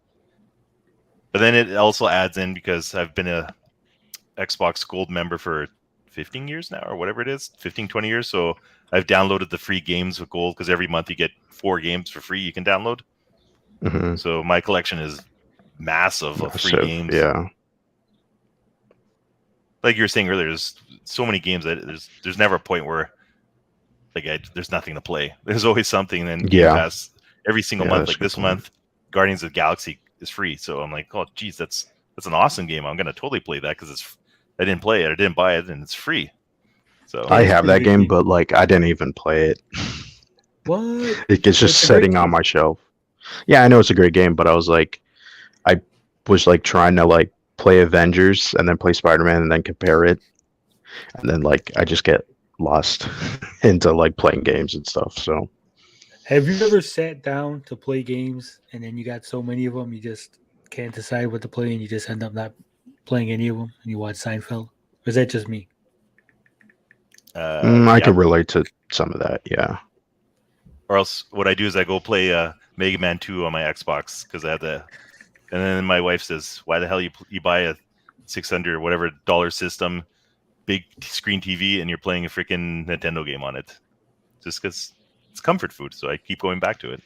[SPEAKER 13] But then it also adds in because I've been a Xbox Gold member for 15 years now, or whatever it is, 15, 20 years. So I've downloaded the free games with Gold because every month you get 4 games for free you can download.
[SPEAKER 6] Mhm.
[SPEAKER 13] So my collection is massive of free games.
[SPEAKER 6] Yeah.
[SPEAKER 13] Like you were saying earlier, there's so many games that there's never a point where there's nothing to play. There's always something. And then Game
[SPEAKER 6] Yeah.
[SPEAKER 13] Pass every single
[SPEAKER 6] Yeah,
[SPEAKER 13] month,
[SPEAKER 6] that's
[SPEAKER 13] like
[SPEAKER 6] a good
[SPEAKER 13] this
[SPEAKER 6] point.
[SPEAKER 13] month, Guardians of the Galaxy is free. So I'm like, oh geez, that's an awesome game. I'm gonna totally play that because I didn't play it, I didn't buy it, and it's free. So
[SPEAKER 6] I
[SPEAKER 1] it's
[SPEAKER 6] have
[SPEAKER 1] pretty
[SPEAKER 6] that
[SPEAKER 1] good
[SPEAKER 6] game,
[SPEAKER 1] game.
[SPEAKER 6] but like I didn't even play it.
[SPEAKER 1] What?
[SPEAKER 6] It's just
[SPEAKER 1] It's a great
[SPEAKER 6] sitting on
[SPEAKER 1] game.
[SPEAKER 6] my shelf. Yeah, I know it's a great game, but I was like trying to like play Avengers and then play Spider-Man and then compare it, and then like I just get lost into like playing games and stuff. So
[SPEAKER 1] Have you ever sat down to play games and then you got so many of them you just can't decide what to play and you just end up not playing any of them and you watch Seinfeld? Or is that just me?
[SPEAKER 6] I can relate to some of that. Yeah.
[SPEAKER 13] Or else what I do is I go play Mega Man 2 on my Xbox because I have the. And then my wife says, "Why the hell you buy a $600 or whatever dollar system, big screen TV, and you're playing a freaking Nintendo game on it?" Just because it's comfort food, so I keep going back to it.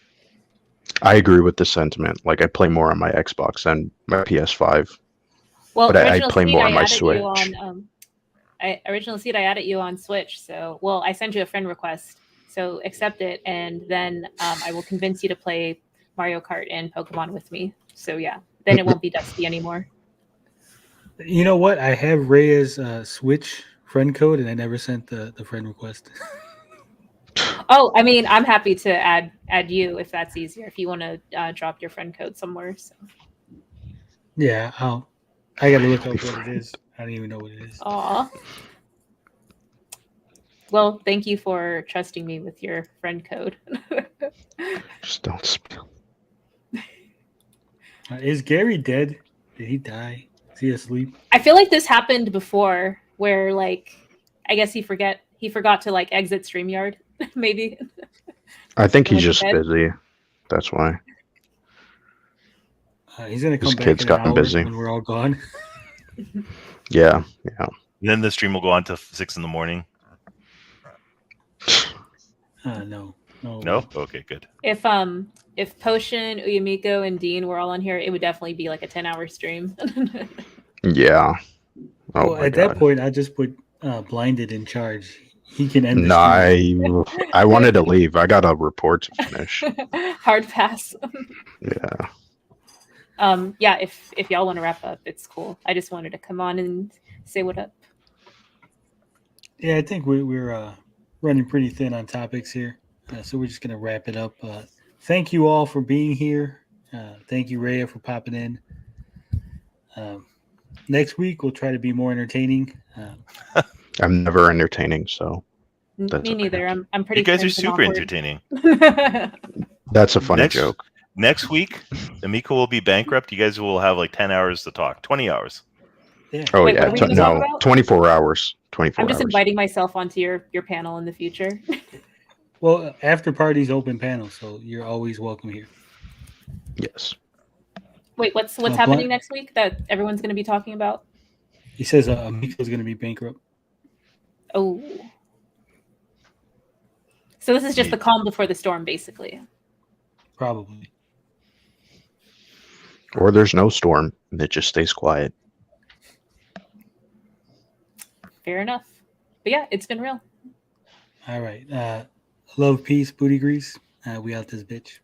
[SPEAKER 6] I agree with the sentiment. Like I play more on my Xbox than my PS5.
[SPEAKER 14] Well,
[SPEAKER 6] but I
[SPEAKER 14] Original
[SPEAKER 6] play
[SPEAKER 14] Seed,
[SPEAKER 6] more on
[SPEAKER 14] I
[SPEAKER 6] my
[SPEAKER 14] added
[SPEAKER 6] Switch.
[SPEAKER 14] you on. Original Seed, I added you on Switch. So, well, I send you a friend request. So accept it, and then I will convince you to play Mario Kart and Pokemon with me. So yeah, then it won't be dusty anymore.
[SPEAKER 1] You know what? I have Rhea's Switch friend code and I never sent the friend request.
[SPEAKER 14] Oh, I mean, I'm happy to add you if that's easier. If you want to drop your friend code somewhere. So.
[SPEAKER 1] Yeah, I gotta look up what it is. I don't even know what it is.
[SPEAKER 14] Aw. Well, thank you for trusting me with your friend code.
[SPEAKER 6] Just don't spill.
[SPEAKER 1] Is Gary dead? Did he die? Is he asleep?
[SPEAKER 14] I feel like this happened before, where like I guess he forgot to like exit StreamYard, maybe.
[SPEAKER 6] I think he's
[SPEAKER 14] Was he
[SPEAKER 6] just
[SPEAKER 14] dead?
[SPEAKER 6] busy. That's why.
[SPEAKER 1] He's gonna come
[SPEAKER 6] His
[SPEAKER 1] back
[SPEAKER 6] kids
[SPEAKER 1] in
[SPEAKER 6] got
[SPEAKER 1] an
[SPEAKER 6] him
[SPEAKER 1] hour
[SPEAKER 6] busy.
[SPEAKER 1] when we're all gone.
[SPEAKER 6] Yeah.
[SPEAKER 13] And then the stream will go on to 6 in the morning.
[SPEAKER 1] No.
[SPEAKER 13] No? Okay, good.
[SPEAKER 14] If Potion, Uyamiko, and Dean were all on here, it would definitely be like a 10-hour stream.
[SPEAKER 6] Yeah. Oh
[SPEAKER 1] Well,
[SPEAKER 6] my
[SPEAKER 1] at
[SPEAKER 6] god.
[SPEAKER 1] that point, I just put Blinded in charge. He can end the
[SPEAKER 6] No,
[SPEAKER 1] stream.
[SPEAKER 6] I wanted to leave. I got a report to finish.
[SPEAKER 14] Hard pass.
[SPEAKER 6] Yeah.
[SPEAKER 14] Yeah, if y'all want to wrap up, it's cool. I just wanted to come on and say what up.
[SPEAKER 1] Yeah, I think we're running pretty thin on topics here, so we're just gonna wrap it up. Thank you all for being here. Thank you, Rhea, for popping in. Next week we'll try to be more entertaining.
[SPEAKER 6] I'm never entertaining, so that's
[SPEAKER 14] Me neither.
[SPEAKER 6] okay.
[SPEAKER 14] I'm pretty.
[SPEAKER 13] You guys are
[SPEAKER 14] cringe and
[SPEAKER 13] super
[SPEAKER 14] awkward.
[SPEAKER 13] entertaining.
[SPEAKER 6] That's a funny joke.
[SPEAKER 13] Next week, Amico will be bankrupt. You guys will have like 10 hours to talk. 20 hours.
[SPEAKER 1] Yeah.
[SPEAKER 6] Oh
[SPEAKER 14] Wait,
[SPEAKER 6] yeah,
[SPEAKER 14] what are we gonna talk about?
[SPEAKER 6] 24 hours. 24
[SPEAKER 14] I'm just
[SPEAKER 6] hours.
[SPEAKER 14] inviting myself onto your panel in the future.
[SPEAKER 1] Well, after party's open panel, so you're always welcome here.
[SPEAKER 6] Yes.
[SPEAKER 14] Wait, what's
[SPEAKER 1] Blunt-
[SPEAKER 14] happening next week that everyone's going to be talking about?
[SPEAKER 1] He says Amico's going to be bankrupt.
[SPEAKER 14] Oh, so this is just the calm before the storm, basically.
[SPEAKER 1] Probably.
[SPEAKER 6] Or there's no storm and it just stays quiet.
[SPEAKER 14] Fair enough. But yeah, it's been real.
[SPEAKER 1] All right. Love, peace, booty grease. We out this bitch.